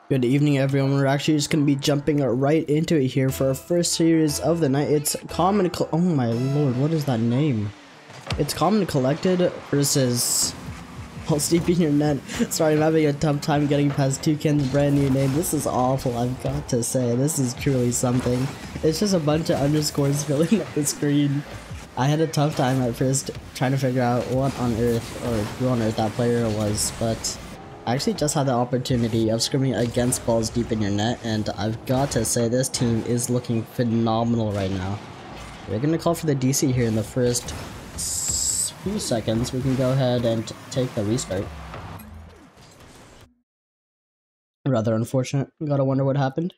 Good evening, everyone. We're actually just gonna be jumping right into it here for our first series of the night. It's oh my lord, what is that name? It's Common Collected versus I'll Sleep in Your Net. Sorry, I'm having a tough time getting past Toucan's brand new name. This is awful, I've got to say. This is truly something. It's just a bunch of underscores filling up the screen. I had a tough time at first trying to figure out what on earth, or who on earth that player was, but I actually just had the opportunity of scrimming against Balls Deep in Your Net, and I've got to say this team is looking phenomenal right now. We're gonna call for the DC here in the first few seconds. We can go ahead and take the restart. Rather unfortunate. Gotta wonder what happened.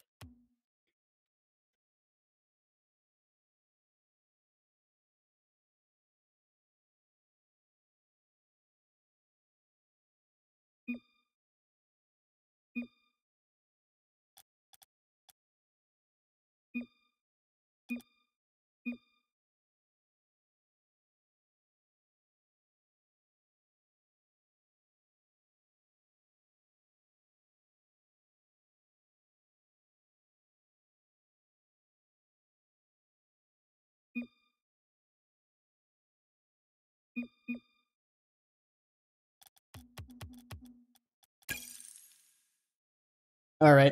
Alright.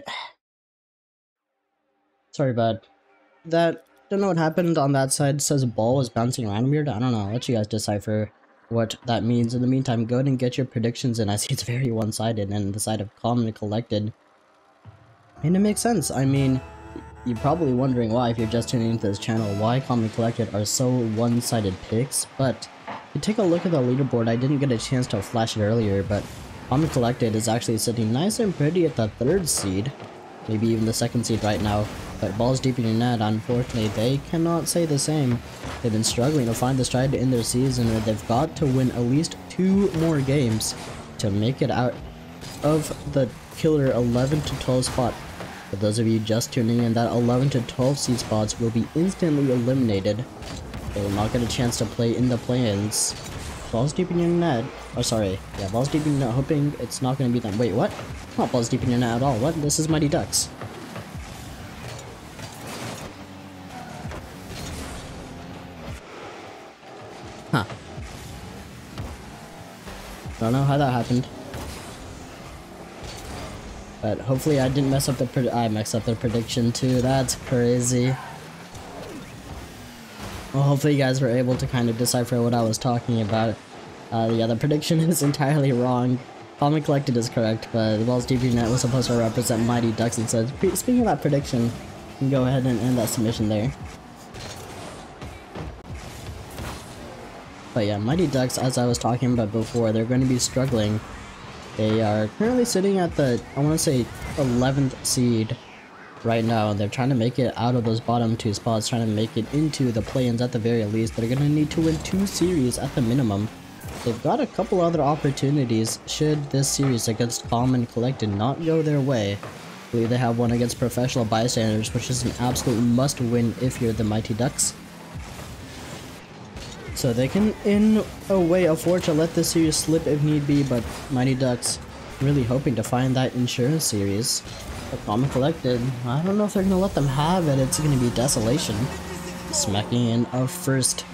Sorry about that. Don't know what happened on that side. It says a ball was bouncing around weird. I don't know. I'll let you guys decipher what that means. In the meantime, go ahead and get your predictions in. I see it's very one-sided, and the side of Common Collected. And it makes sense. I mean, you're probably wondering why, if you're just tuning into this channel, why Common Collected are so one-sided picks, but if you take a look at the leaderboard, I didn't get a chance to flash it earlier, but Common Collected is actually sitting nice and pretty at the 3rd seed, maybe even the 2nd seed right now, but Balls Deep in Your Net, unfortunately, they cannot say the same. They've been struggling to find the stride in their season, and they've got to win at least 2 more games to make it out of the killer 11 to 12 spot. For those of you just tuning in, that 11 to 12 seed spots will be instantly eliminated. They will not get a chance to play in the play-ins. Balls deep in your net. Oh, sorry. Yeah, balls deep in your net, hoping it's not gonna be them. Wait, what? Not balls deep in your net at all. What? This is Mighty Ducks. Huh. Don't know how that happened. But hopefully I didn't mess up the I messed up the prediction too. That's crazy. Well, hopefully you guys were able to kind of decipher what I was talking about. Yeah, the prediction is entirely wrong. Common Collected is correct, but the Balls Deep in Your Net was supposed to represent Mighty Ducks instead. Speaking of that prediction, you can go ahead and end that submission there. But yeah, Mighty Ducks, as I was talking about before, they're going to be struggling. They are currently sitting at the, I want to say, 11th seed right now. They're trying to make it out of those bottom two spots, trying to make it into the play-ins at the very least. They're going to need to win 2 series at the minimum. They've got a couple other opportunities should this series against Common Collected not go their way. I believe they have one against Professional Bystanders, which is an absolute must-win if you're the Mighty Ducks. So they can, in a way, afford to let this series slip if need be, but Mighty Ducks really hoping to find that insurance series. But Common Collected, I don't know if they're going to let them have it. It's going to be Desolation. Smacking in a first.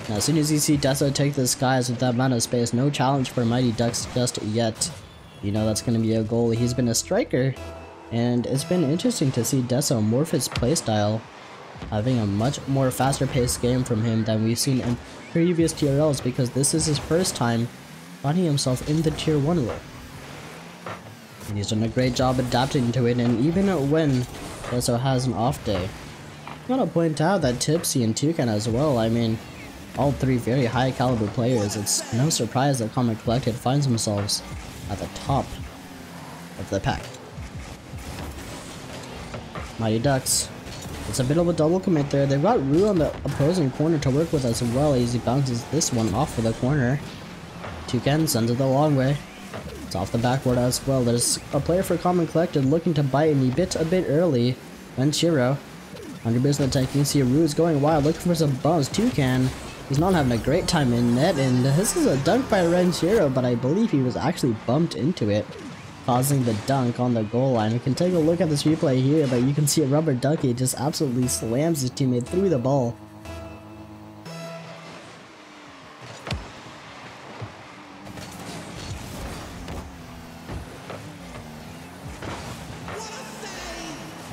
Now, as soon as you see Deso take the skies with that amount of space, no challenge for Mighty Ducks just yet. You know that's going to be a goal. He's been a striker, and it's been interesting to see Deso morph his playstyle, having a much more faster paced game from him than we've seen in previous TRLs, because this is his first time finding himself in the tier 1 role. And he's done a great job adapting to it, and even when Deso has an off day. I want to point out that Tipsy and Toucan as well. I mean, all 3 very high caliber players. It's no surprise that Common Collected finds themselves at the top of the pack. Mighty Ducks. It's a bit of a double commit there. They've got Rue on the opposing corner to work with as well as he bounces this one off for the corner. Toucan sends it the long way. It's off the backboard as well. There's a player for Common Collected looking to bite, and he bit a bit early. Renshiro. Under business attack, you can see Rue's going wild, looking for some bumps. Toucan, he's not having a great time in net, and this is a dunk by Renshiro, but I believe he was actually bumped into it, causing the dunk on the goal line. We can take a look at this replay here, but you can see a rubber ducky just absolutely slams his teammate through the ball.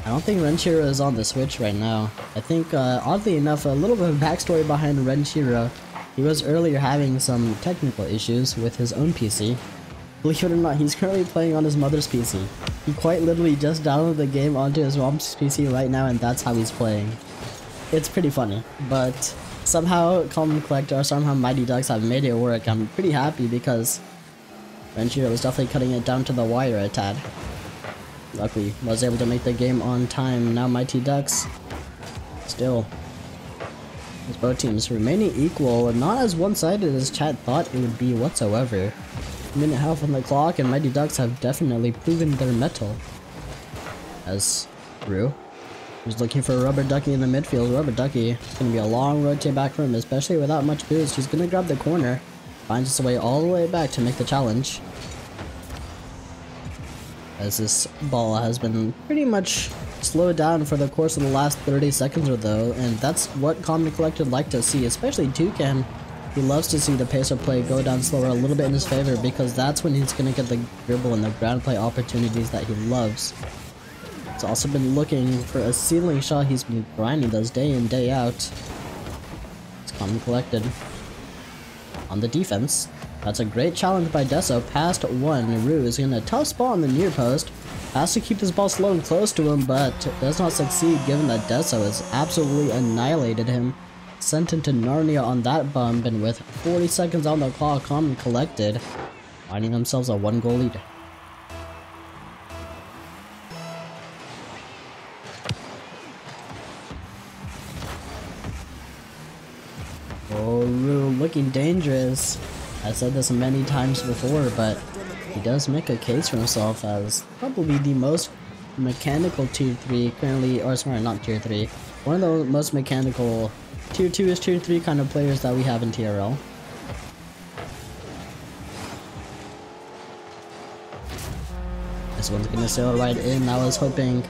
I don't think Renshiro is on the Switch right now. I think, oddly enough, a little bit of backstory behind Renshiro. He was earlier having some technical issues with his own PC. Believe it or not, he's currently playing on his mother's PC. He quite literally just downloaded the game onto his mom's PC right now, and that's how he's playing. It's pretty funny, but somehow Common Collector or somehow Mighty Ducks have made it work. I'm pretty happy because Renshiro was definitely cutting it down to the wire a tad. Luckily, was able to make the game on time. Now Mighty Ducks, still, as both teams remaining equal and not as one-sided as chat thought it would be whatsoever. Minute half on the clock, and Mighty Ducks have definitely proven their mettle. As Rue was looking for a rubber ducky in the midfield. Rubber ducky, it's going to be a long rotate back for him, especially without much boost. He's going to grab the corner, finds his way all the way back to make the challenge. As this ball has been pretty much slowed down for the course of the last 30 seconds or though, and that's what Common Collected like to see, especially Toucan. He loves to see the pace of play go down slower a little bit in his favor, because that's when he's going to get the dribble and the ground play opportunities that he loves. He's also been looking for a ceiling shot. He's been grinding those day in, day out. It's Common Collected on the defense. That's a great challenge by Deso. Past one. Rue is in a tough spot on the near post. Has to keep this ball slow and close to him, but does not succeed given that Deso has absolutely annihilated him. Sent him to Narnia on that bump, and with 40 seconds on the clock, Common Collected finding themselves a 1-goal lead. Oh, Rue looking dangerous. I've said this many times before, but he does make a case for himself as probably the most mechanical tier 3 currently, or sorry, not tier 3, one of the most mechanical tier 2 is tier 3 kind of players that we have in TRL. This one's gonna sail right in. I was hoping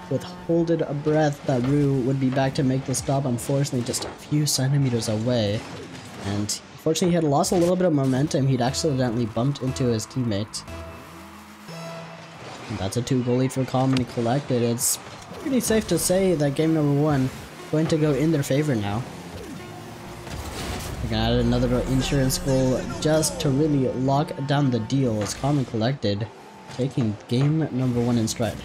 with holded a breath that Rue would be back to make the stop. Unfortunately, just a few centimeters away. And unfortunately, he had lost a little bit of momentum. He'd accidentally bumped into his teammate. And that's a 2-goal lead for Calm and Collected. It's pretty safe to say that game number 1 going to go in their favor now. We're gonna add another insurance goal just to really lock down the deal as Calm and Collected taking game number 1 in stride.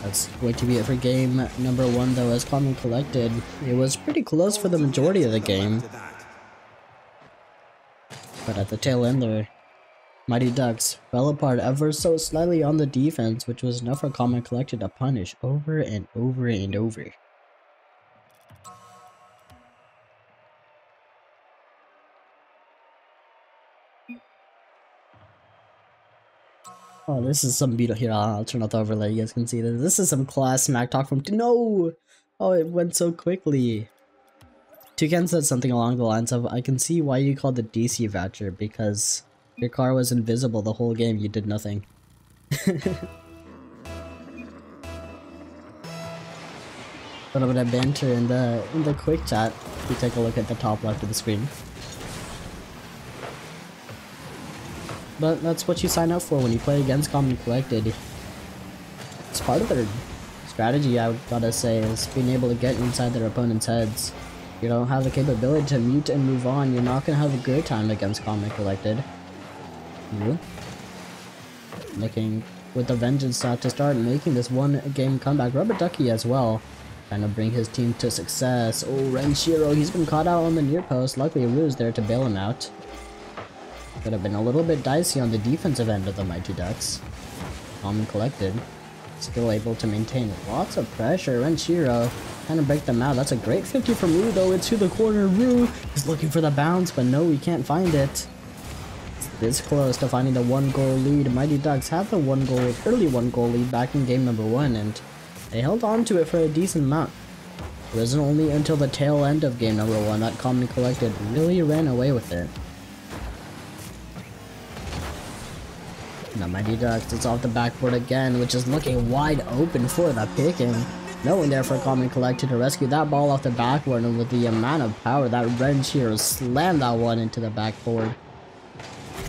That's going to be it for game number 1 though, as Calm and Collected. It was pretty close for the majority of the game. But at the tail end there, Mighty Ducks fell apart ever so slightly on the defense, which was enough for Calm and Collected to punish over and over and over. Oh, this is some beautiful. Here, I'll turn off the overlay. You guys can see this. This is some class smack talk from. No! Oh, it went so quickly. Toucan said something along the lines of, I can see why you called the DC voucher, because your car was invisible the whole game, you did nothing. A little bit of banter in the quick chat if you take a look at the top left of the screen. But that's what you sign up for when you play against Calm and Collected. It's part of their strategy, I would gotta say, is being able to get inside their opponent's heads. If you don't have the capability to mute and move on, you're not gonna have a good time against Calm and Collected. You? Looking with a vengeance to start making this one-game comeback. Rubber Ducky as well, trying to bring his team to success. Oh, Renshiro, he's been caught out on the near post. Luckily, Rue's there to bail him out. Could have been a little bit dicey on the defensive end of the Mighty Ducks. Calm and Collected, still able to maintain lots of pressure. Renshiro trying to break them out. That's a great 50 from Rue though. It's to the corner. Rue is looking for the bounce, but no, we can't find it. It's this close to finding the 1-goal lead. Mighty Ducks have the early 1-goal lead back in game number 1, and they held on to it for a decent amount. It wasn't only until the tail end of game number 1 that Calm and Collected really ran away with it. Now Mighty Ducks, it's off the backboard again, which is looking wide open for the picking. No one there for Calm and Collected to rescue that ball off the backboard, and with the amount of power that Renshiro slammed that one into the backboard.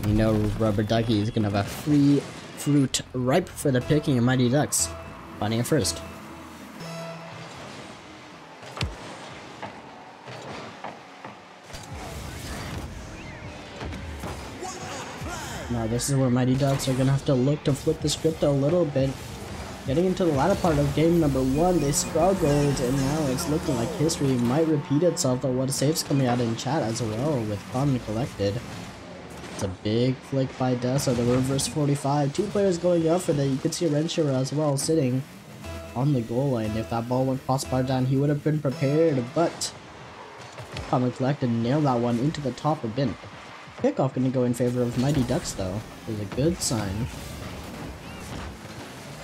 You know Rubber Ducky is gonna have a free fruit ripe for the picking, and Mighty Ducks finding it first. Now this is where Mighty Ducks are gonna have to look to flip the script a little bit. Getting into the latter part of game number 1, they struggled, and now it's looking like history might repeat itself, though what saves coming out in chat as well with Calm and Collected. It's a big flick by Dessa, the reverse 45. 2 players going up for that. You could see Renshiro as well sitting on the goal line. If that ball went crossbar down, he would have been prepared, but Calm and Collected nailed that one into the top of bin. Kickoff going to go in favor of Mighty Ducks though, is a good sign.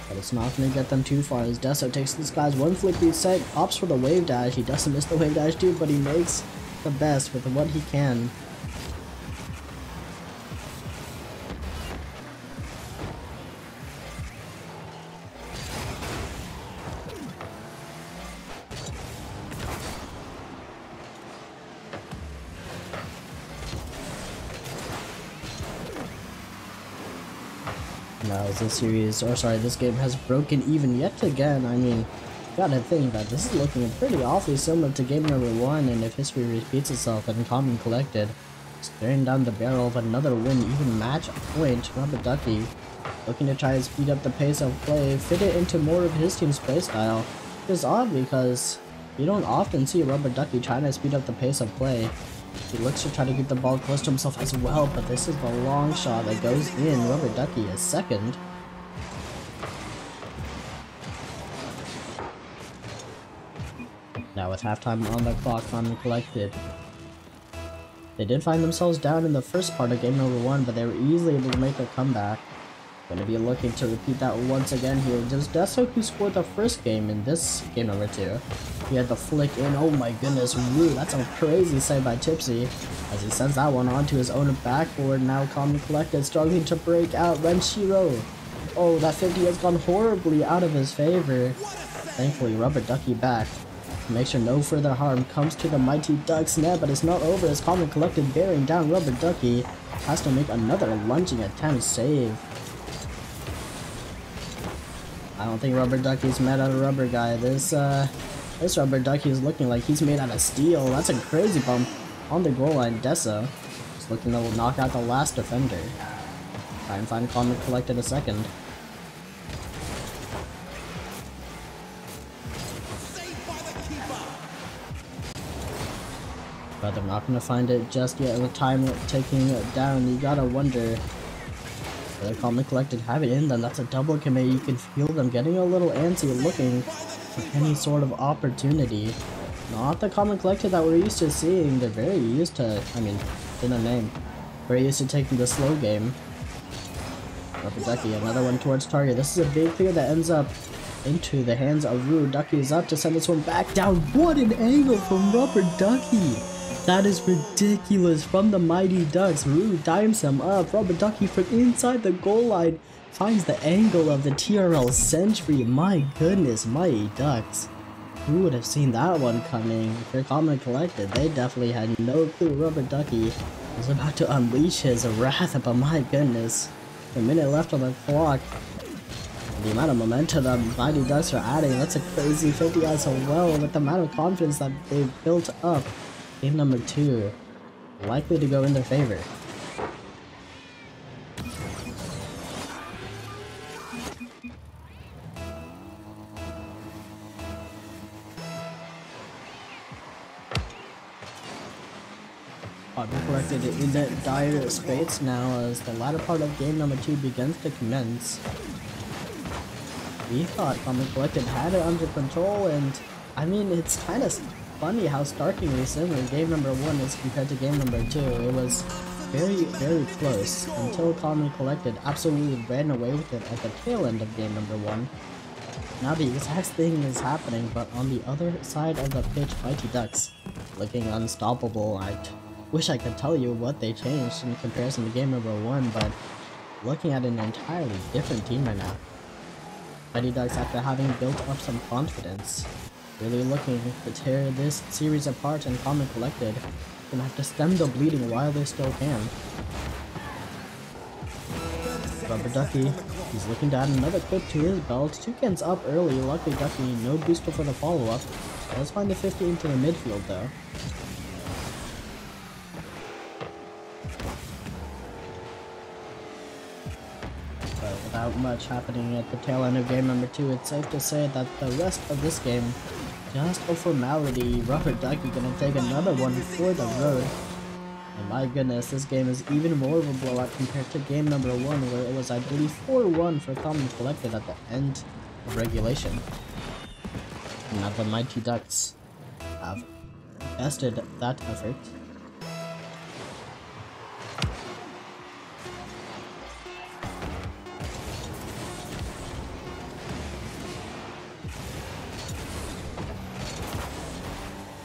But it's not going to get them too far as Deso takes this guy's one flick reset, opts for the wave dash. He doesn't miss the wave dash too, but he makes the best with what he can. Now this game has broken even yet again. I mean, gotta think that this is looking pretty awfully similar to game number 1, and if history repeats itself, then Calm and Collected staring down the barrel of another win, even match point. Rubber Ducky looking to try and speed up the pace of play, fit it into more of his team's playstyle. It's odd because you don't often see Rubber Ducky trying to speed up the pace of play. He looks to try to get the ball close to himself as well, but this is the long shot that goes in. Rubber Ducky is second. Now with halftime on the clock, Common Collected. They did find themselves down in the first part of game number 1, but they were easily able to make a comeback. Gonna be looking to repeat that once again here. Just Deso who scored the first game in this game number 2. He had the flick in. Oh my goodness, Rue, that's a crazy save by Tipsy. As he sends that one onto his own backboard. Now Common Collected struggling to break out. Renshiro. Oh, that 50 has gone horribly out of his favor. Thankfully, Rubber Ducky back. Make sure no further harm comes to the Mighty Ducks net, but it's not over as Common Collected bearing down Rubber Ducky. Has to make another lunging attempt save. I don't think Rubber Ducky's made out of rubber, guy. This Rubber Ducky is looking like he's made out of steel. That's a crazy bump on the goal line. Deso is looking to knock out the last defender. Try and find Common Collected a second. But they're not gonna find it just yet. With time taking it down, you gotta wonder. The Common Collected have it in them. That's a double commit. You can feel them getting a little antsy, looking for any sort of opportunity. Not the Common Collected that we're used to seeing. They're very used to, I mean, in a name, very used to taking the slow game. Rubber Ducky, another one towards target. This is a big clear that ends up into the hands of Rue. Ducky is up to send this one back down. What an angle from Rubber Ducky! That is ridiculous from the Mighty Ducks. Rue dimes him up. Rubber Ducky from inside the goal line finds the angle of the TRL Century. My goodness, Mighty Ducks. Who would have seen that one coming? If you're Common Collected, they definitely had no clue Rubber Ducky was about to unleash his wrath, but my goodness. A minute left on the clock. The amount of momentum that Mighty Ducks are adding, that's a crazy 50 as well, with the amount of confidence that they've built up. Game number 2, likely to go in their favor. Common Collected in that dire straits now as the latter part of game number 2 begins to commence. We thought Common Collected had it under control, and I mean, it's kind of funny how starkly similar game number 1 is compared to game number 2. It was very, very close until Common Collected absolutely ran away with it at the tail end of game number 1. Now the exact thing is happening, but on the other side of the pitch, Mighty Ducks looking unstoppable. I wish I could tell you what they changed in comparison to game number 1, but looking at an entirely different team right now. Mighty Ducks, after having built up some confidence, really looking to tear this series apart, and Common Collected gonna have to stem the bleeding while they still can. Rubber Ducky, he's looking to add another clip to his belt. Toucan's up early, luckily Ducky, no boost before the follow-up. Let's find the 50 into the midfield though. But without much happening at the tail end of game number 2, it's safe to say that the rest of this game, just a formality. Rubber Ducky gonna take another one for the road. And my goodness, this game is even more of a blowout compared to game number 1, where it was, I believe, 4-1 for Common Collected at the end of regulation. And now the Mighty Ducks have bested that effort.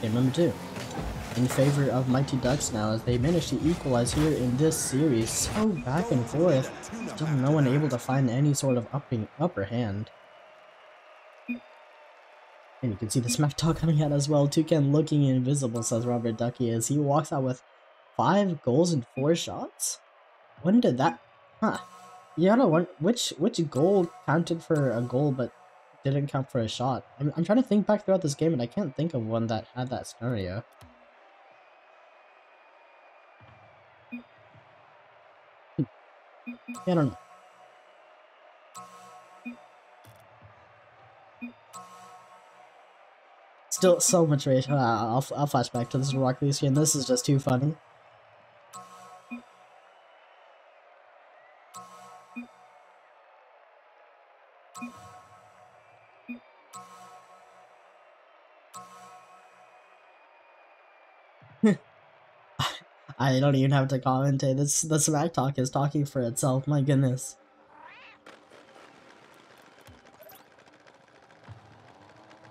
Game number 2. In favor of Mighty Ducks now, as they managed to equalize here in this series. So back and forth. Still no one able to find any sort of upper hand. And you can see the smack talk coming out as well. Toucan looking invisible, says Rubber Ducky, as he walks out with 5 goals and 4 shots? When did that... Huh. You gotta wonder, which goal counted for a goal but didn't count for a shot? I'm trying to think back throughout this game and I can't think of one that had that scenario. I don't know. Still so much rage. I'll flash back to this Rock Lee screen. This is just too funny. I don't even have to commentate. The smack talk is talking for itself. My goodness.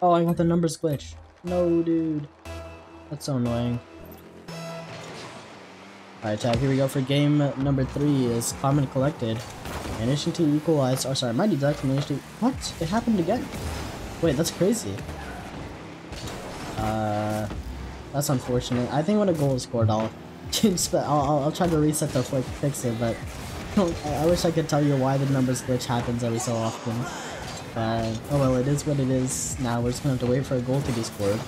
Oh, I got the numbers glitch. No, dude. That's so annoying. Alright, chat, here we go for game number 3 is Common Collected. Managing to equalize, or sorry, Mighty Ducks managed to, what? It happened again. Wait, that's crazy. That's unfortunate. I think when a goal is scored, I'll try to reset the fix it, but I wish I could tell you why the numbers glitch happens every so often. But, oh well, it is what it is. Now we're just gonna have to wait for a goal to be scored.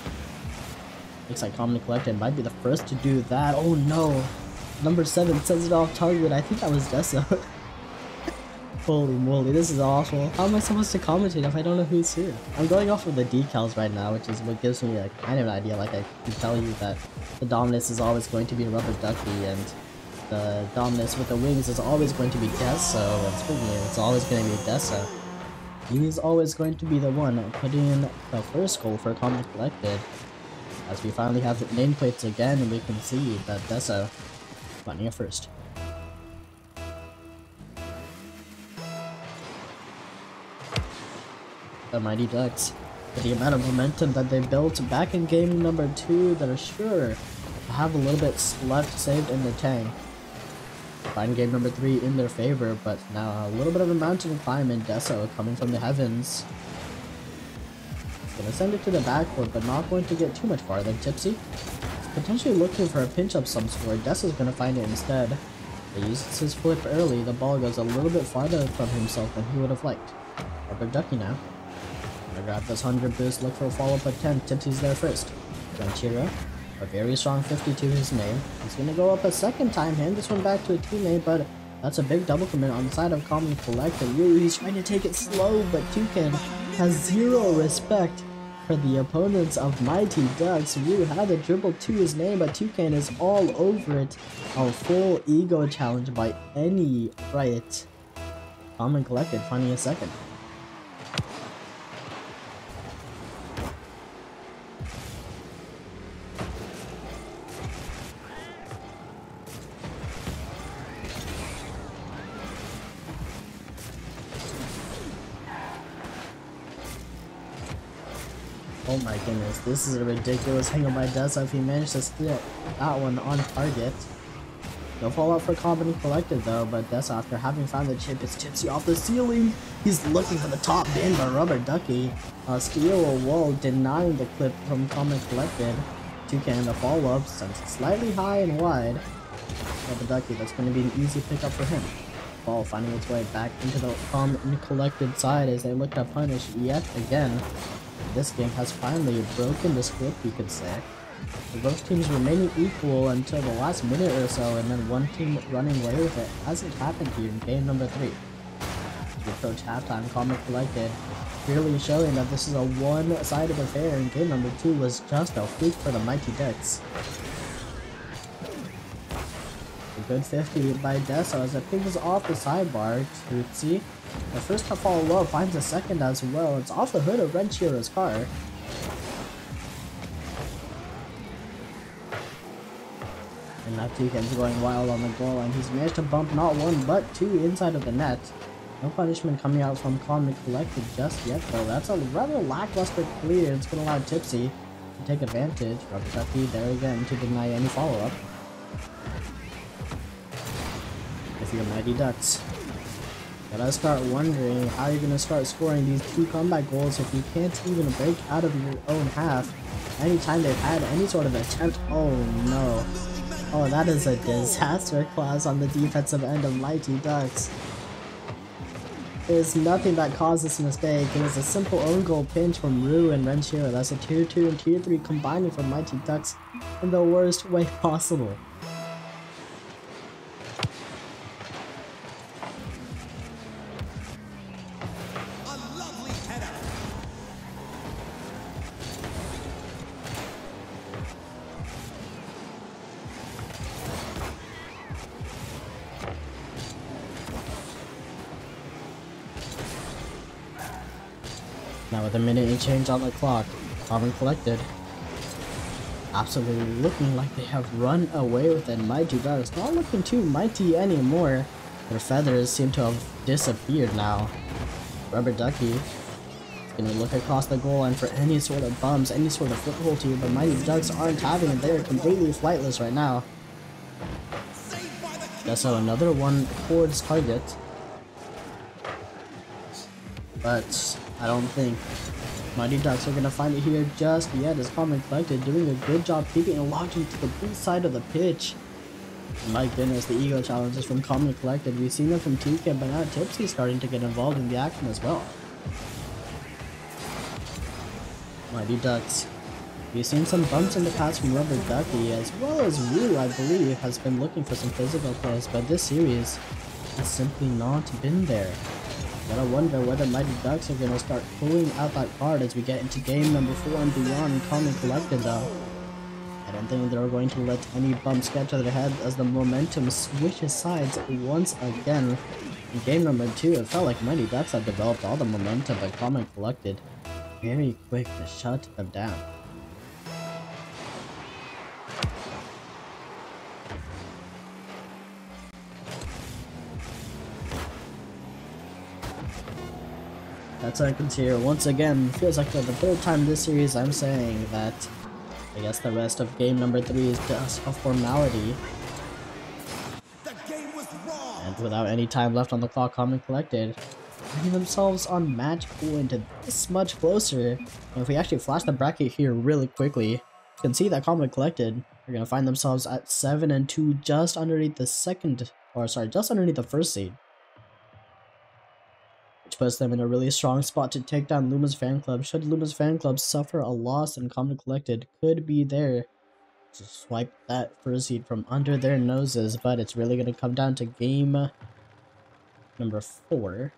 Looks like Common Collected might be the first to do that. Oh no! Number 7 sends it off target. I think that was Deso. Holy moly, this is awful. How am I supposed to commentate if I don't know who's who? I'm going off of the decals right now, which is what gives me a kind of an idea. Like, I can tell you that the Dominus is always going to be Rubber Ducky, and the Dominus with the wings is always going to be Deso, and speaking of, it's always going to be Deso. He's always going to be the one putting in the first goal for Common Collected. As we finally have the nameplates again, and we can see that Deso finding a first. The Mighty Ducks, with the amount of momentum that they built back in game number 2, that are sure to have a little bit left saved in the tank. Find game number 3 in their favor, but now a little bit of a mountain climb in Deso coming from the heavens. It's gonna send it to the backboard, but not going to get too much farther. Tipsy, potentially looking for a pinch of some sort. Deso's gonna find it instead. He uses his flip early, the ball goes a little bit farther from himself than he would have liked. Rubber Ducky now. Gonna grab this 100 boost, look for a follow-up attempt. Tipsy's there first. Ranchero, a very strong 50 to his name. He's gonna go up a second time, hand this one back to a teammate, but that's a big double commit on the side of Common Collected. Ryu, he's trying to take it slow, but Toucan has zero respect for the opponents of Mighty Ducks. Ryu had a dribble to his name, but Toucan is all over it. A full ego challenge by any right. Common Collected finding a second. Oh my goodness, this is a ridiculous hang by Deso if he managed to steal that one on target. No fallout for Common Collected though, but Deso, after having found the chip, is Tipsy off the ceiling. He's looking for the top bin, but Rubber Ducky steal a wall, denying the clip from Common Collected. Toucan, the follow-up, sends it slightly high and wide. Rubber Ducky, that's going to be an easy pickup for him. Ball finding its way back into the Common Collected side as they look to punish yet again. This game has finally broken the script, you could say. Both teams remaining equal until the last minute or so, and then one team running away with it. Hasn't happened here in game number 3. As we approach halftime, Common Collected clearly showing that this is a one-sided affair, and game number 2 was just a fluke for the Mighty Ducks. A good 50 by Deso as it pings off the sidebar. Tootsie, the first to follow low, finds a second as well. It's off the hood of Renchiro's car. And now Toucan's going wild on the goal line. He's managed to bump not one but 2 inside of the net. No punishment coming out from Common Collected just yet though. That's a rather lackluster clear. It's going to allow Tipsy to take advantage. Rubber Ducky there again to deny any follow-up. If you're Mighty Ducks, gotta start wondering how you're gonna start scoring these 2 comeback goals if you can't even break out of your own half anytime they've had any sort of attempt. Oh no. Oh, that is a disaster clause on the defensive end of Mighty Ducks. There's nothing that caused this mistake. It was a simple own goal pinch from Rue and Renchiro. That's a tier 2 and tier 3 combining for Mighty Ducks in the worst way possible. Now with a minute and change on the clock, Common Collected Absolutely looking like they have run away with it. Mighty Ducks not looking too mighty anymore. Their feathers seem to have disappeared now. Rubber Ducky gonna look across the goal line for any sort of bumps, any sort of foothold here, but Mighty Ducks aren't having it. They are completely flightless right now. So another one towards target. But I don't think Mighty Ducks are gonna find it here just yet, as Calm and Collected doing a good job keeping it locked into the blue side of the pitch. My goodness, the ego challenges from Calm and Collected. We've seen them from TK, but now Tipsy's starting to get involved in the action as well. Mighty Ducks. We've seen some bumps in the past from Rubber Ducky, as well as Rue, I believe, has been looking for some physical plays, but this series has simply not been there. Gotta wonder whether Mighty Ducks are gonna start pulling out that card as we get into game number 4 and beyond. Calm and Collected though, I don't think they're going to let any bumps get to their head as the momentum switches sides once again. In game number 2, it felt like Mighty Ducks had developed all the momentum, but Calm and Collected very quick to shut them down. That's I can see here once again. Feels like for the third time this series I'm saying that I guess the rest of game number 3 is just a formality. And without any time left on the clock, Calm and Collected finding themselves on match point this much closer. And if we actually flash the bracket here really quickly, you can see that Calm and Collected are gonna find themselves at 7-2, just underneath the just underneath the first seed, which puts them in a really strong spot to take down Luma's fan club. Should Luma's fan club suffer a loss, and Calm and Collected could be there to swipe that first seed from under their noses, but it's really going to come down to game number 4.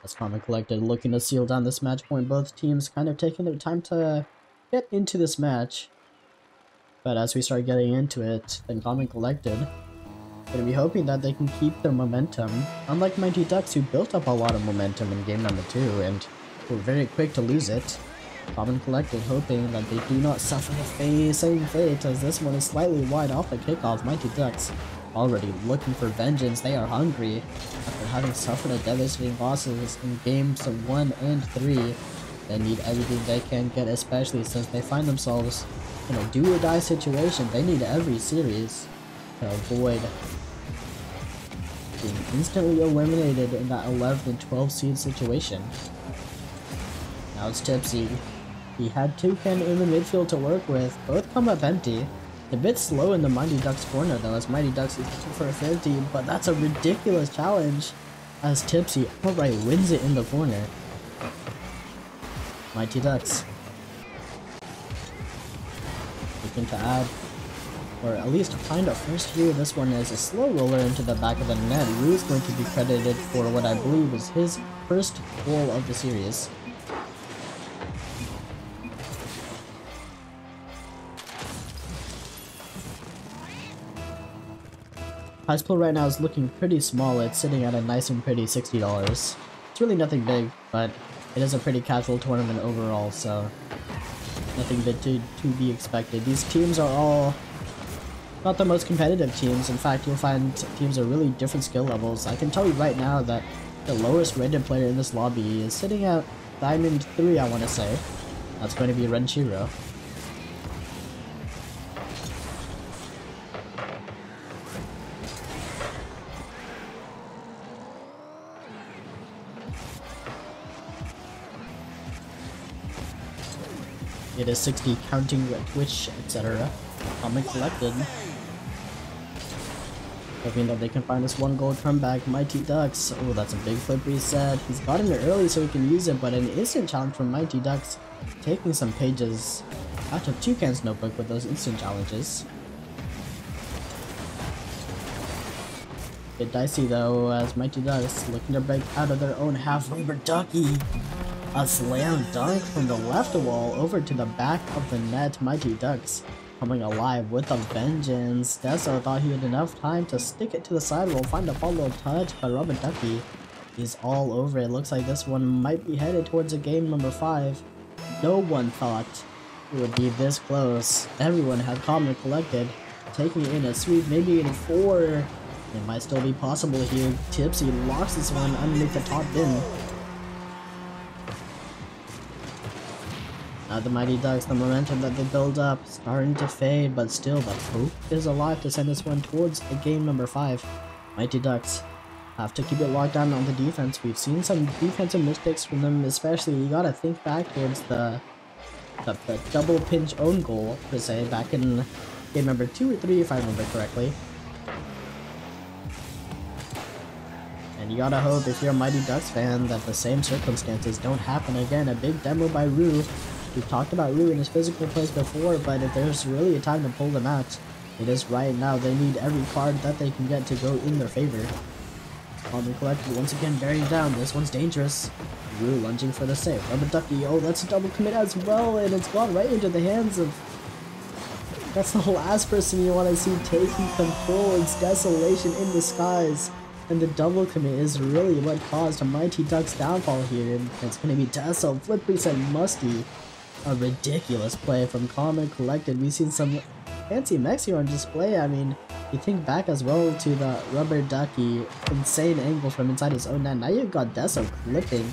As Calm and Collected looking to seal down this match point, both teams kind of taking their time to get into this match. But as we start getting into it, then Calm and Collected gonna be hoping that they can keep their momentum, unlike Mighty Ducks, who built up a lot of momentum in game number 2 and were very quick to lose it. Calm and Collected hoping that they do not suffer the same fate, as this one is slightly wide off the kickoff. Mighty Ducks already looking for vengeance. They are hungry after having suffered a devastating losses in games 1 and 3. They need everything they can get, especially since they find themselves in a do or die situation. They need every series to avoid being instantly eliminated in that 11 and 12 seed situation. Now it's Tipsy. He had Toucan in the midfield to work with. Both come up empty. A bit slow in the Mighty Ducks corner though, as Mighty Ducks is looking for a 50, but that's a ridiculous challenge as Tipsy outright wins it in the corner. Mighty Ducks looking to add, or at least find a first here. This one is a slow roller into the back of the net. Rue is going to be credited for what I believe is his first goal of the series. Prize pool right now is looking pretty small. It's sitting at a nice and pretty $60. It's really nothing big, but it is a pretty casual tournament overall, so nothing big to be expected. These teams are all not the most competitive teams. In fact, you'll find teams are really different skill levels. I can tell you right now that the lowest rated player in this lobby is sitting at Diamond 3, I want to say. That's going to be Renshiro. It is 60 counting Twitch, etc. Calm and Collected hoping that they can find this 1 goal comeback. Mighty Ducks, oh, that's a big flip reset. He's gotten it early so he can use it, but an instant challenge from Mighty Ducks, taking some pages out of Toucan's notebook with those instant challenges. Bit dicey though, as Mighty Ducks looking to break out of their own half. Rubber Ducky, a slam dunk from the left wall over to the back of the net. Mighty Ducks coming alive with a vengeance. Deso thought he had enough time to stick it to the sidewall, find a follow touch, but Rubber Ducky is all over it. Looks like this one might be headed towards a game number 5. No one thought it would be this close. Everyone had Common Collected, taking in a sweep, maybe in 4. It might still be possible here. Tipsy locks this one underneath the top bin. Now the Mighty Ducks, the momentum that they build up, starting to fade, but still the hope is alive to send this one towards a game number 5. Mighty Ducks have to keep it locked down on the defense. We've seen some defensive mistakes from them, especially you gotta think back towards the double pinch own goal, per se, back in game number 2 or 3 if I remember correctly. And you gotta hope, if you're a Mighty Ducks fan, that the same circumstances don't happen again. A big demo by Rue. We've talked about Rue in his physical plays before, but if there's really a time to pull them out, it is right now. They need every card that they can get to go in their favor. Common Collected once again bearing down. This one's dangerous. Rue lunging for the save. Rubber Ducky, oh, that's a double commit as well, and it's gone right into the hands of... That's the last person you want to see taking control. It's Desolation in disguise. And the double commit is really what caused a Mighty Ducks downfall here. And it's going to be Deso, Flip Reset, Musty. A ridiculous play from Common Collected. We've seen some fancy mechs here on display. I mean, you think back as well to the Rubber Ducky insane angle from inside his own net. Now you've got Deso clipping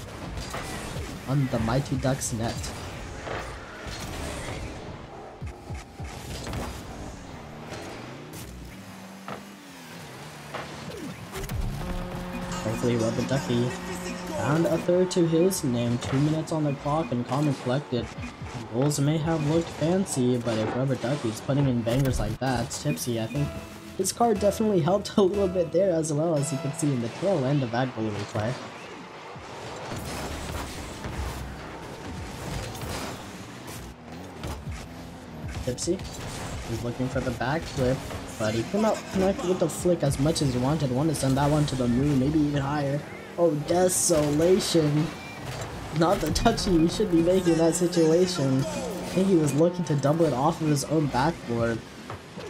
on the Mighty Ducks net. Thankfully, Rubber Ducky found a third to his name. 2 minutes on the clock and Common Collected. Goals may have looked fancy, but if Rubber Ducky's putting in bangers like that, Tipsy, I think his card definitely helped a little bit there, as well as you can see in the tail end of that goal replay. Tipsy is looking for the backflip, but he could not connect with the flick as much as he wanted. Wanted to send that one to the moon, maybe even higher. Oh, Desolation. Not the touchy you should be making in that situation. I think he was looking to double it off of his own backboard,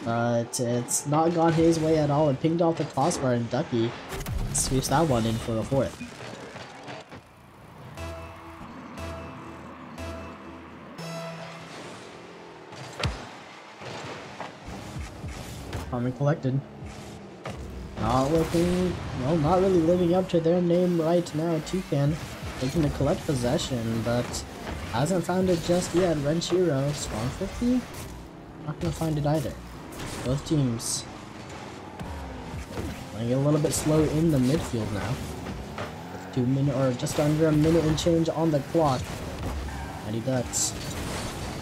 but it's not gone his way at all. It pinged off the crossbar and Ducky sweeps that one in for a 4th. Common Collected. Not looking, well, not really living up to their name right now. Toucan looking to collect possession, but hasn't found it just yet. Renshiro, strong 50? Not gonna find it either. Both teams playing a little bit slow in the midfield now. 2 minutes, or just under a minute and change on the clock. Mighty Ducks.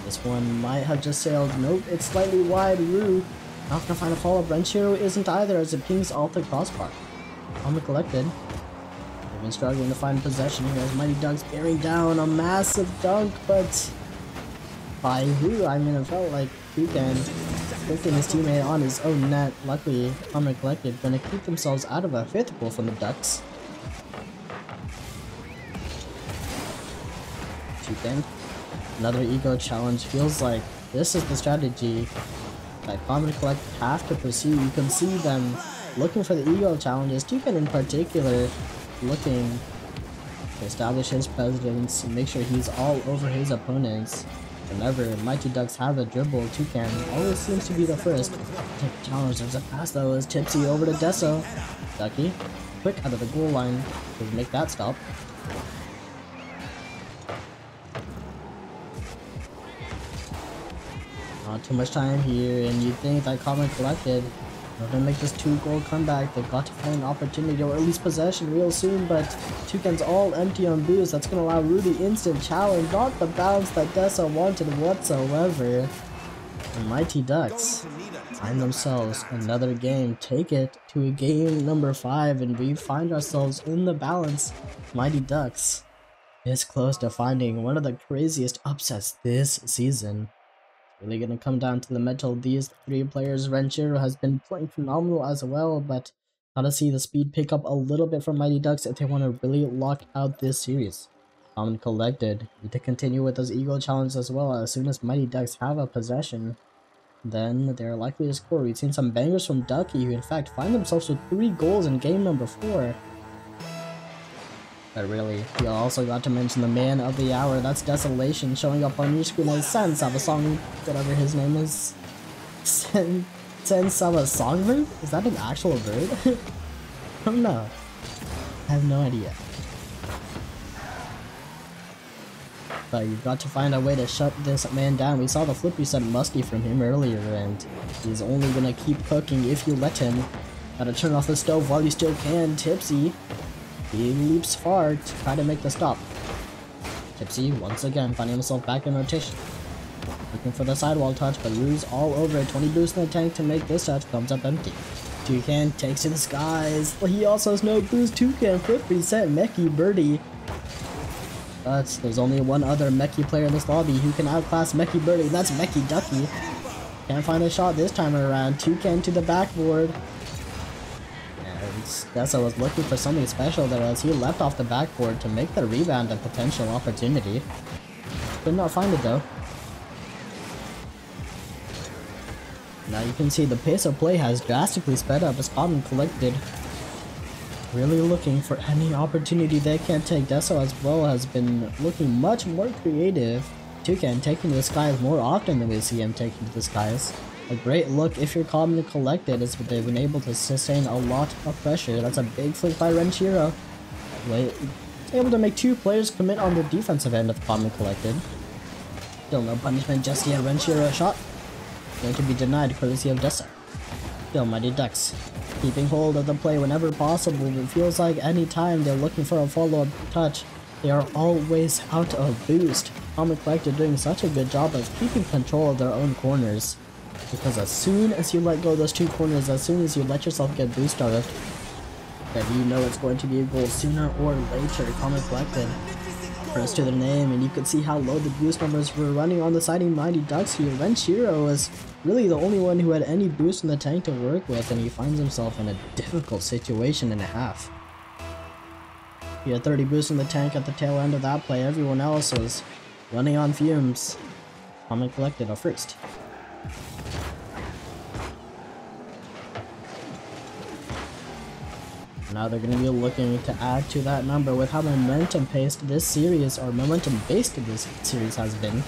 This one might have just sailed. Nope, it's slightly wide. Rue not gonna find a follow-up. Renshiro isn't either, as it pings off the crossbar. Common Collected. They've been struggling to find possession here as Mighty Ducks bearing down a massive dunk, but by who? I mean, it felt like Toucan lifting his teammate on his own net. Luckily, Common Collected gonna keep themselves out of a 5th goal from the Ducks. Toucan, another ego challenge. Feels like this is the strategy that Common Collect have to pursue. You can see them looking for the ego challenges. Toucan in particular looking to establish his presence and make sure he's all over his opponents. Whenever Mighty Ducks have a dribble, Toucan always seems to be the first to take the challenge. There's a pass though as Tipsy over to Deso. Ducky, quick out of the goal line to make that stop. Not too much time here, and you'd think that Common Collected are gonna make this 2-goal comeback. They've got to find an opportunity or at least possession real soon, but Toucan's all empty on boost. That's gonna allow Rudy instant challenge, not the bounce that Deso wanted whatsoever. The Mighty Ducks find themselves another game, take it to a game number 5, and we find ourselves in the balance. Mighty Ducks is close to finding one of the craziest upsets this season. Really gonna come down to the metal. These 3 players. Renshiro has been playing phenomenal as well, but gotta see the speed pick up a little bit from Mighty Ducks if they want to really lock out this series. Common Collected need to continue with those ego challenges as well. As soon as Mighty Ducks have a possession, then they're likely to score. We've seen some bangers from Ducky, who in fact find themselves with 3 goals in game number 4. But really, you also got to mention the man of the hour. That's Desolation showing up on your screen as Sensava Song, whatever his name is. Sensava Songbird? Is that an actual bird? I don't know. I have no idea. But you got to find a way to shut this man down. We saw the flip reset musty from him earlier, and he's only gonna keep cooking if you let him. Gotta turn off the stove while you still can. Tipsy. He leaps far to try to make the stop. Tipsy, once again, finding himself back in rotation. Looking for the sidewall touch, but Rue's all over it. 20 boost in the tank to make this touch, comes up empty. Toucan takes to the skies. He also has no boost. Toucan flip reset, Meki Birdie. But there's only one other Meki player in this lobby who can outclass Meki Birdie, and that's Meki Ducky. Can't find a shot this time around. Toucan to the backboard. Dessa was looking for something special there as he leapt off the backboard to make the rebound a potential opportunity. Could not find it though. Now you can see the pace of play has drastically sped up as Calm and Collected really looking for any opportunity they can take. Deso as well has been looking much more creative. Toucan taking to the skies more often than we see him taking to the skies. A great look if you're Calm and Collected is what they've been able to sustain a lot of pressure. That's a big flick by Renshiro. Able to make two players commit on the defensive end of Calm and Collected. Still no punishment just yet. Renshiro shot going to be denied courtesy of Dessa. Still Mighty Ducks keeping hold of the play whenever possible. It feels like any time they're looking for a follow-up touch, they are always out of boost. Calm and Collected doing such a good job of keeping control of their own corners. Because as soon as you let go of those two corners, as soon as you let yourself get boost started, then you know it's going to be a goal sooner or later. Calm and Collected press to the name, and you could see how low the boost numbers were running on the siding Mighty Ducks here. Renshiro was really the only one who had any boost in the tank to work with, and he finds himself in a difficult situation and a half. He had 30 boost in the tank at the tail end of that play. Everyone else was running on fumes. Calm and Collected are first. Now they're going to be looking to add to that number with how momentum-based this series has been.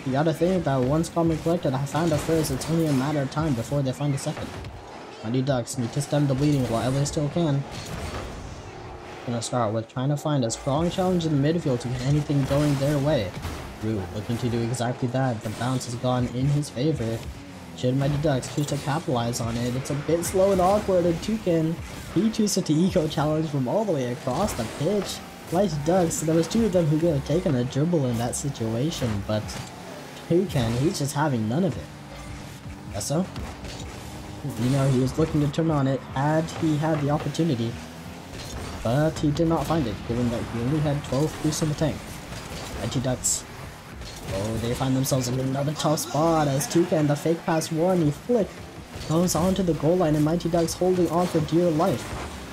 You gotta think that once Calm and Collected have found a first, it's only a matter of time before they find a second. Mighty Ducks need to stem the bleeding while they still can. Gonna start with trying to find a strong challenge in the midfield to get anything going their way. Rue looking to do exactly that. The bounce has gone in his favor. Should Mighty Ducks choose to capitalize on it? It's a bit slow and awkward, and Toucan, he chooses to eco challenge from all the way across the pitch. Mighty Ducks, there was two of them who could have taken a dribble in that situation, but Toucan, he's just having none of it. Guess so? You know, he was looking to turn on it had he had the opportunity, but he did not find it, given that he only had 12 boosts in the tank. Mighty Ducks. Oh, they find themselves in another tough spot as Toucan, the fake pass one, he flick, goes onto the goal line and Mighty Ducks holding on for dear life.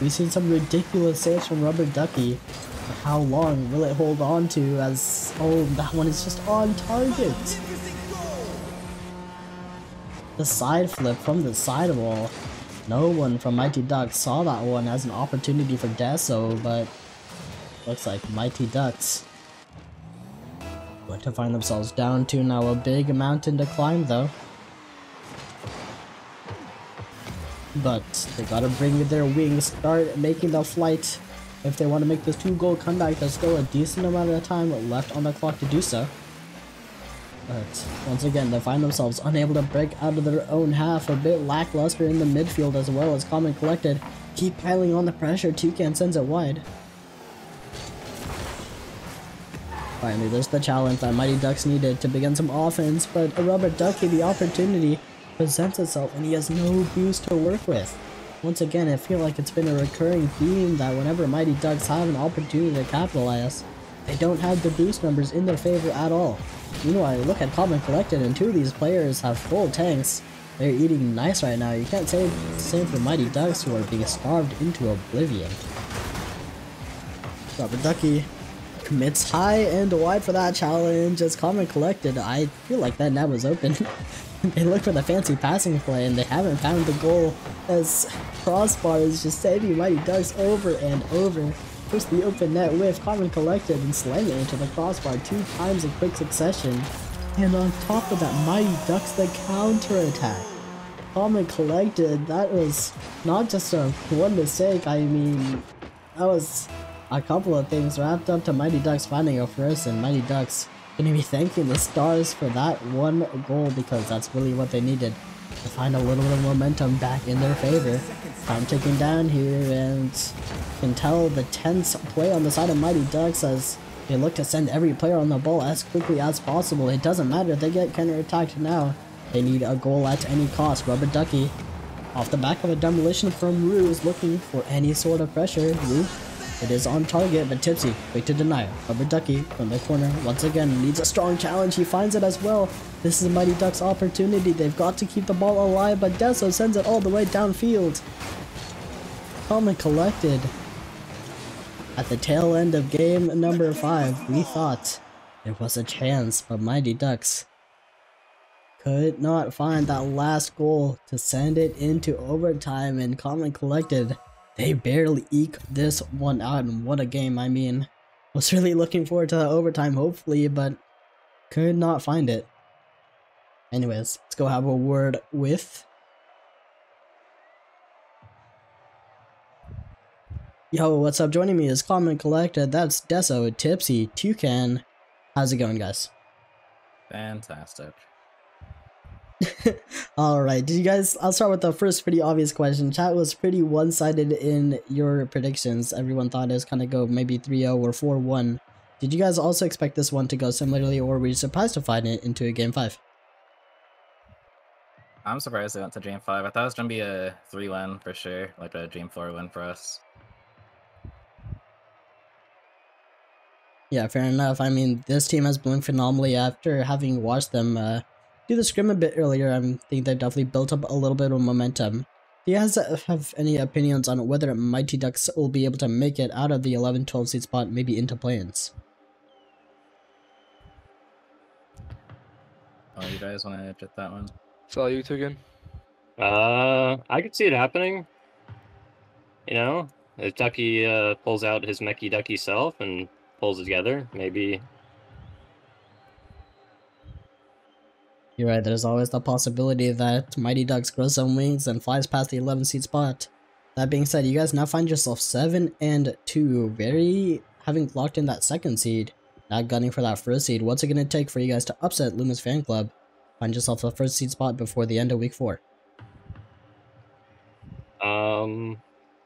We've seen some ridiculous saves from Rubber Ducky, but how long will it hold on to as, oh, that one is just on target. The side flip from the sidewall. No one from Mighty Ducks saw that one as an opportunity for Deso, but looks like Mighty Ducks going to find themselves down to now a big mountain to climb though. But they gotta bring their wings, start making the flight. If they want to make this 2-goal comeback, there's still a decent amount of time left on the clock to do so. But once again, they find themselves unable to break out of their own half, a bit lackluster in the midfield as well as Calm and Collected keep piling on the pressure. Toucan sends it wide. Finally, there's the challenge that Mighty Ducks needed to begin some offense, but a Rubber Ducky, the opportunity presents itself and he has no boost to work with. Once again, I feel like it's been a recurring theme that whenever Mighty Ducks have an opportunity to capitalize, they don't have the boost numbers in their favor at all. Meanwhile, look at Calm and Collected, and two of these players have full tanks. They're eating nice right now. You can't say the same for Mighty Ducks, who are being starved into oblivion. Rubber Ducky commits high and wide for that challenge as Calm and Collected. I feel like that net was open. They look for the fancy passing play and they haven't found the goal as Crossbar is just saving Mighty Ducks over and over. First the open net with Common Collected and slamming it into the crossbar 2 times in quick succession. And on top of that, Mighty Ducks the counter-attack. Common Collected, that was not just a one mistake, I mean, that was a couple of things wrapped up to Mighty Ducks finding a first, and Mighty Ducks gonna be thanking the stars for that one goal because that's really what they needed to find a little bit of momentum back in their favor. Time ticking down here, and you can tell the tense play on the side of Mighty Ducks as they look to send every player on the ball as quickly as possible. It doesn't matter if they get counter-attacked now. They need a goal at any cost. Rubber Ducky off the back of a demolition from Rue is looking for any sort of pressure. Rue, it is on target, but Tipsy, quick to deny it. Rubber Ducky from the corner once again needs a strong challenge. He finds it as well. This is Mighty Ducks' opportunity. They've got to keep the ball alive, but Deso sends it all the way downfield. Common Collected. At the tail end of game number 5, we thought there was a chance, but Mighty Ducks could not find that last goal to send it into overtime, and Common Collected, they barely eked this one out, and what a game. I mean, was really looking forward to the overtime hopefully, but could not find it. Anyways, let's go have a word with Yo, what's up? Joining me is Common Collected, that's Deso, Tipsy, Toucan. How's it going, guys? Fantastic. Alright, did you guys, I'll start with the first pretty obvious question. Chat was pretty one-sided in your predictions. Everyone thought it was gonna go maybe 3-0 or 4-1. Did you guys also expect this one to go similarly, or were you surprised to find it into a game 5? I'm surprised they went to game 5. I thought it was gonna be a 3-1 for sure, like a game 4 win for us. Yeah, fair enough. I mean, this team has blown phenomenally after having watched them do the scrim a bit earlier. I think they've definitely built up a little bit of momentum. Do you guys have any opinions on whether Mighty Ducks will be able to make it out of the 11-12 seed spot, maybe into play-ins? Oh, you guys want to get that one? It's all you two again. I could see it happening. You know, if Ducky pulls out his Mecky Ducky self and pulls it together, maybe. You're right, there's always the possibility that Mighty Ducks grows some wings and flies past the 11 seed spot. That being said, you guys now find yourself 7-2, very having locked in that second seed, not gunning for that first seed. What's it going to take for you guys to upset Luma's fan club? Find yourself a first seed spot before the end of week 4. To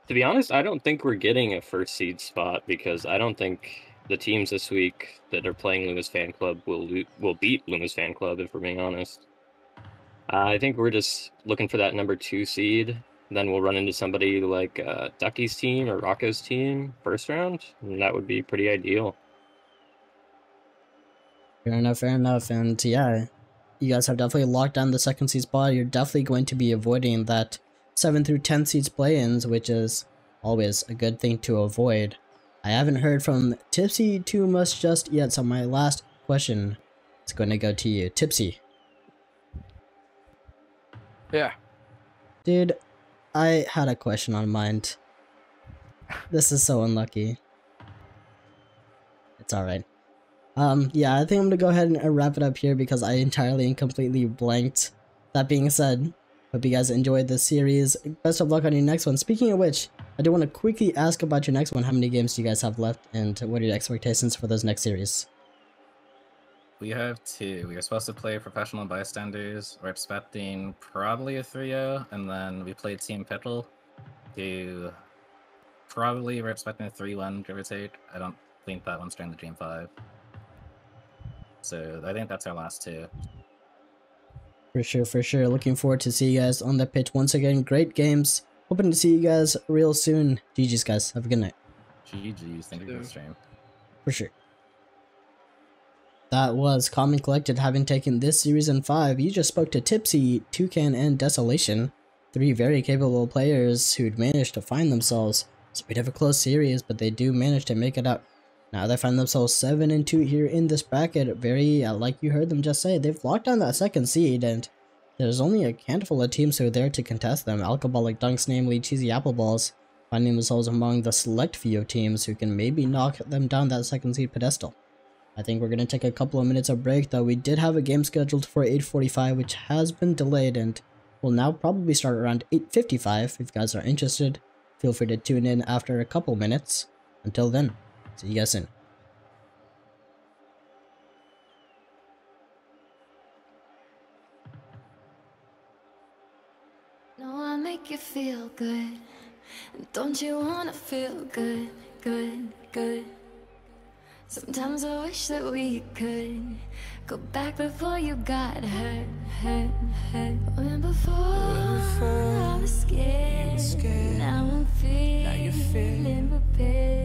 be honest, I don't think we're getting a first seed spot because I don't think the teams this week that are playing Luma's fan club will beat Luma's fan club, if we're being honest. I think we're just looking for that number 2 seed. Then we'll run into somebody like Ducky's team or Rocco's team first round, and that would be pretty ideal. Fair enough, and yeah, you guys have definitely locked down the second seed spot. You're definitely going to be avoiding that 7 through 10 seeds play-ins, which is always a good thing to avoid. I haven't heard from Tipsy too much just yet, so my last question is going to go to you. Tipsy. Yeah. Dude, I had a question on mind. This is so unlucky. It's alright. Yeah, I think I'm gonna go ahead and wrap it up here because I entirely and completely blanked. That being said, hope you guys enjoyed this series. Best of luck on your next one. Speaking of which, I do want to quickly ask about your next one. How many games do you guys have left, and what are your expectations for those next series? We have 2. We are supposed to play Professional Bystanders. We're expecting probably a 3-0, and then we played Team Pickle. We're expecting a 3-1, give or take. I don't think that one's during the game 5. So I think that's our last 2. For sure. Looking forward to see you guys on the pitch once again. Great games. Hoping to see you guys real soon. GG's, guys. Have a good night. GG's. Thank you for the stream. For sure. That was Common Collected having taken this series in 5. You just spoke to Tipsy, Toucan, and Desolation. 3 very capable players who'd managed to find themselves. It's a bit of a close series, but they do manage to make it up. Now they find themselves 7-2 here in this bracket. Very, like you heard them just say, they've locked down that second seed, and there's only a handful of teams who are there to contest them. Alcoholic Dunks, namely Cheesy Apple Balls, finding themselves among the select few teams who can maybe knock them down that second seed pedestal. I think we're going to take a couple of minutes of break, though we did have a game scheduled for 8:45, which has been delayed and will now probably start around 8:55. If you guys are interested, feel free to tune in after a couple minutes. Until then, see you guys soon. No, I make you feel good. Don't you wanna feel good, good, good? Sometimes I wish that we could go back before you got hurt, hurt, hurt. When before I was scared, now I'm feeling prepared.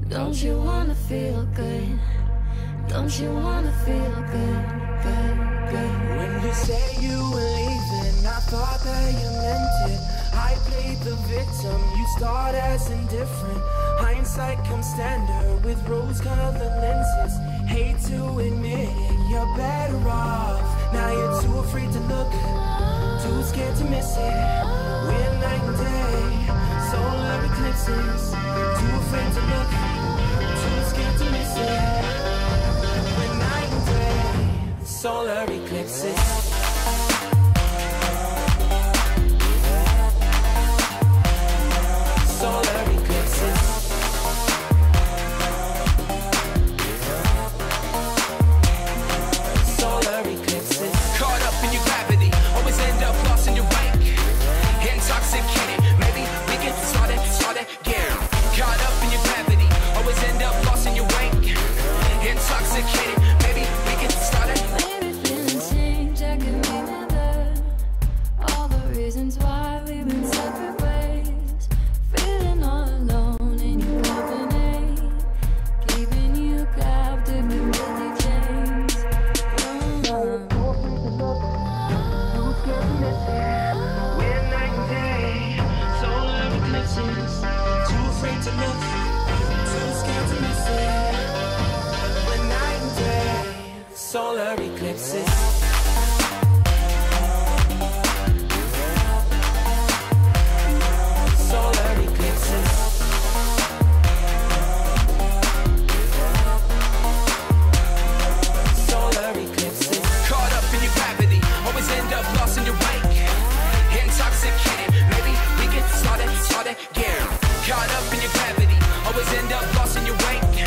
Don't you wanna feel good? Don't you wanna feel good, good, good? When you say you were leaving, I thought that you meant it. I played the victim, you start as indifferent. Hindsight comes standard with rose-colored lenses. Hate to admit it, you're better off. Now you're too afraid to look, too scared to miss it. We're night and day, solar eclipses. Too afraid to look, too scared to miss it. We're night and day, solar eclipses. Solar eclipses. Solar eclipses. Solar eclipses. Caught up in your gravity, always end up lost in your wake. Intoxicated, maybe we get started again. Caught up in your gravity, always end up lost in your wake.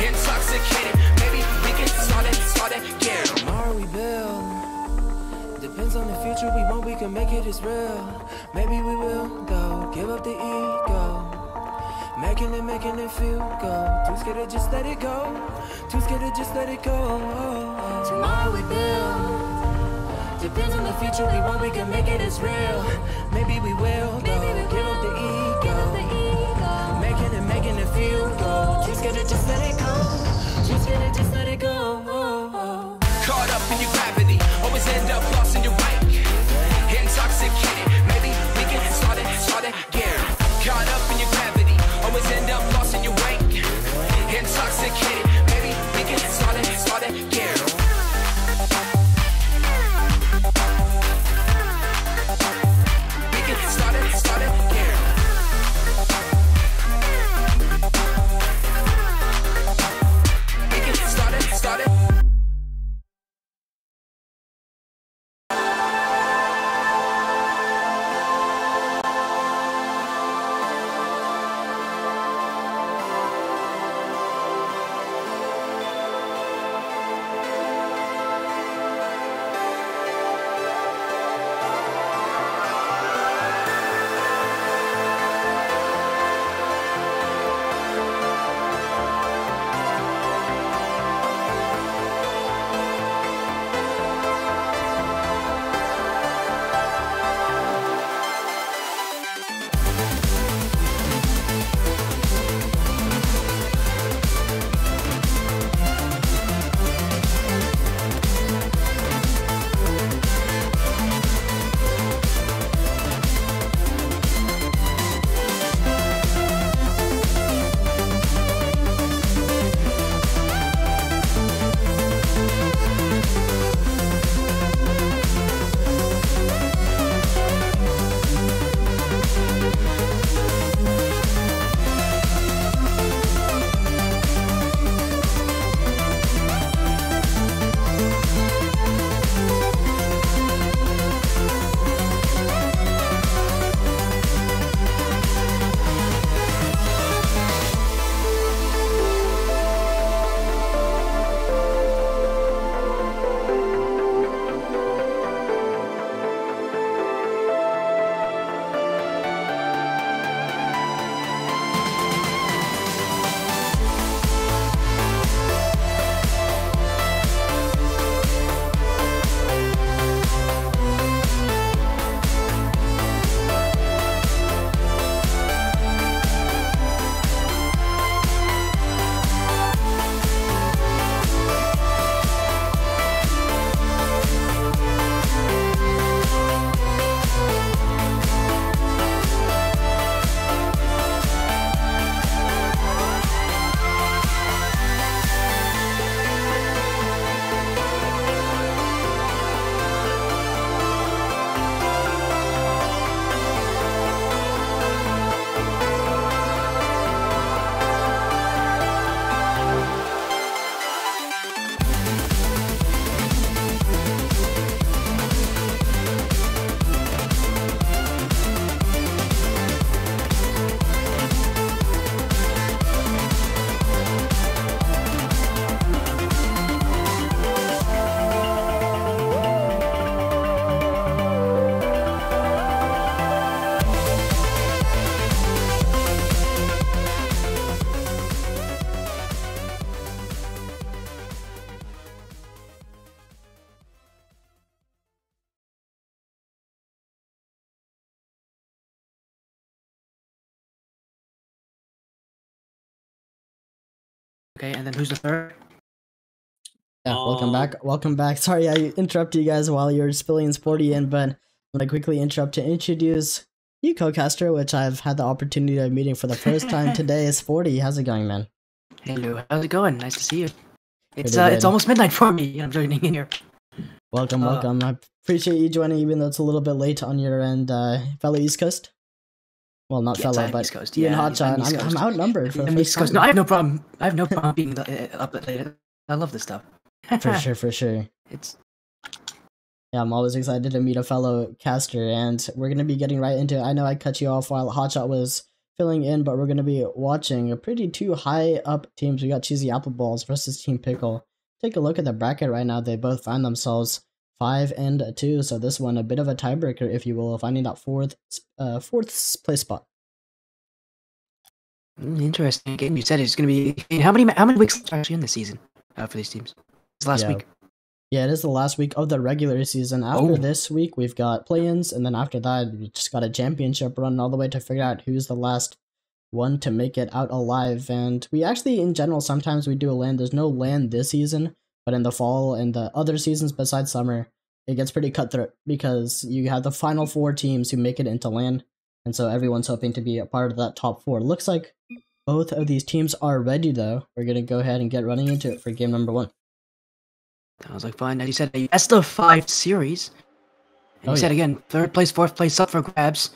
Intoxicated, maybe we get started again. Tomorrow we build. Depends on the future we want, we can make it as real. Maybe we will go, give up the ego. Making it feel good. Too scared to just let it go. Too scared to just let it go. Tomorrow we build. Depends on the future we want, we can make it as real. Maybe we will go, give up the ego. Making it feel good. Too scared to just let it go. Too scared to just let it go. Caught up in your gravity, always end up lost in your wake. Intoxicated, maybe we get started again. Caught up in your gravity, always end up lost in your wake. Intoxicated, maybe we get started again. Okay, and then who's the third? Yeah, welcome back. Welcome back. Sorry I interrupted you guys while you were spilling Sporty in, but I'm going to quickly interrupt to introduce you, co-caster, which I've had the opportunity of meeting for the first time today. Sporty, how's it going, man? Hey Lou, how's it going? Nice to see you. It's Pretty it's good. almost midnight for me. I'm joining in here. Welcome, welcome. I appreciate you joining, even though it's a little bit late on your end, fellow East Coast. Well, not Yes, fellow, I'm but East Coast. you and Yeah, Hotshot. I'm East Coast. I'm outnumbered for the I'm first East Coast. time. No, I have no problem. I have no problem being up that late. I love this stuff. For sure, for sure. It's Yeah, I'm always excited to meet a fellow caster, and we're going to be getting right into it. I know I cut you off while Hotshot was filling in, but we're going to be watching a pretty two high up teams. We got Cheesy Apple Balls versus Team Pickle. Take a look at the bracket right now. They both find themselves 5-2, so this one a bit of a tiebreaker, if you will, finding that fourth place spot. interesting. Again, you said it's going to be how many weeks are actually in this season for these teams? It's last week. Yeah, it is the last week of the regular season. After this week, we've got play-ins, and then after that, we just got a championship run all the way to figure out who's the last one to make it out alive. And we actually, in general, sometimes we do a LAN. There's no LAN this season, but in the fall and the other seasons besides summer, it gets pretty cutthroat because you have the final 4 teams who make it into LAN, and so everyone's hoping to be a part of that top 4. Looks like both of these teams are ready, though. We're going to go ahead and get running into it for game number 1. Sounds like fun. As you said, a best of 5 series. And you said again, 3rd place, 4th place up for grabs.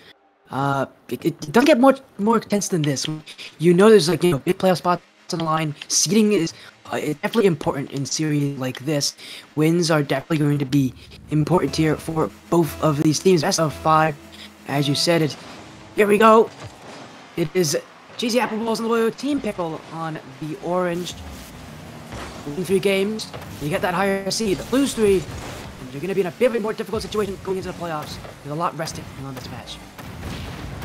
It doesn't get more intense than this. You know, there's like big playoff spots on the line. Seeding is definitely important in series like this. Wins are definitely going to be important here for both of these teams. Best of 5, as you said it. Here we go. It is Cheesy Apple Balls on the blue, Team Pickle on the orange. Win 3 games, you get that higher seed. Lose 3, and you're going to be in a bit more difficult situation going into the playoffs. There's a lot resting on this match.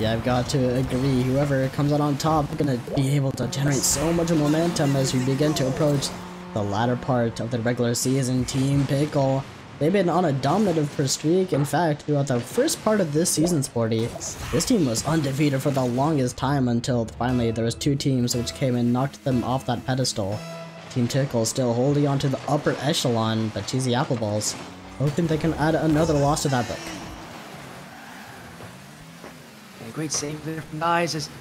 Yeah, I've got to agree. Whoever comes out on top is going to be able to generate so much momentum as we begin to approach the latter part of the regular season. Team Pickle, they've been on a dominative streak. In fact, throughout the first part of this season, Sporty, this team was undefeated for the longest time until finally there was 2 teams which came and knocked them off that pedestal. Team Pickle still holding on to the upper echelon, but Cheesy Apple Balls hoping they can add another loss to that book. Okay, great save there from guys as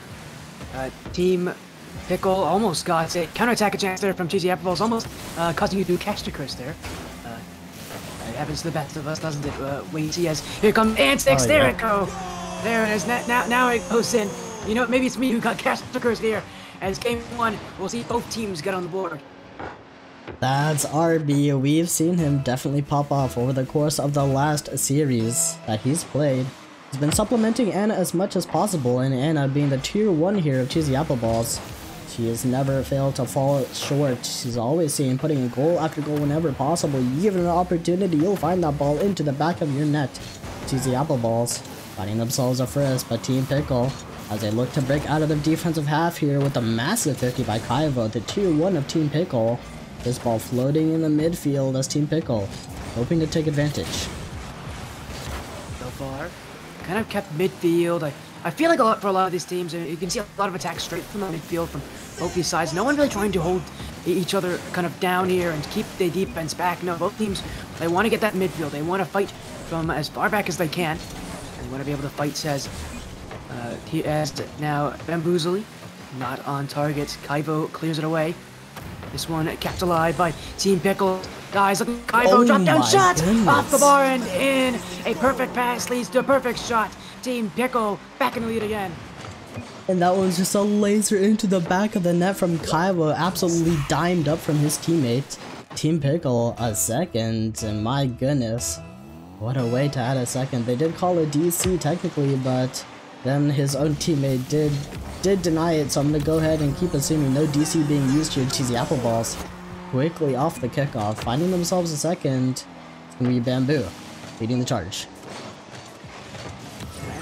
Team Pickle almost got a counterattack chance there from Cheesy Apple Balls, almost causing you to catch the curse there. It happens to the best of us, doesn't it? Wait, see as here comes Antics. There it go. There it is. Now it goes in. You know, maybe it's me who got catch the curse here. As game 1, we'll see both teams get on the board. That's RB. We've seen him definitely pop off over the course of the last series that he's played. He's been supplementing Anna as much as possible, and Anna being the tier 1 here of Cheesy Apple Balls. She has never failed to fall short. She's always seen putting in goal after goal whenever possible. You give her an opportunity, you'll find that ball into the back of your net. Cheesy Apple Balls finding themselves a first, but Team Pickle, as they look to break out of the defensive half here with a massive 50 by Kaivo, the tier 1 of Team Pickle. This ball floating in the midfield as Team Pickle, hoping to take advantage. So far, kind of kept midfield. I feel like for a lot of these teams, you can see a lot of attacks straight from the midfield from both these sides. No one really trying to hold each other kind of down here and keep the defense back. No, both teams, they want to get that midfield. They want to fight from as far back as they can. And they want to be able to fight, says he has now Bamboozly, not on target. Kaivo clears it away. This one kept alive by Team Pickle. Guys, look at Kaivo, drop down shot off the bar and in. A perfect pass leads to a perfect shot. Team Pickle back in the lead again. And that was just a laser into the back of the net from Kaivo, absolutely dimed up from his teammate. Team Pickle a second, and my goodness, what a way to add a second. They did call a DC technically, but then his own teammate did deny it, so I'm gonna go ahead and keep assuming no DC being used here. Cheesy Apple Balls quickly off the kickoff, finding themselves a second. It's gonna be Bamboo leading the charge.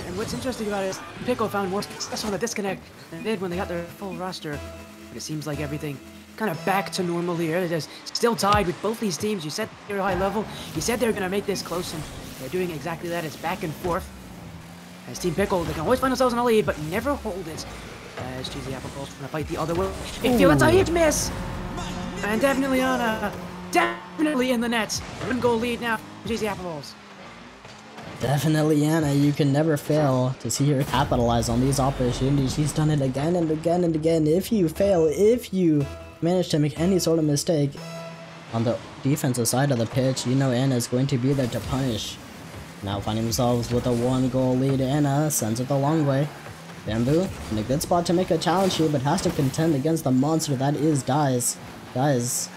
And what's interesting about it is Pickle found more success on the disconnect than they did when they got their full roster. But it seems like everything kind of back to normal here. It is still tied with both these teams. You said they're high level. You said they're gonna make this close, and they're doing exactly that. It's back and forth. As Team Pickle, they can always find themselves in a lead, but never hold it. As Cheesy Apple Balls trying to fight the other way. Midfield, that's a huge miss! And definitely definitely in the net. 1-goal lead now for GZ Appleballs. Definitely, Anna, you can never fail to see her capitalize on these opportunities. She's done it again and again and again. If you fail, if you manage to make any sort of mistake on the defensive side of the pitch, you know Anna is going to be there to punish. Now finding themselves with a 1-goal lead, Anna sends it the long way. Bamboo in a good spot to make a challenge here, but has to contend against the monster that is Guys. Guys,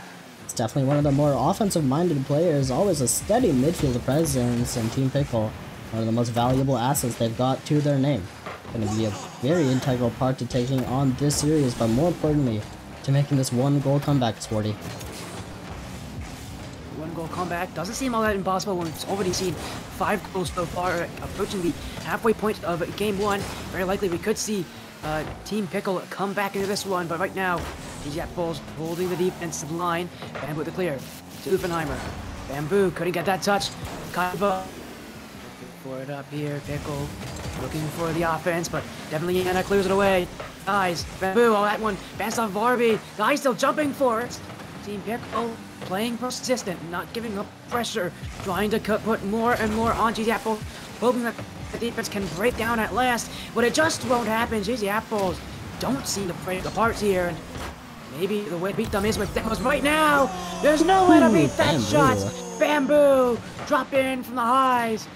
it's definitely one of the more offensive-minded players, always a steady midfield presence, and Team Pickle, one of the most valuable assets they've got to their name. Going to be a very integral part to taking on this series, but more importantly, to making this 1-goal comeback, Sporty. 1-goal comeback doesn't seem all that impossible when we've already seen 5 goals so far, approaching the halfway point of Game 1. Very likely we could see Team Pickle come back into this one, but right now, GZ Appleballs holding the defensive line. Bamboo with the clear to Uffenheimer. Bamboo couldn't get that touch. Kaiba for it up here. Pickle looking for the offense, but definitely Anna clears it away. Guys, Bamboo, oh, that one bounced off Barbie. Guys still jumping for it. Team Pickle playing persistent, not giving up pressure, trying to put more and more on GZ Appleballs, hoping that the defense can break down at last, but it just won't happen. GZ Appleballs don't seem to break apart here, and maybe the way to beat them is with demos right now. There's no way to beat that shot. Bamboo drop in from the highs.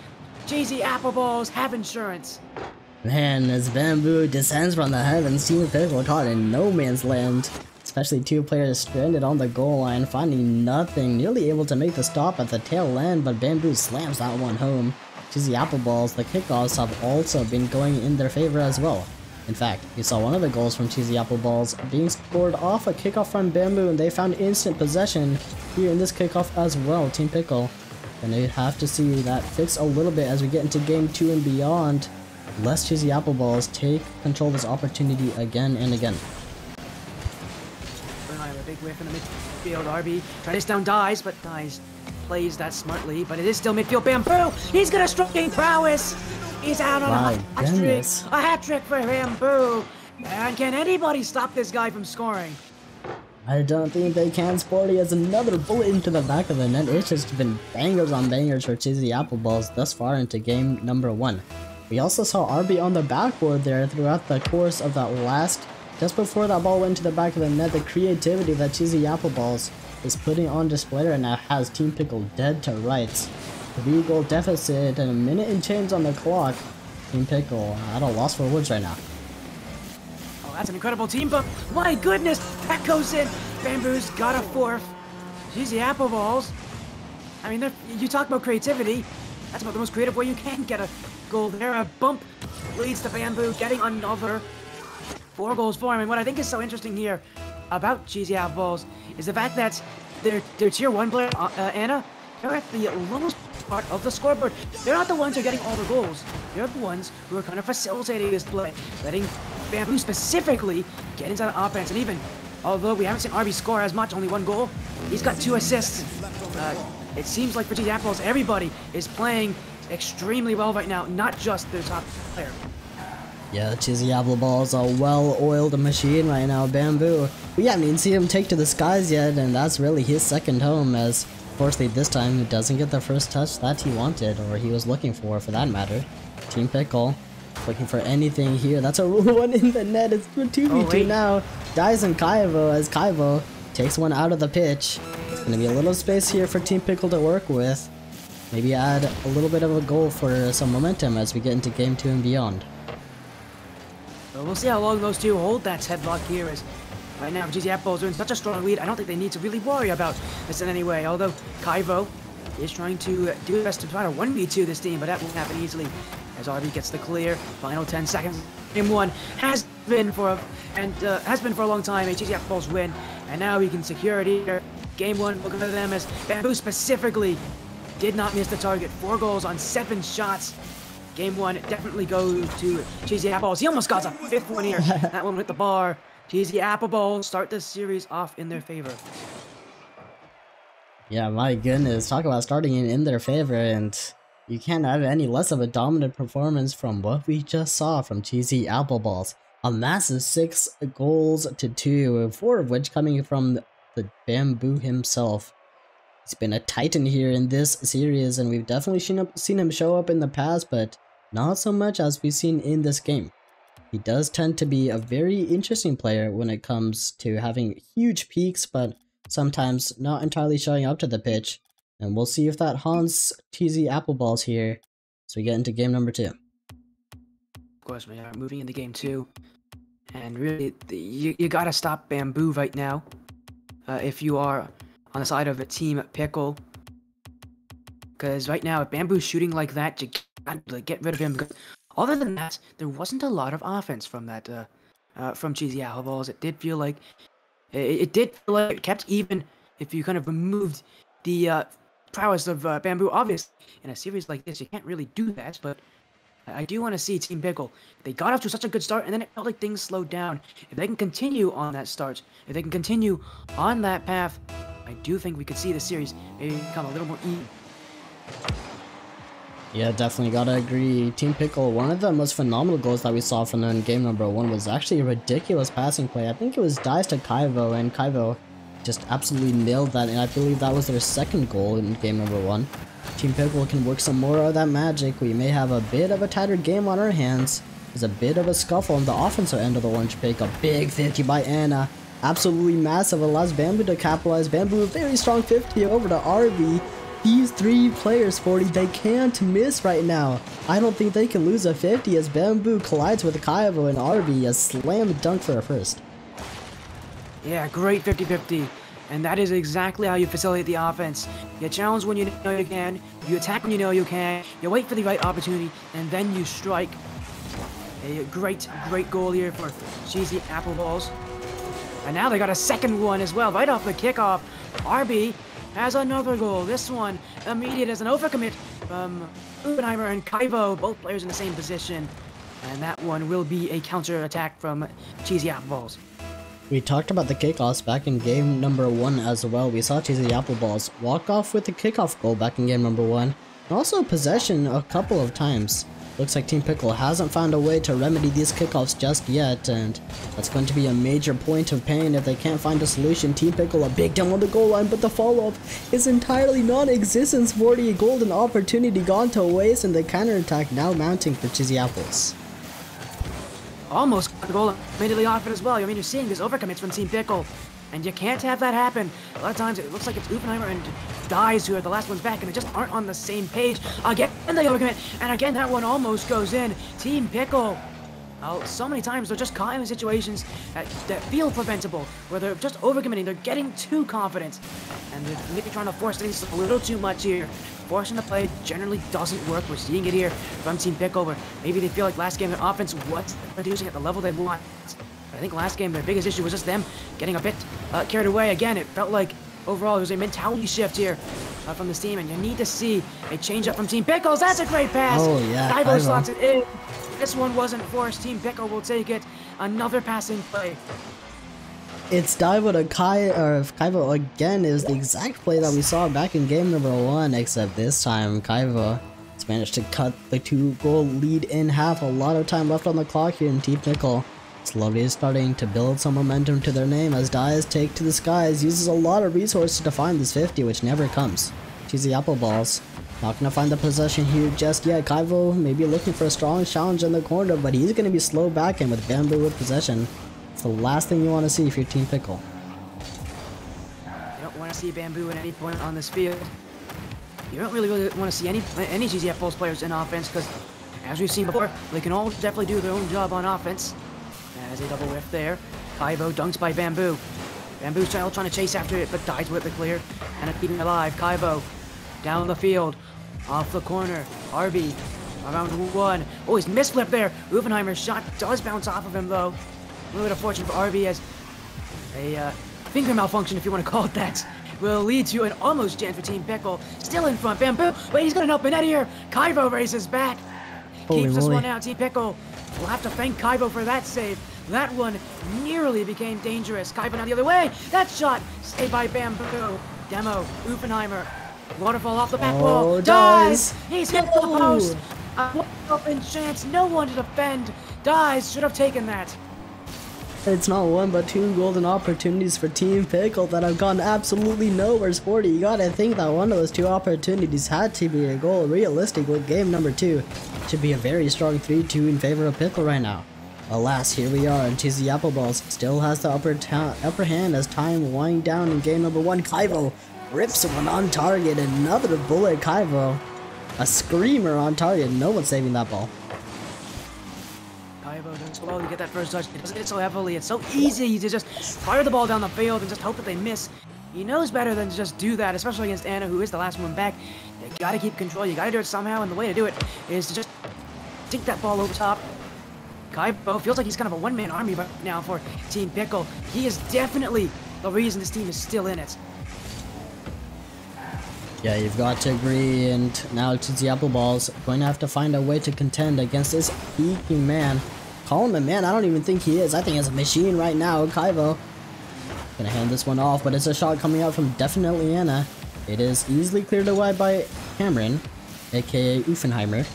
GZ Appleballs have insurance. Man, as Bamboo descends from the heavens, Team Pickle caught in no man's land. Especially 2 players stranded on the goal line, finding nothing, nearly able to make the stop at the tail end, but Bamboo slams that one home. GZ Appleballs, the kickoffs have also been going in their favor as well. In fact, we saw one of the goals from GZ Appleballs being scored off a kickoff from Bamboo, and they found instant possession here in this kickoff as well. Team Pickle, and they have to see that fix a little bit as we get into Game 2 and beyond, lest GZ Appleballs take control of this opportunity again and again. A big whiff in the midfield. RB trying to down Dies, but Dies plays that smartly, but it is still midfield. Bamboo! He's gonna striking prowess! He's out on a hat-trick! A hat-trick for Bamboo! And can anybody stop this guy from scoring? I don't think they can. Sporty as another bullet into the back of the net. It's just been bangers on bangers for GZ Appleballs thus far into game number 1. We also saw RB on the backboard there throughout the course of that last, just before that ball went to the back of the net. The creativity that GZ Appleballs is putting on display right now has Team Pickle dead to rights. 3-goal deficit and a minute and change on the clock. Team Pickle at a loss for words right now. Oh, that's an incredible team bump. My goodness, that goes in. Bamboo's got a 4th. GZ Appleballs. I mean, you talk about creativity. That's about the most creative way you can get a goal there. A bump leads to Bamboo getting another 4 goals for him. And what I think is so interesting here about GZ Appleballs is the fact that their tier 1 player, Anna, they're at the lowest part of the scoreboard. They're not the ones who are getting all the goals. They're the ones who are kind of facilitating this play, letting Bamboo specifically get into the offense. And even, although we haven't seen RB score as much, only 1 goal, he's got 2 assists. It seems like for GZ Appleballs, everybody is playing extremely well right now, not just their top player. Yeah, GZ Appleballs a well-oiled machine right now. Bamboo, we haven't even seen him take to the skies yet, and that's really his second home, as fortunately this time he doesn't get the first touch that he wanted, or he was looking for that matter. Team Pickle looking for anything here. That's a one in the net. It's 2v2 now. Dies and Kaivo as Kaivo takes one out of the pitch. Gonna be a little space here for Team Pickle to work with. Maybe add a little bit of a goal for some momentum as we get into game 2 and beyond. So we'll see how long those two hold that headlock here, as right now GZ Appleballs are in such a strong lead. I don't think they need to really worry about this in any way, although Kaivo is trying to do his best to try to 1v2 this team, but that won't happen easily as RB gets the clear. Final 10 seconds. Game 1 has been for a long time a GZ Appleballs win, and now we can secure it here. Game 1, look at them as Bamboo specifically did not miss the target. 4 goals on 7 shots. Game 1 definitely goes to GZ Appleballs. He almost got a 5th one here. That one hit the bar. GZ Appleballs start the series off in their favor. Yeah, my goodness. Talk about starting in their favor, and you can't have any less of a dominant performance from what we just saw from GZ Appleballs. A massive 6 goals to 2, 4 of which coming from the Bamboo himself. He's been a titan here in this series, and we've definitely seen him show up in the past, but not so much as we've seen in this game. He does tend to be a very interesting player when it comes to having huge peaks, but sometimes not entirely showing up to the pitch. And we'll see if that haunts TZ Apple Balls here as we get into game number 2. Of course, we are moving into game 2. And really, you gotta stop Bamboo right now. If you are on the side of a team Pickle. Because right now, if Bamboo's shooting like that, you gotta get rid of him. Other than that, there wasn't a lot of offense from that, from Cheesy Apple Balls. It did feel like, it kept even if you kind of removed the prowess of Bamboo. Obviously, in a series like this, you can't really do that, but I do want to see Team Pickle. They got off to such a good start, and then it felt like things slowed down. If they can continue on that start, if they can continue on that path, I do think we could see the series maybe become a little more even. Yeah, definitely gotta agree. Team Pickle, one of the most phenomenal goals that we saw from them in game number 1 was actually a ridiculous passing play. I think it was dice to Kaivo, and Kaivo just absolutely nailed that, and I believe that was their second goal in game number 1. Team Pickle can work some more of that magic. We may have a bit of a tighter game on our hands. There's a bit of a scuffle on the offensive end of the orange pick. A big 50 by Anna. Absolutely massive. Allows Bamboo to capitalize. Bamboo, a very strong 50 over to RB. These 3 players, 40, they can't miss right now. I don't think they can lose a 50 as Bamboo collides with Kaivo and RB. A slam dunk for a first. Yeah, great 50-50. And that is exactly how you facilitate the offense. You challenge when you know you can, you attack when you know you can, you wait for the right opportunity, and then you strike. A great goal here for Cheesy Apple Balls. And now they got a second one as well, right off the kickoff. RB has another goal. This one immediate as an overcommit from Oppenheimer and Kaivo, both players in the same position. And that one will be a counter attack from Cheesy Apple Balls. We talked about the kickoffs back in game number 1 as well. We saw Cheesy Apple Balls walk off with the kickoff goal back in game number 1. And also possession a couple of times. Looks like Team Pickle hasn't found a way to remedy these kickoffs just yet, and that's going to be a major point of pain if they can't find a solution. Team Pickle a big down on the goal line, but the follow-up is entirely non-existent. 40 golden opportunity gone to waste, and the counterattack now mounting for Cheesy Apples. Almost got the goal immediately off it as well. I mean, you're seeing these overcommits from Team Pickle, and you can't have that happen. A lot of times it looks like it's Oppenheimer and Dies who are the last ones back, and they just aren't on the same page. Again, the overcommit, and again that one almost goes in. Team Pickle. Oh, so many times they're just caught in situations that feel preventable, where they're just overcommitting, they're getting too confident, and they're maybe trying to force things a little too much here. Forcing the play generally doesn't work. We're seeing it here from Team Pickle, where maybe they feel like last game their offense wasn't producing at the level they want. But I think last game their biggest issue was just them getting a bit carried away. Again, it felt like overall there was a mentality shift here from this team, and you need to see a change up from Team Pickles. That's a great pass. Oh yeah, Kaivo slots it in. This one wasn't forced. Team Pickle will take it. Another passing play. It's Daivo to Kaivo again is the exact play that we saw back in game number 1, except this time Kaivo has managed to cut the 2-goal lead in half. A lot of time left on the clock here in Team Pickle. Slowly is starting to build some momentum to their name as Dies take to the skies, uses a lot of resources to find this 50, which never comes. Cheesy Apple Balls. Not gonna find the possession here just yet. Kaivo may be looking for a strong challenge in the corner, but he's gonna be slow back in with Bamboo with possession. It's the last thing you want to see if you're Team Pickle. You don't want to see Bamboo at any point on this field. You don't really want to see any GZF Pulse players in offense, because as we've seen before, they can all definitely do their own job on offense. As a double whiff there. Kaivo dunks by Bamboo. Bamboo's trying to chase after it, but Dies with the clear. And it's keeping alive. Kaivo down the field. Off the corner. RB around 1. Oh, he's misflipped there. Oppenheimer's shot does bounce off of him, though. A little bit of fortune for RB as a finger malfunction, if you want to call it that, will lead to an almost jam for Team Pickle. Still in front. Bamboo. Wait, he's got an open net here. Kaivo races back. Keeps this one out. Team Pickle will have to thank Kaivo for that save. That one nearly became dangerous. Kaivo now the other way. That shot saved by Bamboo. Demo. Oppenheimer. Waterfall off the back wall. Dies. He's hit the post. A open chance. No one to defend. Dies. Should have taken that. It's not one but two golden opportunities for Team Pickle that have gone absolutely nowhere, Sporty. You gotta think that one of those two opportunities had to be a goal. Realistic with game number 2. Should be a very strong 3-2 in favor of Pickle right now. Alas, here we are, and Cheesy Appleballs still has the upper hand as time winding down in game number 1. Kaivo rips one on target, another bullet Kaivo. A screamer on target, no one's saving that ball. Kaivo does slowly get that first touch. He doesn't get it so heavily. It's so easy to just fire the ball down the field and just hope that they miss. He knows better than to just do that, especially against Anna, who is the last one back. You gotta keep control. You gotta do it somehow, and the way to do it is to just dink that ball over top. Kaivo feels like he's kind of a one-man army right now for Team Pickle. He is definitely the reason this team is still in it. Yeah, you've got to agree, and now Cheesy Appleballs going to have to find a way to contend against this peaking man. Call him a man, I don't even think he is. I think it's a machine right now. Kaivo gonna hand this one off, but it's a shot coming out from definitely Anna. It is easily cleared away by Cameron, aka Uffenheimer.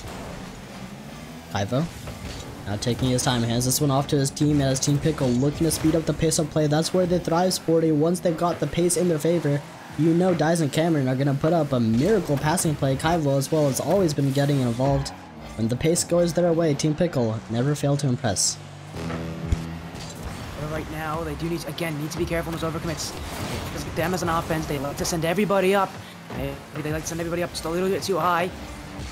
Kaivo now taking his time, hands this one off to his team, as Team Pickle looking to speed up the pace of play. That's where they thrive, Sporty. Once they've got the pace in their favor, you know Dice and Cameron are going to put up a miracle passing play. Kaivo as well has always been getting involved. When the pace goes their way, Team Pickle never fail to impress. But right now, they do need to be careful in those overcommits. Because them as an offense, they like to send everybody up. They like to send everybody up just a little bit too high.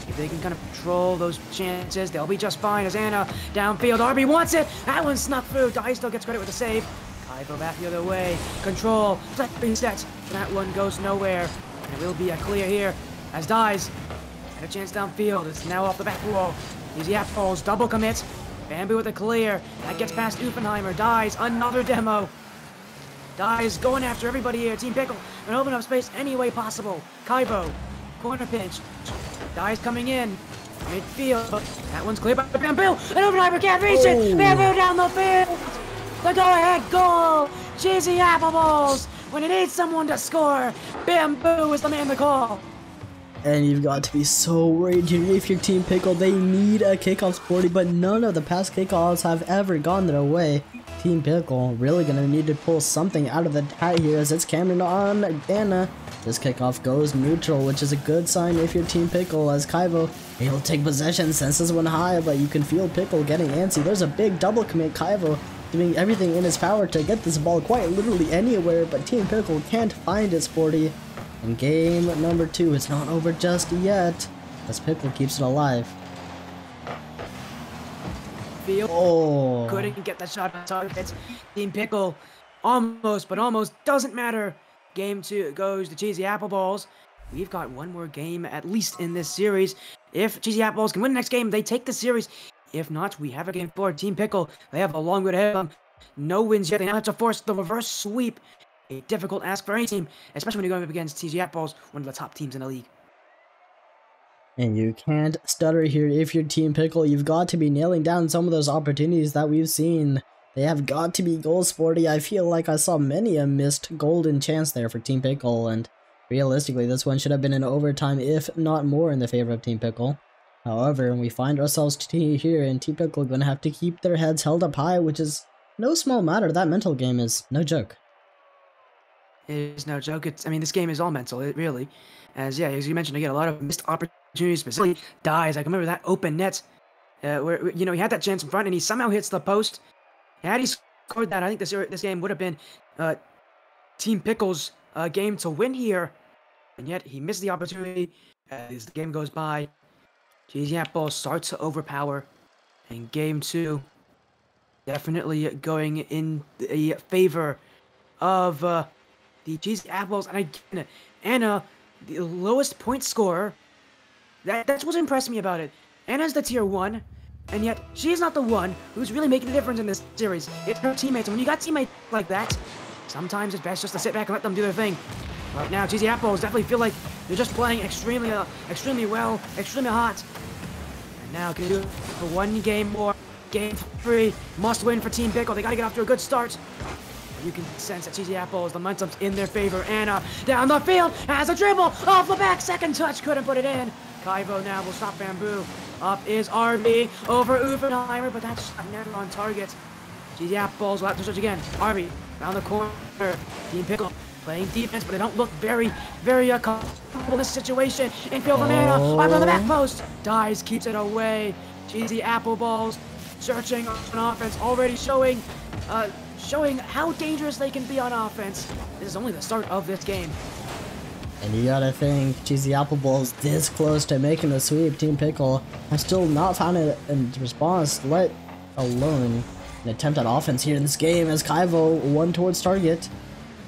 If they can kind of control those chances, they'll be just fine. As Anna downfield, RB wants it. That one snuck through. Dice still gets credit with the save. Kaivo back the other way. Control. Flipping set. That one goes nowhere. And it will be a clear here as Dice had a chance downfield. It's now off the back wall. Easy Appleballs double commit. Bamboo with a clear. That gets past Uffenheimer. Dies. Another demo. Dies going after everybody here. Team Pickle. And open up space any way possible. Kaivo. Corner pinch. Dies coming in. Midfield. That one's clear by Bamboo. And Uffenheimer can't reach it. Bamboo down the field. The go-ahead goal. Cheesy Appleballs. When it needs someone to score, Bamboo is the man to call. And you've got to be so worried here if your Team Pickle. They need a kickoff, Sporty, but none of the past kickoffs have ever gone their way. Team Pickle really gonna need to pull something out of the hat here, as it's Cameron on Anna. This kickoff goes neutral, which is a good sign if you're Team Pickle, as Kaivo able to take possession, senses one high, but you can feel Pickle getting antsy. There's a big double commit. Kaivo doing everything in his power to get this ball quite literally anywhere, but Team Pickle can't find it, Sporty. And game number 2 is not over just yet, as Pickle keeps it alive. Oh, Couldn't get that shot on target. Team Pickle almost, but almost doesn't matter. Game 2 goes to Cheesy Appleballs. We've got one more game at least in this series. If Cheesy Appleballs can win the next game, they take the series. If not, we have a game for Team Pickle. They have a long road ahead of them. No wins yet. They now have to force the reverse sweep. A difficult ask for any team, especially when you're going up against Cheesy Appleballs, one of the top teams in the league. and you can't stutter here if you're Team Pickle. You've got to be nailing down some of those opportunities that we've seen. They have got to be goal Sporty. I feel like I saw many a missed golden chance there for Team Pickle, and realistically this one should have been in overtime, if not more, in the favor of Team Pickle. However, we find ourselves here, and Team Pickle going to have to keep their heads held up high, which is no small matter. That mental game is no joke. It is no joke. I mean, this game is all mental, really. As you mentioned, again, a lot of missed opportunities, specifically dies. I can remember that open net, where, he had that chance in front, and he somehow hits the post. Had he scored that, I think this game would have been Team Pickle's game to win here. And yet, he missed the opportunity as the game goes by. Cheesy Apple starts to overpower. And game 2, definitely going in the favor of the Cheesy Apples. And again, Anna, the lowest point scorer. That's what's impressed me about it. Anna's the tier 1, and yet she's not the one who's really making the difference in this series. It's her teammates, and when you got teammates like that, sometimes it's best just to sit back and let them do their thing. Right now, Cheesy Apples definitely feel like they're just playing extremely well, extremely hot. And now can you do it for one game more? Game 3, must win for Team Pickle. They gotta get off to a good start. You can sense that Cheesy Apples, the momentum's in their favor. Anna down the field, has a dribble, off the back, second touch, couldn't put it in. Kaivo now will stop Bamboo. Up is RB over Uffenheimer, but that's never on target. Cheesy Appleballs will have to search again. Arby, around the corner. Team Pickle playing defense, but they don't look very comfortable in this situation. Infield from Anna, Arby on the back post. Dies, keeps it away. Cheesy Appleballs searching on offense, already showing how dangerous they can be on offense. This is only the start of this game. And you gotta think, Cheesy Appleballs this close to making the sweep. Team Pickle has still not found a response, let alone an attempt at offense here in this game as Kaivo won towards target.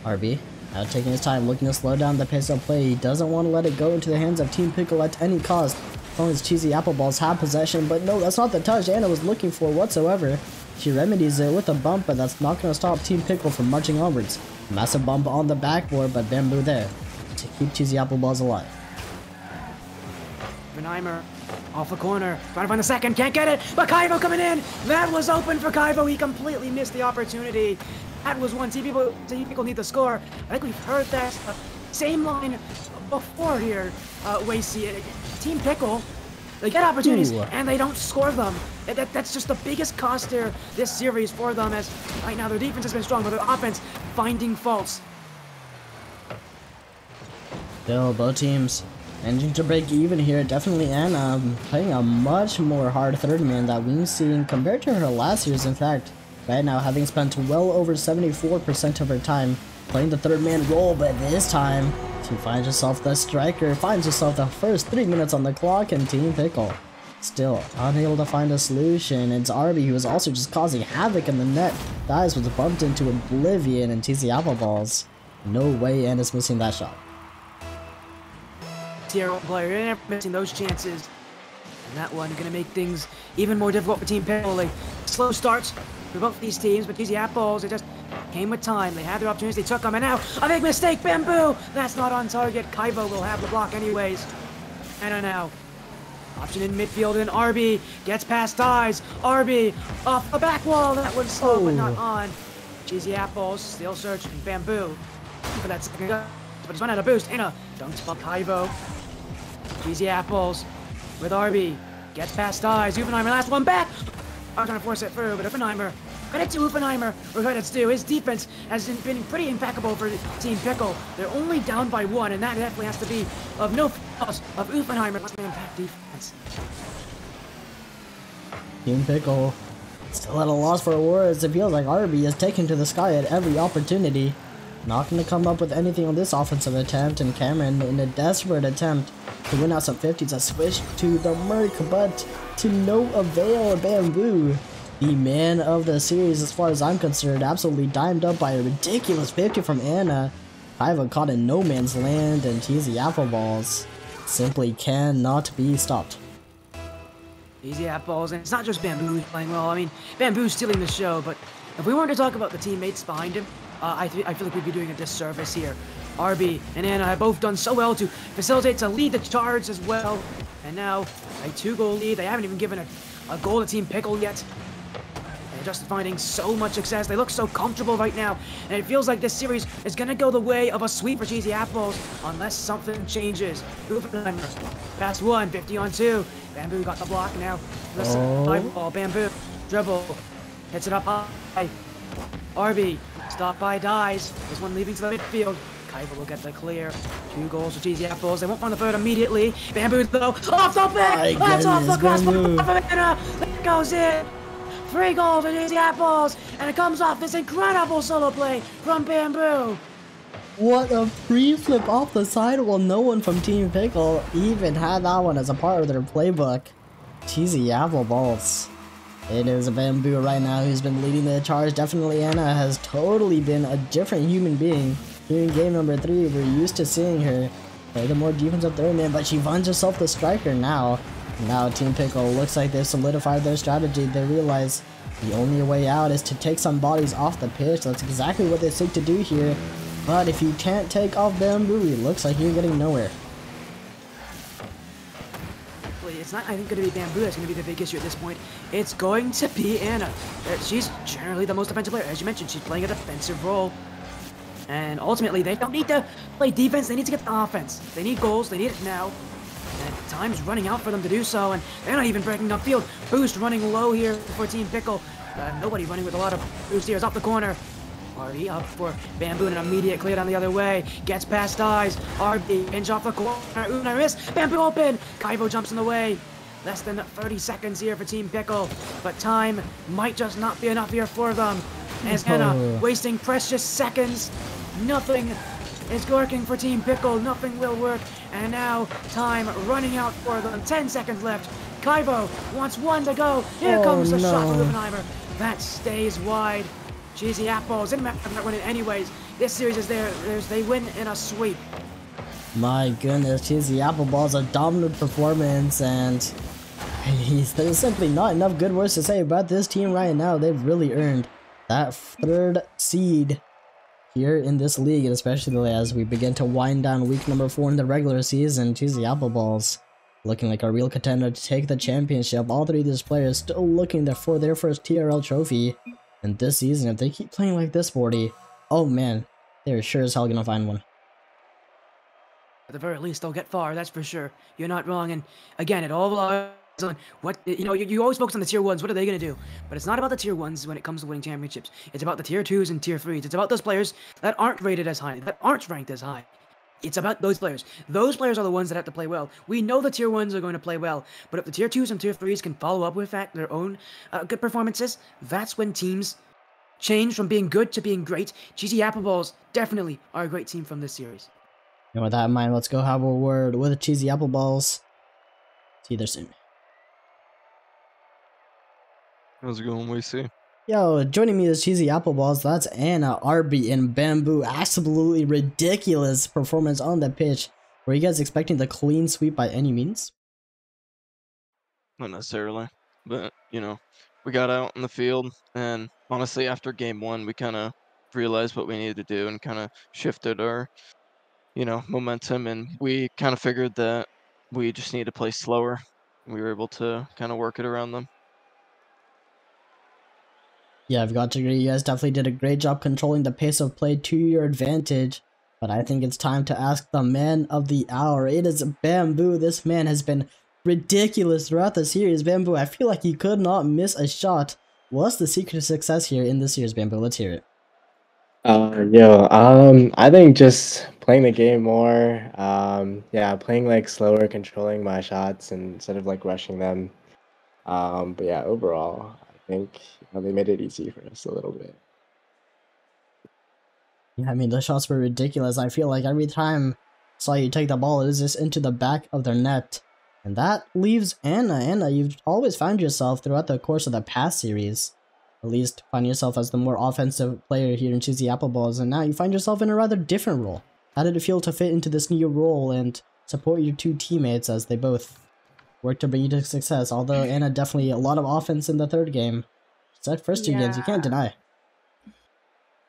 RB now taking his time, looking to slow down the pace of play. He doesn't want to let it go into the hands of Team Pickle at any cost. As long as Cheesy Appleballs have possession, but no, that's not the touch Anna was looking for whatsoever. She remedies it with a bump, but that's not going to stop Team Pickle from marching onwards. Massive bump on the backboard, but Bamboo there to keep Cheesy Appleballs alive. Venheimer off the corner, trying to find the second, can't get it, but Kaivo coming in. That was open for Kaivo. He completely missed the opportunity. That was one. Team Pickle need to score. I think we've heard that same line before here, Wasey. Team Pickle, they get opportunities and they don't score them. That's just the biggest cost here this series for them, as right now their defense has been strong, but their offense finding faults. Still, both teams managing to break even here. Definitely Anna playing a much more hard third man that we've seen compared to her last year's. In fact, right now having spent well over 74% of her time playing the third man role, but this time she finds herself the striker, finds herself the first 3 minutes on the clock, and Team Pickle still unable to find a solution. It's Arby who was also just causing havoc in the net. Dies was bumped into oblivion, and TC Appleballs. No way Anna's missing that shot. TRL player, you're never missing those chances. And that one gonna make things even more difficult for Team Pickle. Like, slow starts for both these teams, but TC Appleballs, it just came with time. They had their opportunities, they took them, and now a big mistake, Bamboo! That's not on target. Kaivo will have the block anyways. And now, option in midfield, and RB gets past Dies. RB off the back wall. That one's slow, but not on. Cheesy Apples still searching. Bamboo for that second go, but he's run out of boost. Anna dunks by Kaivo. Cheesy Apples with RB gets past Dies. Uffenheimer, last one back. I'm trying to force it through, but Uffenheimer. Credit to Uffenheimer for credit's due. His defense has been pretty impeccable for Team Pickle. They're only down by one, and that definitely has to be of no fault of Uffenheimer. Let's impact defense. Team Pickle still at a loss for words. It feels like RB is taken to the sky at every opportunity. Not going to come up with anything on this offensive attempt, and Cameron, in a desperate attempt to win out some 50s, has switched to the Merc, but to no avail. Bamboo, the man of the series as far as I'm concerned, absolutely dimed up by a ridiculous 50 from Anna. Kaivo caught in no man's land, and Cheesy Appleballs simply cannot be stopped. Easy Appleballs, and it's not just Bamboo who's playing well. I mean, Bamboo's stealing the show, but if we weren't to talk about the teammates behind him, I feel like we'd be doing a disservice here. RB and Anna have both done so well to facilitate, to lead the charge as well. And now, a 2-goal lead. They haven't even given a goal to Team Pickle yet. They're just finding so much success. They look so comfortable right now. And it feels like this series is going to go the way of a sweep for Cheesy Apples unless something changes. Uffenheimer, pass 1, 50 on 2. Bamboo got the block now. Listen, ball, Bamboo, dribble, hits it up high. RB, stopped by Dies. This one leaving to the midfield. Kaivo will get the clear. 2 goals for Cheesy Apples. They won't find the third immediately. Bamboo though, off the back! That's off the cross. There goes it. 3 goals for Cheesy Apples, and it comes off this incredible solo play from Bamboo. What a free flip off the side while no one from Team Pickle even had that one as a part of their playbook. Cheesy Appleballs. It is Bamboo right now who's been leading the charge. Definitely Anna has totally been a different human being. Here in game number 3, we're used to seeing her play the more defensive third man, but she finds herself the striker now. Now Team Pickle looks like they've solidified their strategy. They realize the only way out is to take some bodies off the pitch. That's exactly what they seek to do here. But if you can't take off Bamboo, it looks like you're getting nowhere. It's not, I think, going to be Bamboo that's going to be the big issue at this point. It's going to be Anna. She's generally the most defensive player. As you mentioned, she's playing a defensive role. And ultimately, they don't need to play defense. They need to get the offense. They need goals. They need it now. And time's running out for them to do so. And they're not even breaking upfield. Boost running low here for Team Pickle. Nobody running with a lot of boosters off the corner. RB up for Bamboo and an immediate clear down the other way. Gets past eyes. RB pinch off the corner. Una miss. Bamboo open. Kaivo jumps in the way. Less than 30 seconds here for Team Pickle, but time might just not be enough here for them. As Anna wasting precious seconds. Nothing is working for Team Pickle. Nothing will work. And now time running out for them. 10 seconds left. Kaivo wants one to go. Here comes the shot for Lubenheimer. That stays wide. Cheesy Apples didn't matter if they win it anyways. This series is theirs. They win in a sweep. My goodness, Cheesy Apple Ball's a dominant performance, and there's simply not enough good words to say about this team right now. They've really earned that third seed here in this league, and especially as we begin to wind down week number 4 in the regular season. Cheesy Apple Balls looking like a real contender to take the championship. All three of these players still looking for their first TRL trophy. And this season, if they keep playing like this, 40, oh man, they're sure as hell gonna find one. At the very least, they'll get far, that's for sure. You're not wrong, and again, it all relies on what, you always focus on the tier 1s, what are they gonna do? But it's not about the tier 1s when it comes to winning championships. It's about the tier 2s and tier 3s. It's about those players that aren't rated as high, that aren't ranked as high. It's about those players. Those players are the ones that have to play well. We know the tier 1s are going to play well, but if the tier 2s and tier 3s can follow up with that, their own good performances, that's when teams change from being good to being great. Cheesy Apple Balls definitely are a great team from this series. And with that in mind, let's go have a word with Cheesy Apple Balls. See you there soon. How's it going, WC? Yo, joining me is Cheesy Apple Balls. That's Anna, RB, and Bamboo. Absolutely ridiculous performance on the pitch. Were you guys expecting the clean sweep by any means? Not necessarily, but, we got out in the field, and honestly, after game 1, we kind of realized what we needed to do and kind of shifted our, momentum, and we kind of figured that we just need to play slower. We were able to kind of work it around them. Yeah, I've got to agree. You guys definitely did a great job controlling the pace of play to your advantage. But I think it's time to ask the man of the hour. It is Bamboo. This man has been ridiculous throughout the series. Bamboo, I feel like you could not miss a shot. What's the secret to success here in this series, Bamboo? Let's hear it. I think just playing the game more. Playing like slower, controlling my shots instead of like rushing them. But yeah, overall, I think they made it easy for us a little bit. Yeah, I mean, the shots were ridiculous. I feel like every time I saw you take the ball, it was just into the back of their net. And that leaves Anna. Anna, you've always found yourself throughout the course of the past series, at least find yourself as the more offensive player here in Cheesy Apple Balls, and now you find yourself in a rather different role. How did it feel to fit into this new role and support your two teammates as they both work to bring you to success? Although Anna definitely a lot of offense in the third game. It's that first two games, you can't deny.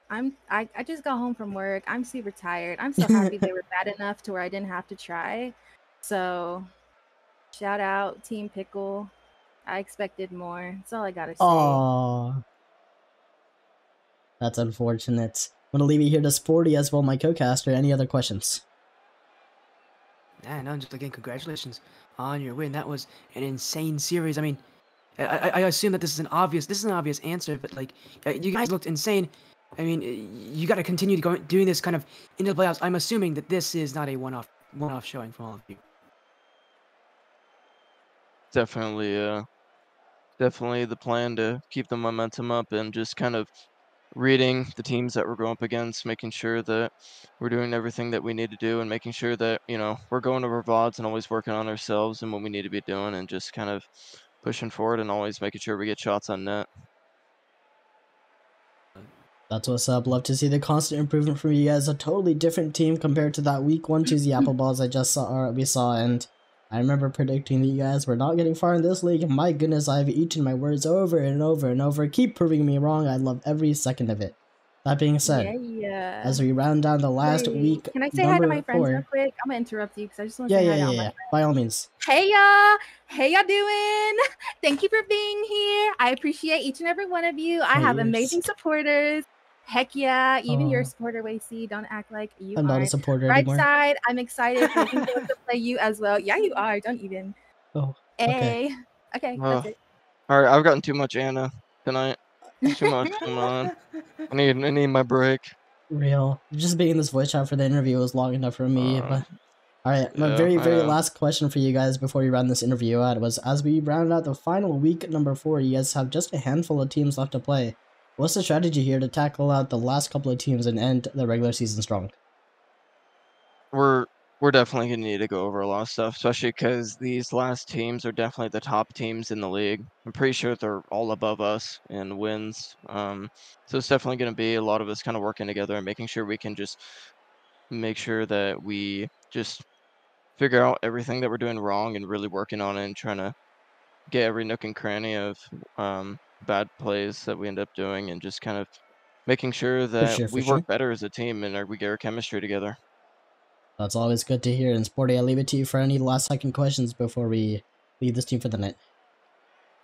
I just got home from work. I'm super tired. I'm so happy they were bad enough to where I didn't have to try. So, shout out Team Pickle. I expected more. That's all I gotta say. Aww. That's unfortunate. I'm gonna leave you here to Sporty as well, my co-caster. Any other questions? Yeah, no, just again, congratulations on your win. That was an insane series. I mean, I assume that this is an obvious answer, but like, you guys looked insane. I mean, you got to continue doing this kind of into the playoffs. I'm assuming that this is not a one-off showing from all of you. Definitely the plan to keep the momentum up and just kind of reading the teams that we're going up against, making sure that we're doing everything that we need to do and making sure that, we're going over VODs and always working on ourselves and what we need to be doing and just kind of pushing forward and always making sure we get shots on net. That's what's up. Love to see the constant improvement from you guys. A totally different team compared to that week 1 Cheesy Apple Balls I just saw, or we saw, and I remember predicting that you guys were not getting far in this league. My goodness, I've eaten my words over and over and over. Keep proving me wrong. I love every second of it. That being said, as we round down the last week, can I say hi to my friends real quick? I'm gonna interrupt you because I just want to say hi to all my friends. By all means. Hey y'all, how y'all doing? Thank you for being here. I appreciate each and every one of you. I have amazing supporters. Heck yeah, even you're a supporter, WC. Don't act like you I'm aren't. not a supporter Right anymore. side, I'm excited for to play you as well. Yeah, you are. Don't even. Oh, hey. Okay, that's it. All right, I've gotten too much Anna tonight. It's too much going on. I need my break. Real. Just being in this voice chat for the interview was long enough for me, but alright, my Yeah, very, I very know. last question for you guys before we round this interview out was, as we round out the final week number 4, you guys have just a handful of teams left to play. What's the strategy here to tackle out the last couple of teams and end the regular season strong? We're definitely gonna need to go over a lot of stuff, especially because these last teams are definitely the top teams in the league. I'm pretty sure they're all above us in wins. So it's definitely gonna be a lot of us kind of working together and making sure we can just make sure that we just figure out everything that we're doing wrong and really working on it and trying to get every nook and cranny of bad plays that we end up doing and just kind of making sure For that sure, for we work sure. better as a team and we get our chemistry together. That's always good to hear. And Sporty, I'll leave it to you for any last second questions before we leave this team for the night.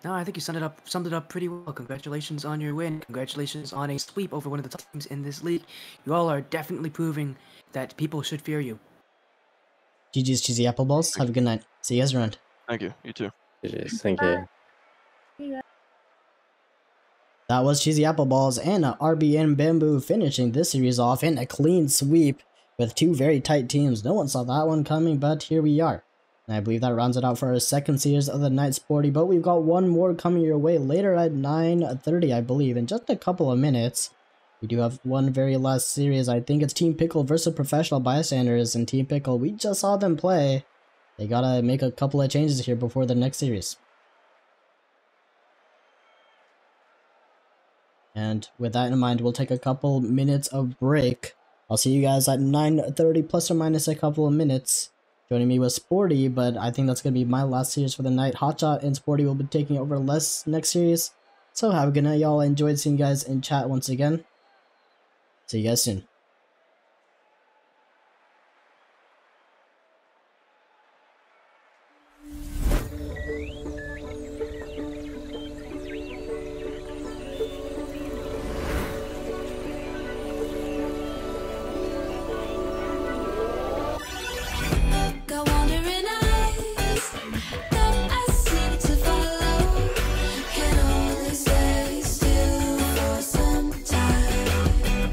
No, I think you summed it up pretty well. Congratulations on your win. Congratulations on a sweep over one of the top teams in this league. You all are definitely proving that people should fear you. GG's Cheesy Apple Balls. Have a good night. See you guys around. Thank you. You too. GG's. Thank you. That was Cheesy Apple Balls and RBN Bamboo finishing this series off in a clean sweep with 2 very tight teams. No one saw that one coming, but here we are. And I believe that rounds it out for our second series of the night, Sporty. But we've got one more coming your way later at 9:30, I believe, in just a couple of minutes. We do have one very last series. I think it's Team Pickle versus Professional Bystanders. And Team Pickle, we just saw them play. They gotta make a couple of changes here before the next series. And with that in mind, we'll take a couple minutes of break. I'll see you guys at 9:30 plus or minus a couple of minutes. Joining me was Sporty, but I think that's going to be my last series for the night. Hotshot and Sporty will be taking over less next series. So have a good night, y'all. I enjoyed seeing you guys in chat once again. See you guys soon. Got wandering eyes that I seem to follow. Can only stay still for some time.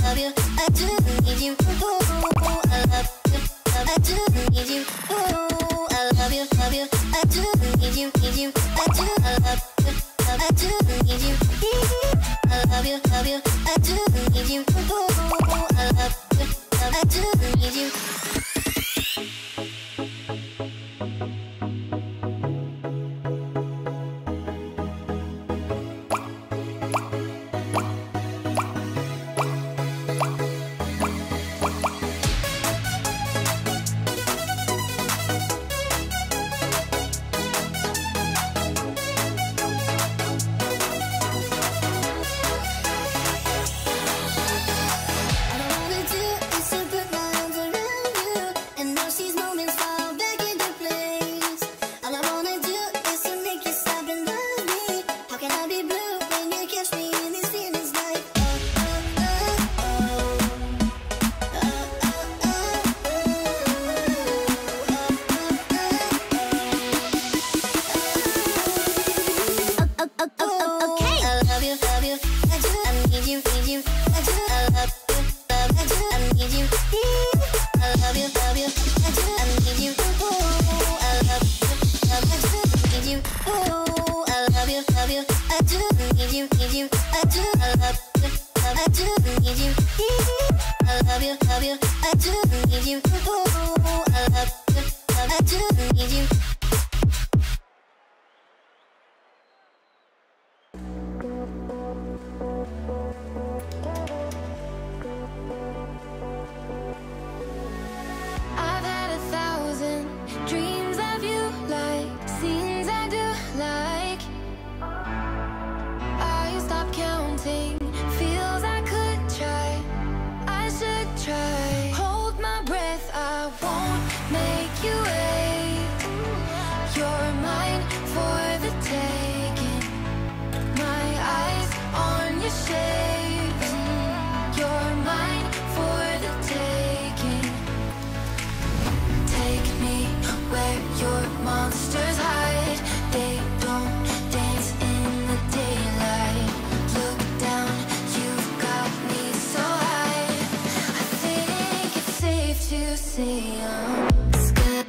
love you, I do need you. Ooh, I love you, I do need you. Ooh, I love you, I do need you, need you. I do, I love you, I do need you. I love you, I do need you. Ooh, I love you, I do need you. I've had 1,000 dreams of you, like scenes I do like. I stopped counting, feels I could try, I should try. Hold my breath, I won't make you wait. You're mine for the taking. My eyes on your shapes. You're mine for the taking. Take me where your monsters hide. They don't dance in the daylight. Look down, you've got me so high. I think it's safe to say I'm scared.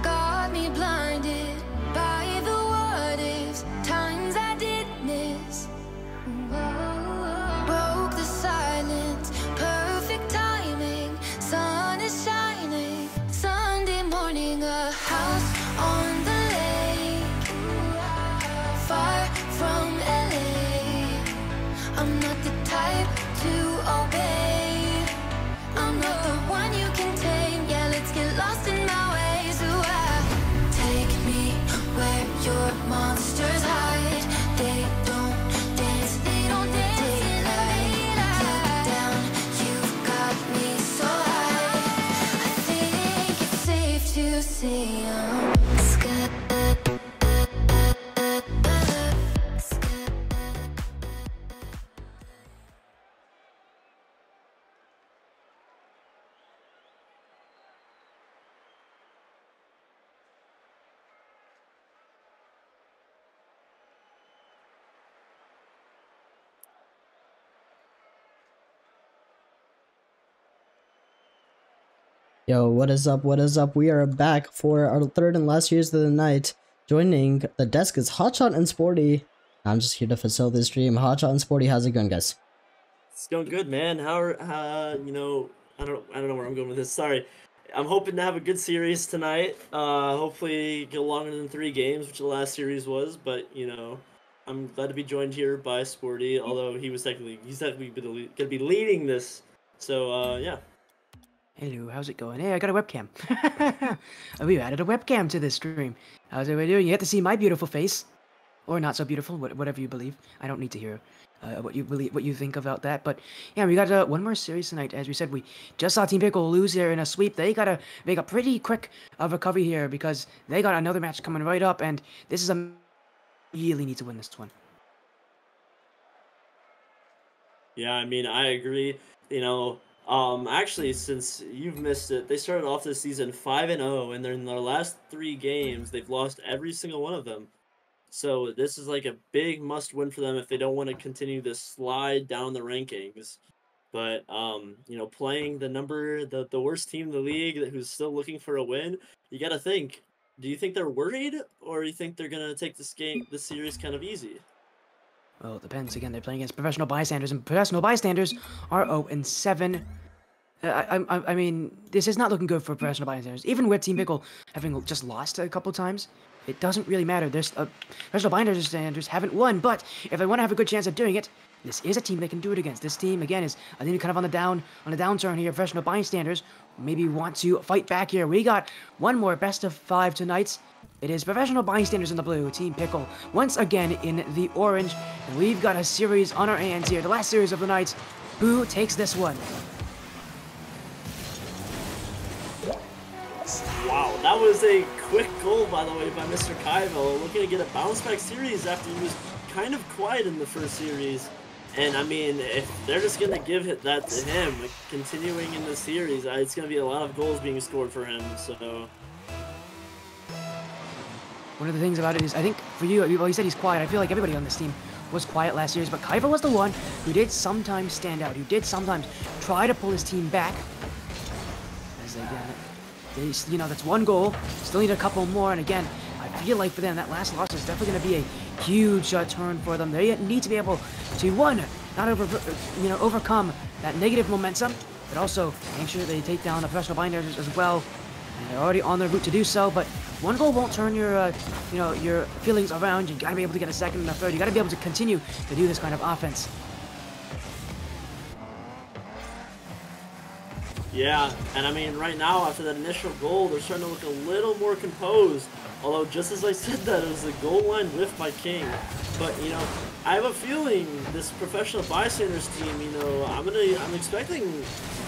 Got me blinded by the what ifs, times I did miss. Broke the silence, perfect timing. Sun is shining, Sunday morning, a house on the lake, far from LA. I'm not the type to obey. I'm not the one you can tame. Yeah, let's get lost in my ways. Ooh, take me where your monsters hide. They don't dance, they don't dance in the daylight. Look down, you've got me so high. I think it's safe to say I'm scared. Yo, what is up? What is up? We are back for our third and last series of the night. Joining the desk is Hotshot and Sporty. I'm just here to facilitate the stream. Hotshot and Sporty, how's it going, guys? It's going good, man. You know, I don't know where I'm going with this. Sorry. I'm hoping to have a good series tonight. Hopefully get longer than 3 games, which the last series was. But you know, I'm glad to be joined here by Sporty. Although he's technically gonna be leading this. So yeah. Hello, how's it going? Hey, I got a webcam. We added a webcam to this stream. How's everybody doing? You get to see my beautiful face. Or not so beautiful, whatever you believe. I don't need to hear what you think about that. But yeah, we got one more series tonight. As we said, we just saw Team Pickle lose here in a sweep. They gotta make a pretty quick recovery here because they got another match coming right up, and this is a really need to win this one. Yeah, I mean, I agree. You know, actually, since you've missed it, they started off this season 5-0, and they're in their last 3 games, they've lost every single one of them. So this is like a big must win for them if they don't want to continue this slide down the rankings. But you know, playing the worst team in the league who's still looking for a win, you got to think. Do you think they're worried, or do you think they're gonna take this series kind of easy? Well, it depends. Again, they're playing against professional bystanders, and professional bystanders are 0-7. I mean, this is not looking good for professional bystanders. Even with Team Pickle having just lost a couple times, it doesn't really matter. There's professional bystanders haven't won, but if they want to have a good chance of doing it, this is a team they can do it against. This team, again, is I think kind of on the downturn here. Professional bystanders maybe want to fight back here. We got one more best of 5 tonight. It is professional bystanders in the blue, Team Pickle once again in the orange, and we've got a series on our hands here. The last series of the night. Who takes this one? Wow, that was a quick goal, by the way, by Mr. Kaivo, looking to get a bounce-back series after he was kind of quiet in the first series. And, I mean, if they're just going to give that to him, continuing in the series, it's going to be a lot of goals being scored for him, so... One of the things about it is, I think, for you, well, you said he's quiet. I feel like everybody on this team was quiet last series, but Kaivo was the one who did sometimes stand out, who did sometimes try to pull his team back. As they, you know, that's one goal. Still need a couple more, and again, I feel like for them, that last loss is definitely going to be a huge turn for them. They need to be able to, one, not overcome that negative momentum, but also make sure they take down the professional binders as well. And they're already on their route to do so, but one goal won't turn your, your feelings around. You gotta be able to get a second and a third. You gotta be able to continue to do this kind of offense. Yeah, and I mean, right now, after that initial goal, they're starting to look a little more composed. Although, just as I said that, it was a goal line whiff by King. But, you know, I have a feeling this professional bystanders team, you know, I'm expecting,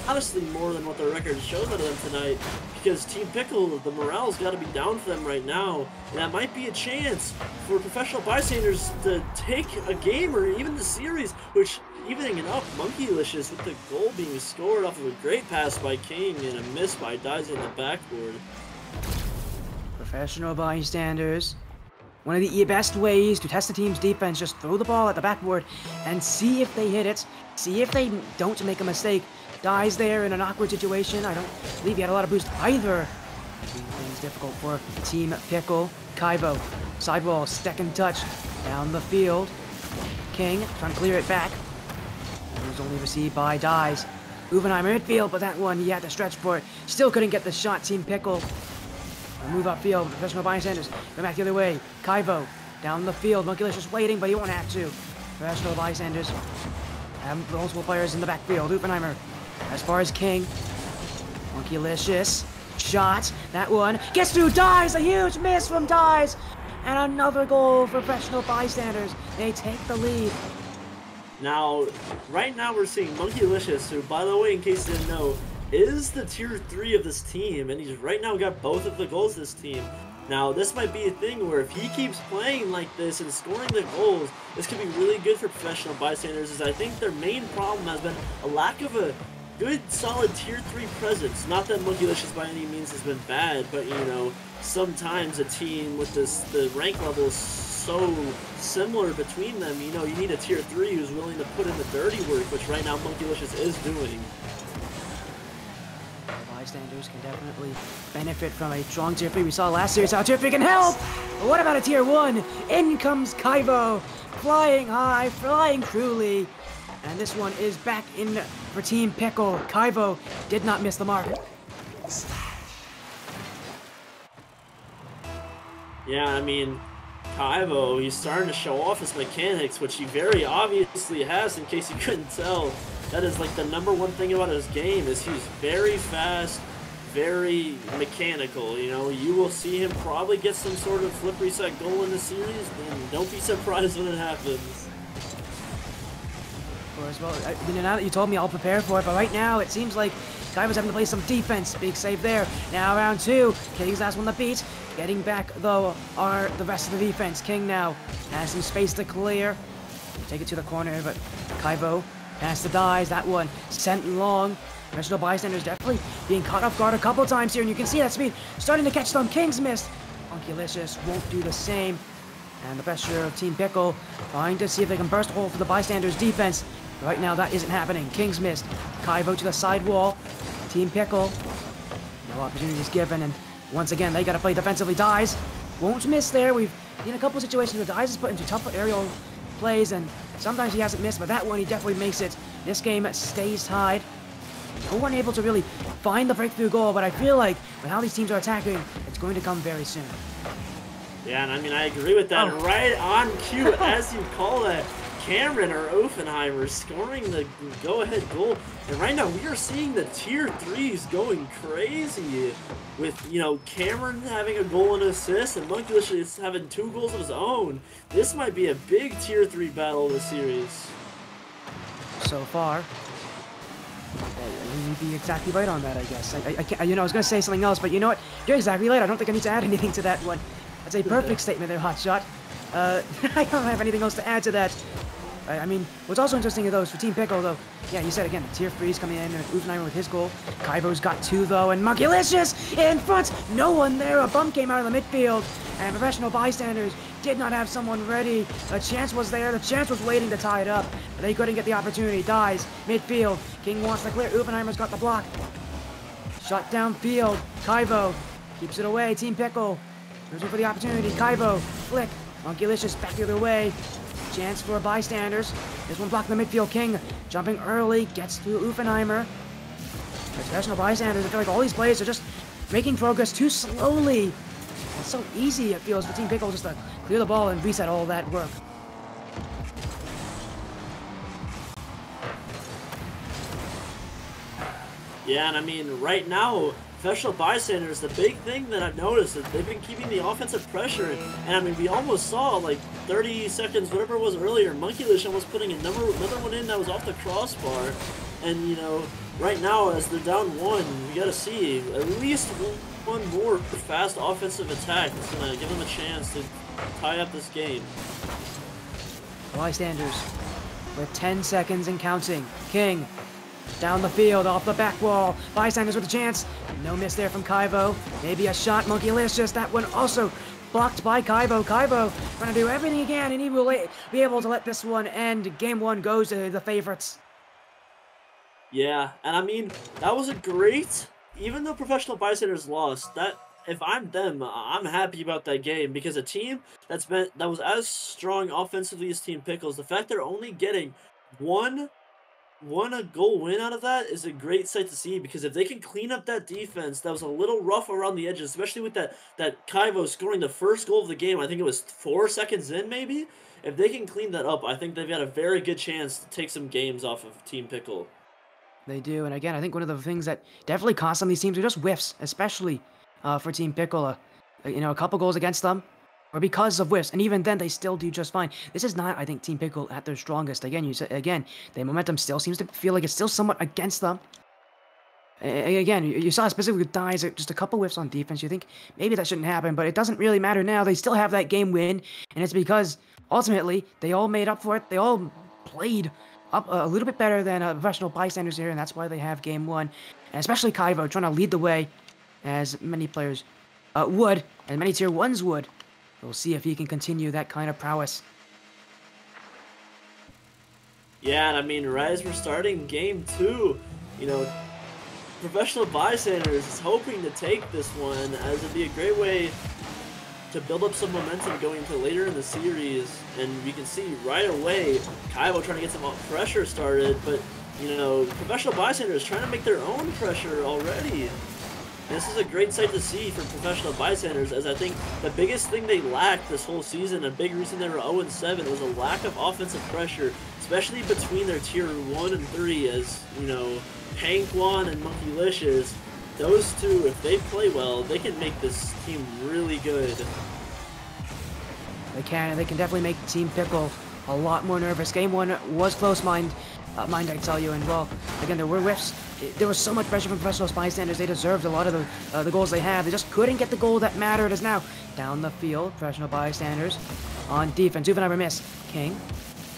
honestly, more than what their record shows out of them tonight. Because Team Pickle, the morale's got to be down for them right now. And that might be a chance for professional bystanders to take a game or even the series, which, evening it up, Monkeylicious with the goal being scored off of a great pass by King and a miss by Dies on the backboard. Professional bystanders. One of the best ways to test the team's defense, just throw the ball at the backboard and see if they hit it. See if they don't make a mistake. Dies there in an awkward situation. I don't believe he had a lot of boost either. Things difficult for Team Pickle. Kaivo, sidewall, second touch, down the field. King trying to clear it back. It was only received by Dies. Uvenheimer midfield, but that one he had to stretch for it. Still couldn't get the shot. Team Pickle. Move upfield. Professional bystanders go back the other way. Kaivo down the field. Monkeylicious waiting, but he won't have to. Professional bystanders have multiple players in the backfield. Uvenheimer as far as King. Monkeylicious shot. That one gets through. Dies. A huge miss from Dies. And another goal for professional bystanders. They take the lead. Now, right now we're seeing Monkeylicious, who, by the way, in case you didn't know, is the tier 3 of this team, and he's right now got both of the goals this team. Now, this might be a thing where if he keeps playing like this and scoring the goals, this could be really good for professional bystanders, as I think their main problem has been a lack of a good, solid tier 3 presence. Not that Monkeylicious by any means has been bad, but, you know, sometimes a team with the rank levels so similar between them, you know, you need a tier 3 who's willing to put in the dirty work, which right now Monkeylicious is doing. Bystanders can definitely benefit from a strong tier 3. We saw last series how tier 3 can help! But what about a tier 1? In comes Kaivo, flying high, flying truly. And this one is back in for Team Pickle. Kaivo did not miss the mark. Yeah, I mean, Kaivo, he's starting to show off his mechanics, which he very obviously has, in case you couldn't tell. That is like the #1 thing about his game, is he's very fast, very mechanical. You know, you will see him probably get some sort of flip reset goal in the series, and don't be surprised when it happens. course. Well, now that you told me, I'll prepare for it. But right now, it seems like Kaivo's having to play some defense. Big save there. Now round 2. King's last one to beat. Getting back, though, are the rest of the defense. King now has some space to clear. Take it to the corner, but Kaivo has to dies. That one sent long. Professional bystanders definitely being caught off guard a couple times here, and you can see that speed starting to catch them. King's missed. Funky won't do the same. And the pressure of Team Pickle trying to see if they can burst a hole for the bystanders' defense. Right now, that isn't happening. King's missed. Kaivo to the side wall. Team Pickle, no opportunities given, and once again, they got to play defensively. Dies won't miss there. We've seen a couple situations where Dies is put into tough aerial plays, and sometimes he hasn't missed, but that one he definitely makes it. This game stays tied. No one able to really find the breakthrough goal, but I feel like with how these teams are attacking, it's going to come very soon. Yeah, and I mean, I agree with that. Right on cue, as you call it, Cameron or Offenheimer scoring the go-ahead goal. And right now, we are seeing the tier 3s going crazy with, you know, Cameron having a goal and assist and Monkulicious having 2 goals of his own. This might be a big tier 3 battle of the series. So far. You'd be exactly right on that, I guess. I can't, you know, I was going to say something else, but you know what? You're exactly right. I don't think I need to add anything to that one. That's a perfect statement there, Hotshot. I don't have anything else to add to that. I mean, what's also interesting though is for Team Pickle, though, yeah, you said again, the tier 3's coming in, and Offenheimer with his goal. Kaivo's got 2 though, and Monkulicious in front. No one there. A bump came out of the midfield, and professional bystanders did not have someone ready. The chance was there. The chance was waiting to tie it up, but they couldn't get the opportunity. Dies midfield. King wants to clear. Offenheimer's got the block. Shot downfield. Kaivo keeps it away. Team Pickle searching for the opportunity. Kaivo flick. Monkulicious back the other way. Chance for bystanders. This one blocked in the midfield. King jumping early, gets through Offenheimer. Professional bystanders, I feel like all these players are just making progress too slowly. It's so easy, it feels, for Team Pickle just to clear the ball and reset all that work. Yeah, and I mean, right now, professional bystanders, the big thing that I've noticed is they've been keeping the offensive pressure. And I mean, we almost saw, like, 30 seconds, whatever it was earlier, Monkulicious almost putting another one in that was off the crossbar. And, you know, right now, as they're down 1, we gotta see at least one more fast offensive attack that's gonna give them a chance to tie up this game. Bystanders with 10 seconds and counting. King down the field, off the back wall. Bystanders with a chance. No miss there from Kaivo. Maybe a shot. Monkulicious. That one also blocked by Kaivo. Kaivo trying to do everything he can, and he will be able to let this one end. Game 1 goes to the favorites. Yeah, and I mean, that was a great, even though professional bystanders lost, that if I'm them, I'm happy about that game, because a team that was as strong offensively as Team Pickles, the fact they're only getting one goal win out of that is a great sight to see, because if they can clean up that defense that was a little rough around the edges, especially with that Kaivo scoring the first goal of the game, I think it was 4 seconds in maybe, if they can clean that up, I think they've got a very good chance to take some games off of Team Pickle. They do, and again, I think one of the things that definitely cost some of these teams are just whiffs, especially for Team Pickle. You know, a couple goals against them, or because of whiffs, and even then they still do just fine. This is not, I think, Team Pickle at their strongest. Again, the momentum still seems to feel like it's still somewhat against them. Again, you saw specifically with Dies, just a couple whiffs on defense. You think maybe that shouldn't happen, but it doesn't really matter now. They still have that game win, and it's because ultimately they all made up for it. They all played up a little bit better than professional bystanders here, and that's why they have game 1. And especially Kaivo trying to lead the way, as many players would, and many tier 1s would. We'll see if he can continue that kind of prowess. Yeah, and I mean, right as we're starting game 2, you know, professional bystanders is hoping to take this one, as it'd be a great way to build up some momentum going into later in the series. And you can see right away Kaivo trying to get some pressure started, but you know, professional bystanders trying to make their own pressure already. And this is a great sight to see for professional bystanders, as I think the biggest thing they lacked this whole season, a big reason they were 0-7, was a lack of offensive pressure, especially between their tier 1 and 3, as you know, Pankwan and Monkulicious. Those two, if they play well, they can make this team really good. They can, and they can definitely make Team Pickle a lot more nervous. Game 1 was close, mind mind I tell you. And well, again, there were whiffs. There was so much pressure from professional bystanders. They deserved a lot of the goals they had. They just couldn't get the goal that mattered. As now down the field, professional bystanders on defense. Uvenheimer miss. King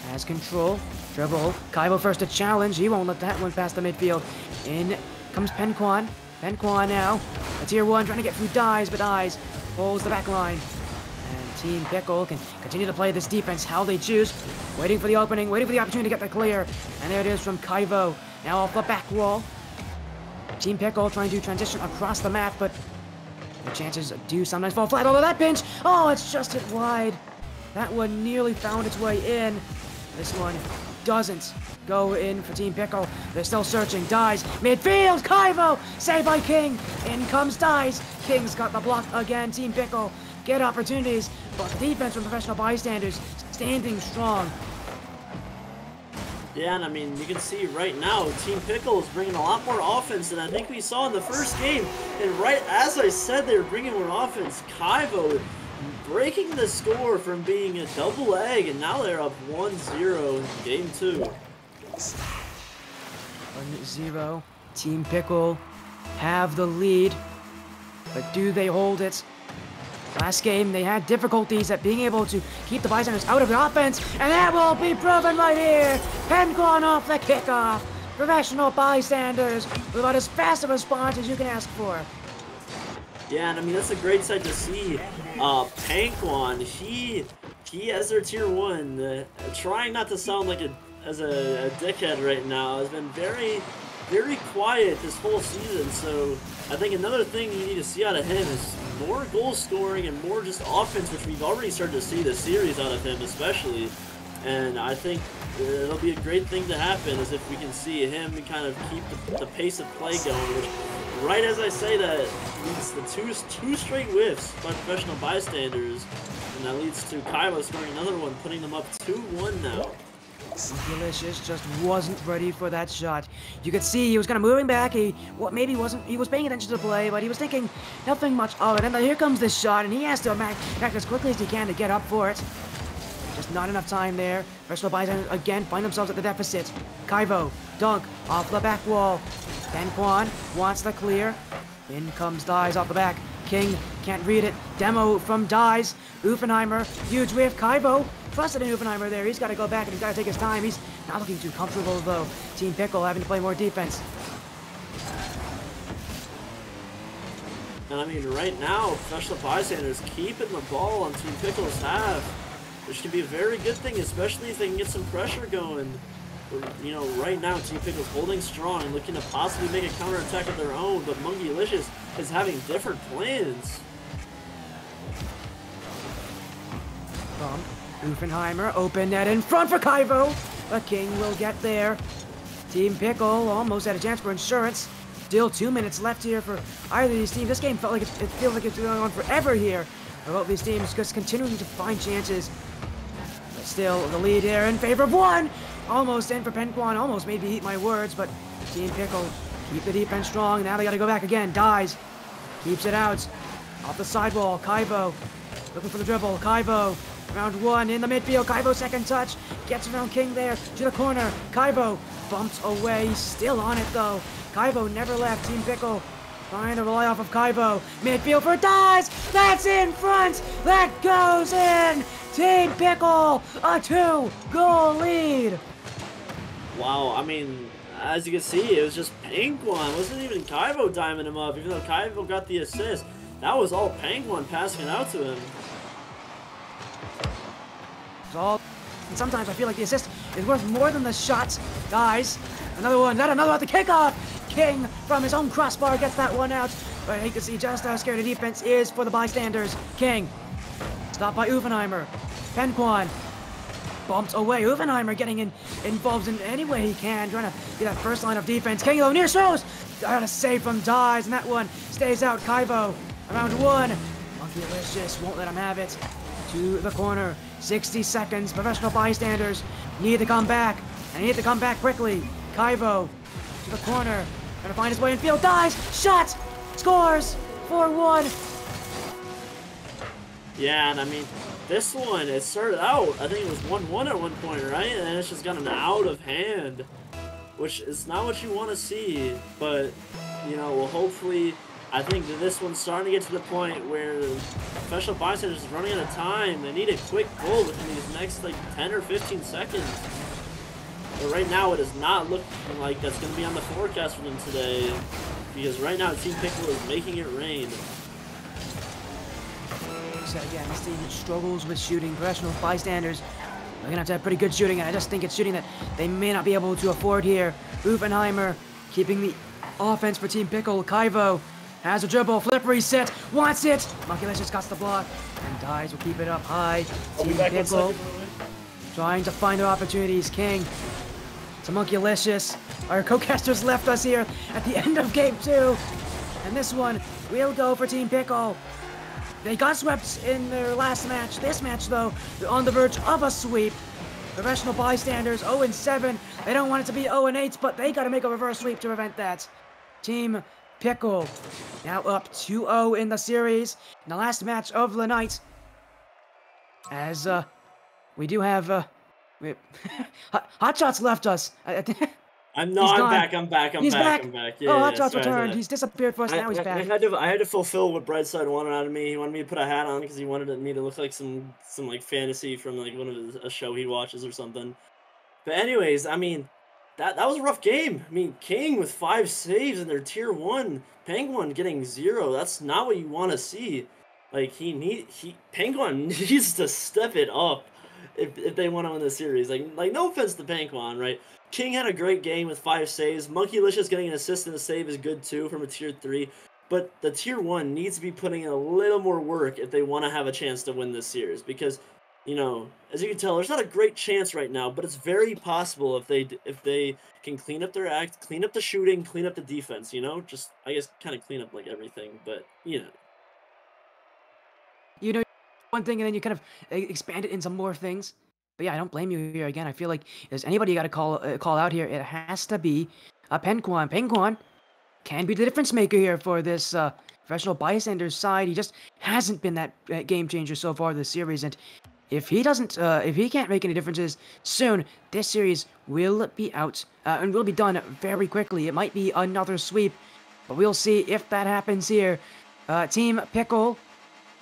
has control. Dribble. Kaibo first to challenge. He won't let that one pass the midfield. In comes Penquan. Penquan now. A tier 1 trying to get through Dies, but Dies holds the back line. And Team Pickle can continue to play this defense how they choose. Waiting for the opening, waiting for the opportunity to get the clear. And there it is from Kaivo. Now off the back wall. Team Pickle trying to transition across the map, but the chances do sometimes fall flat. Although that pinch, oh, it's just hit wide. That one nearly found its way in. This one doesn't go in for Team Pickle. They're still searching. Dies. Midfield. Kaivo. Saved by King. In comes Dies. King's got the block again. Team Pickle get opportunities, but defense from professional bystanders standing strong. Yeah, and I mean, you can see right now, Team Pickle is bringing a lot more offense than I think we saw in the first game. And right as I said they were bringing more offense, Kaivo breaking the score from being a double egg, and now they're up 1-0 in game 2. 1-0. Team Pickle have the lead, but do they hold it? Last game, they had difficulties at being able to keep the bystanders out of the offense, and that will be proven right here. Penquan off the kickoff. Professional bystanders with about as fast a response as you can ask for. Yeah, and I mean, that's a great sight to see. Penquan, he as their tier 1, trying not to sound like a dickhead right now, has been very, very quiet this whole season. So I think another thing you need to see out of him is more goal scoring and more just offense, which we've already started to see this series out of him especially. And I think it'll be a great thing to happen is if we can see him kind of keep the pace of play going, which right as I say that leads to two straight whiffs by professional bystanders, and that leads to Kaiba scoring another one, putting them up 2-1 now. Delicious just wasn't ready for that shot. You could see he was kind of moving back. He was paying attention to the play, but he was thinking nothing much of it. And then here comes this shot, and he has to act as quickly as he can to get up for it. Just not enough time there. Professional bystanders again find themselves at the deficit. Kaivo, dunk, off the back wall. Penquan wants the clear. In comes Dies off the back. King can't read it. Demo from Dies. Uffenheimer, huge whiff. Kaivo trusted in Uffenheimer there. He's got to go back and he's got to take his time. He's not looking too comfortable though. Team Pickle having to play more defense. And I mean, right now, professional bystanders keeping the ball on Team Pickle's half, which can be a very good thing, especially if they can get some pressure going. You know, right now, Team Pickle's holding strong and looking to possibly make a counterattack of their own, but Mungylicious is having different plans. Bump. Uffenheimer, open net in front for Kaivo. The King will get there. Team Pickle almost had a chance for insurance. Still 2 minutes left here for either of these teams. This game felt like it feels like it's going on forever here. Both these teams just continuing to find chances. But still, the lead here in favor of one. Almost in for Penquan. Almost made me eat my words, but Team Pickle keep the defense strong. Now they got to go back again. Dies. Keeps it out. Off the sidewall. Kaivo looking for the dribble. Kaivo. Round 1 in the midfield. Kaivo second touch. Gets around King there to the corner. Kaivo bumps away. Still on it though. Kaivo never left. Team Pickle trying to rely off of Kaivo. Midfield for Dies. That's in front. That goes in. Team Pickle a 2-goal lead. Wow, I mean, as you can see, it was just Penquan. It wasn't even Kaivo diming him up, even though Kaivo got the assist. That was all Penquan passing it out to him. And sometimes I feel like the assist is worth more than the shots. Dies. Another one. Another at the kickoff. King from his own crossbar gets that one out. But I hate to see just how scary the defense is for the bystanders. King. Stopped by Uffenheimer. Penquan. Bumped away. Uffenheimer getting involved in any way he can. Trying to get that first line of defense. King though near throws. Got a save from Dies. And that one stays out. Kaivo. Around 1. Mungylicious won't let him have it. To the corner. 60 seconds. Professional bystanders need to come back. And need to come back quickly. Kaivo to the corner. Trying to find his way in field. Dies. Shot. Scores. 4-1. Yeah, and I mean, this one, it started out, I think it was 1-1 at one point, right? And then it's just gotten out of hand. which is not what you want to see. But you know, well, hopefully, I think that this one's starting to get to the point where Professional Bystanders is running out of time. They need a quick goal within these next like 10 or 15 seconds. But right now, it is not looking like that's going to be on the forecast for them today, because right now Team Pickle is making it rain. So again, this team struggles with shooting. Professional Bystanders are gonna have to have pretty good shooting, and I just think it's shooting that they may not be able to afford here. Uffenheimer keeping the offense for Team Pickle. Kaivo has a dribble, flip reset, wants it. Monkeylicious got the block, and Dies will keep it up high. Team Pickle trying to find their opportunities. King to Monkeylicious. Our co-casters left us here at the end of game 2, and this one will go for Team Pickle. They got swept in their last match. This match, though, they're on the verge of a sweep. Professional Bystanders 0-7. They don't want it to be 0-8, but they got to make a reverse sweep to prevent that. Team Pickle now up 2-0 in the series. In the last match of the night. As we do have Hotshots left us. I'm gone. back. I'm back. He's back. I'm back. Yeah, Hotshots returned. He's disappeared for us. Now he's back. I had to fulfill what Brightside wanted out of me. He wanted me to put a hat on because he wanted me to look like some like fantasy from like a show he watches or something. But anyways, I mean, that was a rough game. I mean, King with 5 saves in their tier 1, Penguin getting 0. That's not what you want to see. Like Penguin needs to step it up if they want to win the series. Like no offense to Penguin, right? King had a great game with 5 saves. Monkeylicious getting an assist and a save is good too from a tier 3. But the tier 1 needs to be putting in a little more work if they want to have a chance to win this series. Because, you know, as you can tell, there's not a great chance right now, but it's very possible if they can clean up their act, clean up the shooting, clean up the defense, you know? Just, I guess, kind of clean up, like, everything. But, you know. You know, one thing and then you kind of expand it into more things. But yeah, I don't blame you here. Again, I feel like if there's anybody you got to call out here, it has to be Penguin. Penguin can be the difference maker here for this Professional Bystanders side. He just hasn't been that game changer so far this series, and if he can't make any differences soon, this series will be out and will be done very quickly. It might be another sweep, but we'll see if that happens here. Team Pickle,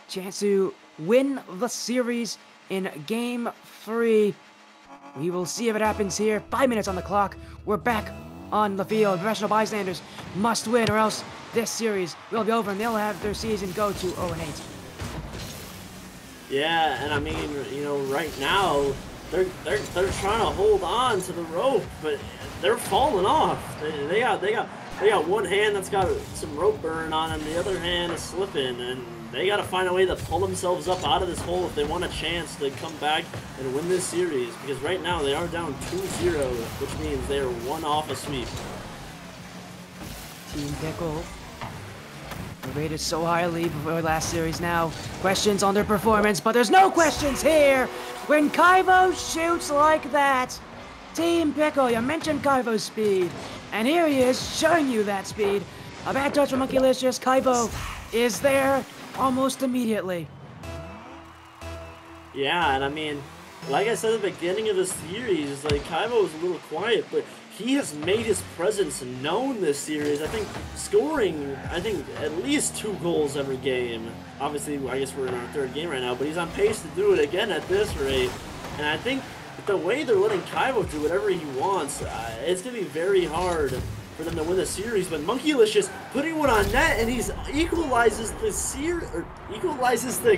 chance to win the series in game 3. We will see if it happens here. 5 minutes on the clock. We're back on the field. Professional Bystanders must win, or else this series will be over and they'll have their season go to 0-8. Yeah, and I mean, you know, right now they're trying to hold on to the rope, but they're falling off. They got one hand that's got some rope burn on them, the other hand is slipping, and they got to find a way to pull themselves up out of this hole if they want a chance to come back and win this series. Because right now they are down 2-0, which means they are 1 off a sweep. Team Pickle rated so highly before last series now. Questions on their performance, but there's no questions here when Kaivo shoots like that. Team Pickle, you mentioned Kaivo's speed, and here he is showing you that speed. A bad touch from Monkeylicious. Kaivo is there almost immediately. Yeah, and I mean, like I said at the beginning of the series, like Kaivo was a little quiet, but he has made his presence known this series. I think scoring, at least 2 goals every game. Obviously, I guess we're in our 3rd game right now, but he's on pace to do it again at this rate. And I think the way they're letting Kaivo do whatever he wants, it's going to be very hard for them to win the series. But Monkeylicious putting one on net, and he equalizes the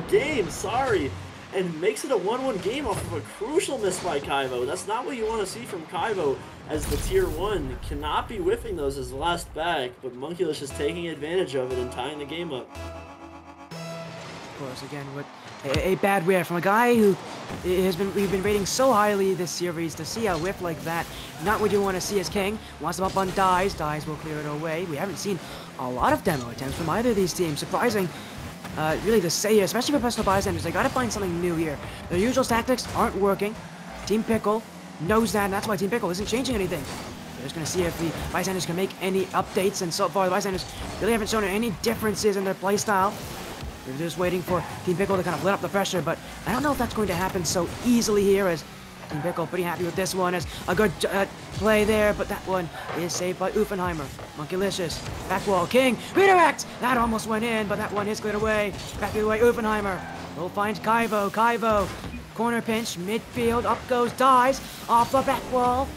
game. Sorry. And makes it a 1-1 game off of a crucial miss by Kaivo. That's not what you want to see from Kaivo, as the tier 1 cannot be whiffing those as last back, but Monkeylicious is taking advantage of it and tying the game up. Of course, again, with a bad whiff from a guy who we've been rating so highly this series. To see a whiff like that, not what you want to see as King. Wants him up on Dies. Dies will clear it away. We haven't seen a lot of demo attempts from either of these teams. Surprising. Really to say, especially for Professional Bystanders, they gotta find something new here. Their usual tactics aren't working. Team Pickle knows that, and that's why Team Pickle isn't changing anything. They're just gonna see if the Bystanders can make any updates, and so far the Bystanders really haven't shown any differences in their playstyle. They're just waiting for Team Pickle to kind of let up the pressure, but I don't know if that's going to happen so easily here, as Team Pickle pretty happy with this one as a good play there, but that one is saved by Uffenheimer. Monkeylicious, back wall, King, redirect! That almost went in, but that one is cleared away. Back the way, Uffenheimer. Will find Kaivo, Kaivo. Corner pinch, midfield, up goes, dies, off the back wall.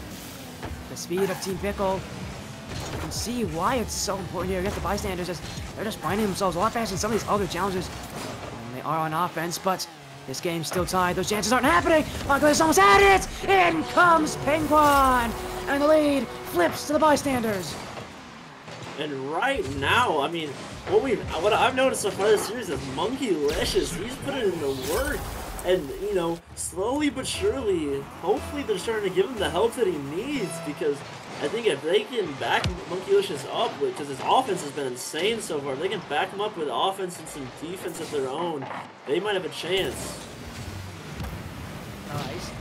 The speed of Team Pickle. You can see why it's so important here against the bystanders as they're just finding themselves a lot faster than some of these other challenges. And they are on offense, but this game's still tied. Those chances aren't happening. Monkeylicious almost had it. In comes Penguin, and the lead flips to the bystanders. And right now, I mean, what I've noticed so far this series is Monkeylicious. He's putting in the work, and you know, slowly but surely, hopefully they're starting to give him the help that he needs, because I think if they can back Monkeylicious up, because his offense has been insane so far, if they can back him up with offense and some defense of their own, they might have a chance. Nice.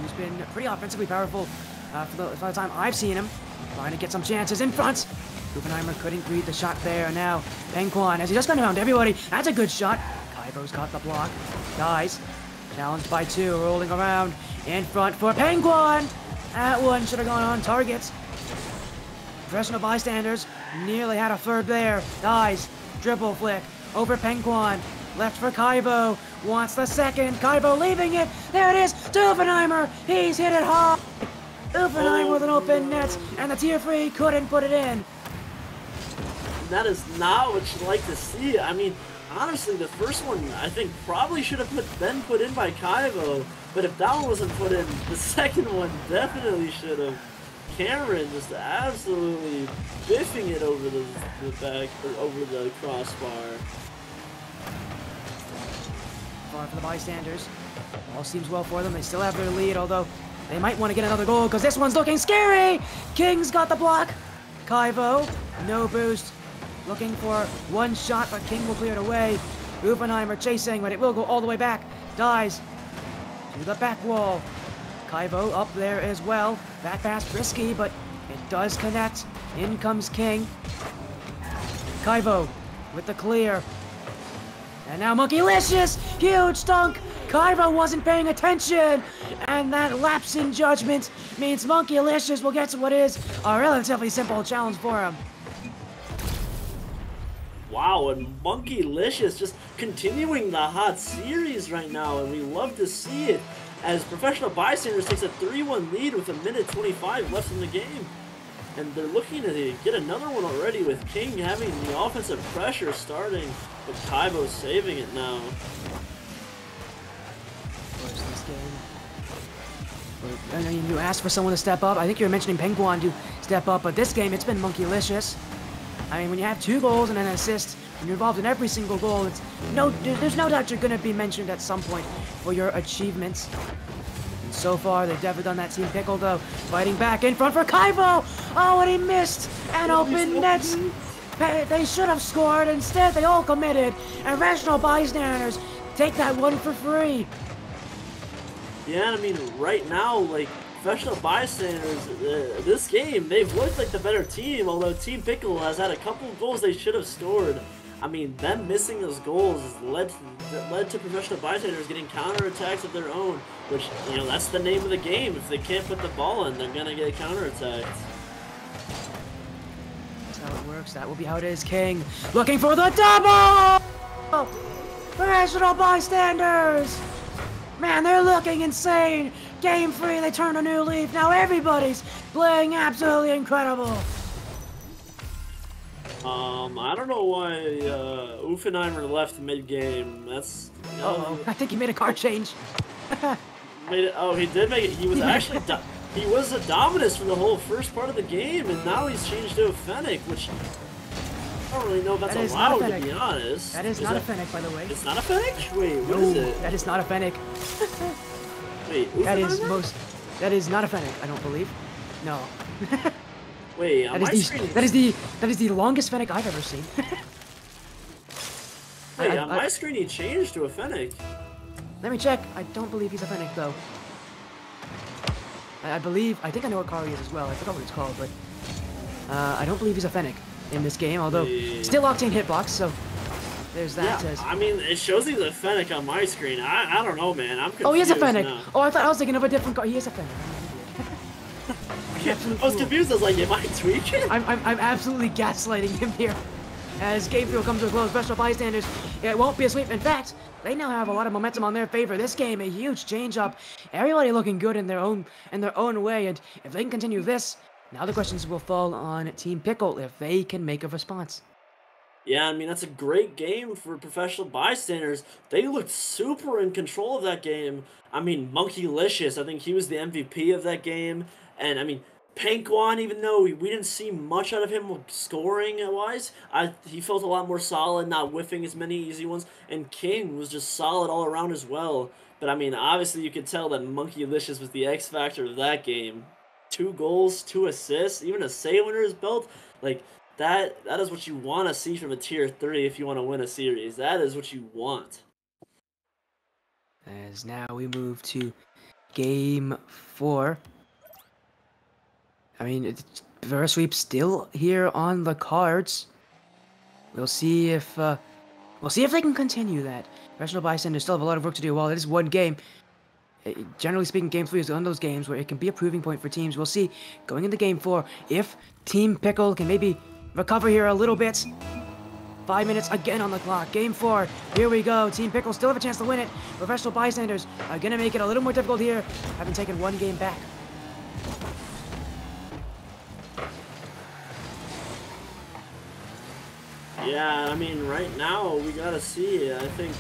Who's been pretty offensively powerful for the time I've seen him. Trying to get some chances in front. Uffenheimer couldn't read the shot there. Now, Penguin, as he just gone around everybody. That's a good shot. Kaivo's got the block. Dies. Challenged by 2, rolling around in front for Penguin. That one should have gone on target. Professional bystanders nearly had a third there. Dies. Dribble flick over Penguin. Left for Kaivo. Wants the second. Kaivo leaving it. There it is. To Uffenheimer. He's hit it hard. Uffenheimer with an open net. And the tier 3 couldn't put it in. That is not what you'd like to see. I mean, honestly, the first one I think probably should have been put in by Kaivo, but if that one wasn't put in, the second one definitely should have. Cameron just absolutely biffing it over the back, or over the crossbar. Far for the bystanders. All seems well for them. They still have their lead, although they might want to get another goal because this one's looking scary. King's got the block. Kaivo, no boost. Looking for one shot, but King will clear it away. Uffenheimer chasing, but it will go all the way back. Dies to the back wall. Kaivo up there as well. Back pass risky, but it does connect. In comes King. Kaivo with the clear. And now Monkeylicious! Huge dunk! Kaivo wasn't paying attention! And that lapse in judgment means Monkeylicious will get to what is a relatively simple challenge for him. Wow, and Monkeylicious just continuing the hot series right now, and we love to see it as Professional Bystanders takes a 3-1 lead with 1:25 left in the game. And they're looking to get another one already with King having the offensive pressure starting, but Kaivo saving it now. This game. I mean, you asked for someone to step up. I think you were mentioning Penguin to step up, but this game, it's been Monkeylicious. I mean, when you have 2 goals and an assist, and you're involved in every single goal, there's no doubt you're going to be mentioned at some point for your achievements. And so far, they've never done that. Team Pickle, though, fighting back in front for Kaivo. Oh, and he missed an open net. They should have scored. Instead, they all committed. And Professional Bystanders take that one for free. Yeah, I mean, right now, like, Professional Bystanders, this game, they've looked like the better team, although Team Pickle has had a couple of goals they should have scored. I mean, them missing those goals led to Professional Bystanders getting counterattacks of their own, which, you know, that's the name of the game. If they can't put the ball in, they're going to get counterattacked. That's how it works. That will be how it is. King looking for the double! Professional Bystanders! Man, they're looking insane! Game 3, they turn a new leaf. Now everybody's playing absolutely incredible. I don't know why Uffenheimer left mid-game. That's... Uh-oh, I think he made a card change. Oh, he did make it. He was actually... he was a Dominus for the whole first part of the game, and now he's changed to a Fennec, which... I don't really know if that's allowed, to be honest. That is not a Fennec, by the way. It's not a Fennec? Wait, what is it? That is not a Fennec. Wait, that is not a Fennec, I don't believe. No. Wait, on my screen... That is the longest Fennec I've ever seen. Wait, on my screen he changed to a Fennec. Let me check. I don't believe he's a Fennec, though. I think I know what car he is as well. I forgot what it's called, but... I don't believe he's a Fennec in this game, although still Octane hitbox, so There's that. Yeah, I mean, it shows he's a Fennec on my screen. I don't know, man. I'm confused. Oh, he is a Fennec. now. Oh, I thought I was thinking of a different card. He is a Fennec. I was confused. I was like, am I tweaking? I'm absolutely gaslighting him here. As game 3 will come to a close, special bystanders, it won't be a sweep. In fact, they now have a lot of momentum on their favor. This game, a huge change up. Everybody looking good in their own way, and if they can continue this, now the questions will fall on Team Pickle if they can make a response. Yeah, I mean, that's a great game for professional bystanders. They looked super in control of that game. I mean, Monkeylicious, I think he was the MVP of that game. And, I mean, Pankwan, even though we didn't see much out of him scoring-wise, he felt a lot more solid, not whiffing as many easy ones. And King was just solid all around as well. But, I mean, obviously you could tell that Monkeylicious was the X-factor of that game. 2 goals, 2 assists, even a save under his belt. Like, that is what you want to see from a Tier 3 if you want to win a series. That is what you want. As now we move to Game 4. I mean, reverse sweep still here on the cards. We'll see if they can continue that. Professional bystanders still have a lot of work to do. While it is one game, generally speaking, Game 3 is one of those games where it can be a proving point for teams. We'll see going into Game 4 if Team Pickle can maybe recover here a little bit. 5 minutes again on the clock. Game 4. Here we go. Team Pickle still have a chance to win it. Professional bystanders are going to make it a little more difficult here, having taken one game back. Yeah, I mean, right now we gotta see. I think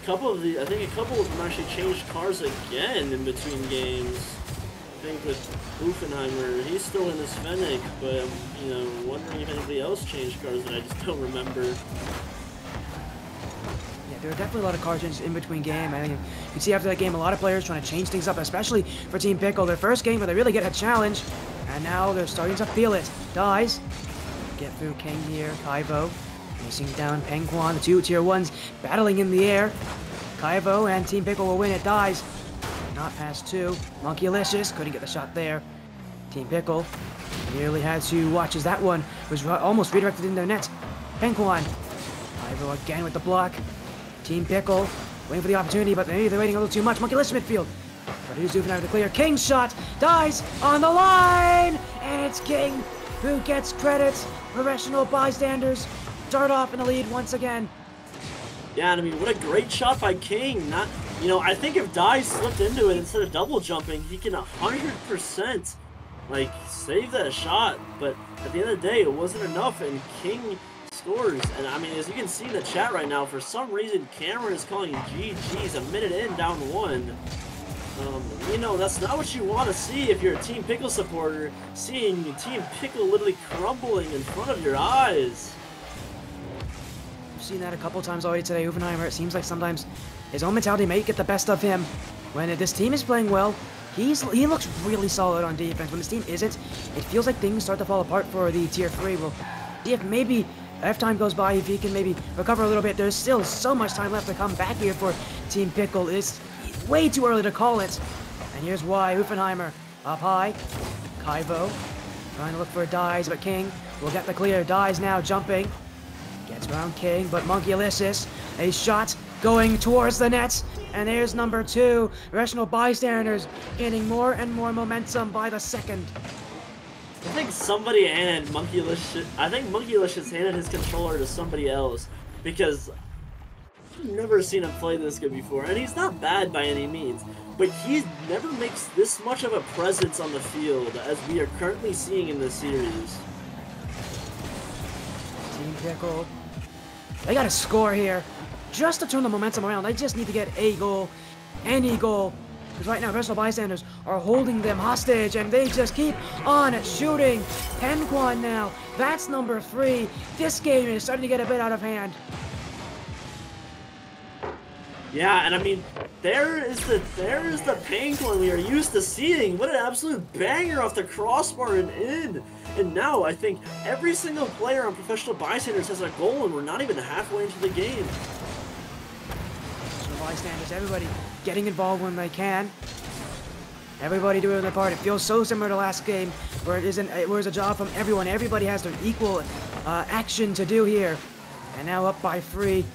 a couple of them actually changed cars again in between games. I think with Uffenheimer, he's still in his Fennec, but you know, wondering if anybody else changed cars that I just don't remember. Yeah, there are definitely a lot of car changes in between game. I think you can see after that game a lot of players trying to change things up, especially for Team Pickle. Their first game where they really get a challenge, and now they're starting to feel it. Dies. Get through King here. Kaivo. Chasing down Pengquan, the 2 Tier 1s battling in the air. Kaivo and Team Pickle will win it. Dies. Not past 2. Monkeylicious couldn't get the shot there. Team Pickle nearly had to watch as that one was almost redirected in their net. Pengquan. Kaivo again with the block. Team Pickle waiting for the opportunity, but maybe they're waiting a little too much. Monkeylicious midfield. But who's moving out of the clear? King's shot. Dies on the line. And it's King who gets credit. Professional bystanders start off in the lead once again. Yeah, and I mean, what a great shot by King. I think if Dye slipped into it instead of double jumping, he can 100% like save that shot. But at the end of the day, it wasn't enough, and King scores. And I mean, as you can see in the chat right now, for some reason, Cameron is calling GG's a minute in, down 1. That's not what you want to see if you're a Team Pickle supporter, seeing Team Pickle literally crumbling in front of your eyes. I've seen that a couple times already today. Uffenheimer, it seems like sometimes his own mentality may get the best of him. When this team is playing well, he looks really solid on defense. When this team isn't, it feels like things start to fall apart for the Tier 3. We'll see if maybe, as time goes by, if he can maybe recover a little bit. There's still so much time left to come back here for Team Pickle. It's way too early to call it. And here's why. Uffenheimer up high. Kaivo trying to look for Dies, but King will get the clear. Dies now jumping. Gets around King, but Monkeylicious, a shot going towards the net, and there's number 2. Professional bystanders gaining more and more momentum by the second. I think somebody handed Monkeylicious handed his controller to somebody else, because I've never seen him play this good before, and he's not bad by any means, but he never makes this much of a presence on the field as we are currently seeing in this series. Team Pickle, they gotta score here just to turn the momentum around. They just need to get a goal, any goal, because right now professional bystanders are holding them hostage, and they just keep on shooting. Pengquan now, that's number 3. This game is starting to get a bit out of hand. Yeah, and I mean, there is the Pengquan we are used to seeing. What an absolute banger off the crossbar and in. And now I think every single player on Professional Bystanders has a goal, and we're not even halfway into the game. Professional Bystanders, everybody getting involved when they can. Everybody doing their part. It feels so similar to last game, where it was a job from everyone. Everybody has their equal action to do here. And now up by 3.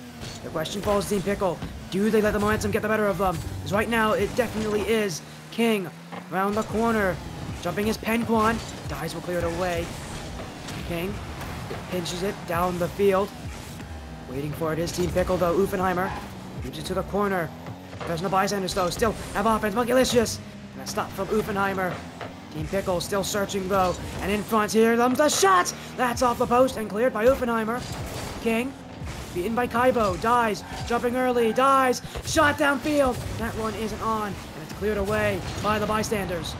The question falls to Team Pickle. Do they let the momentum get the better of them? Because right now, it definitely is. King, around the corner. Jumping his Penquan. Dies will clear it away. King pinches it down the field. Waiting for it is Team Pickle, though. Uffenheimer keeps it to the corner. Professional bystanders, though, still have offense. Monkeylicious. And a stop from Uffenheimer. Team Pickle still searching, though. And in front here comes the shot! That's off the post and cleared by Uffenheimer. King, beaten by Kaibo. Dies. Jumping early. Dies. Shot downfield. That one isn't on. And it's cleared away by the bystanders.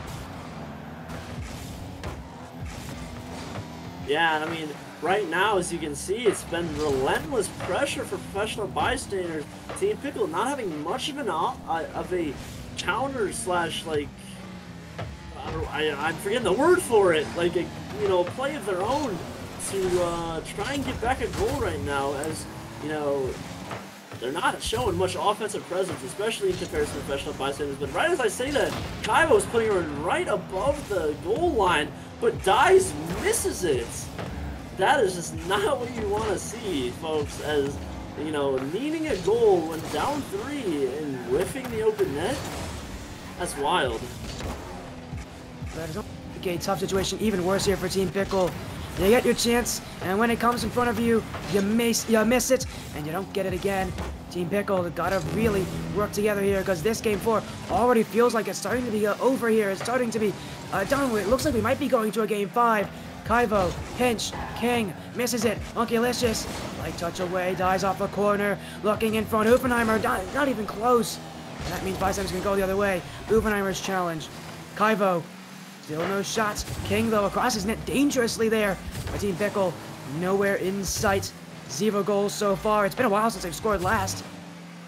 Yeah, and I mean, right now, as you can see, it's been relentless pressure for professional bystanders. Team Pickle not having much of a counter slash, like, I'm forgetting the word for it, like a play of their own to try and get back a goal right now, as they're not showing much offensive presence, especially in comparison to professional bystanders. But right as I say that, Kaibo is putting her right above the goal line, but Dies misses it. That is just not what you want to see, folks, as, needing a goal when down 3 and whiffing the open net. That's wild. That is okay, tough situation, even worse here for Team Pickle. You get your chance, and when it comes in front of you, you miss it, and you don't get it again. Team Pickle gotta really work together here, because this Game 4 already feels like it's starting to be over here. It's starting to be done. It looks like we might be going to a Game 5. Kaibo, pinch, King, misses it. Monkeylicious, light touch away, dies off the corner, looking in front. Uffenheimer, not even close. And that means Bysam's gonna go the other way. Uffenheimer's challenge. Kaibo, still no shots. King, though, across his net dangerously there. But Team Pickle, nowhere in sight. 0 goals so far. It's been a while since they've scored last.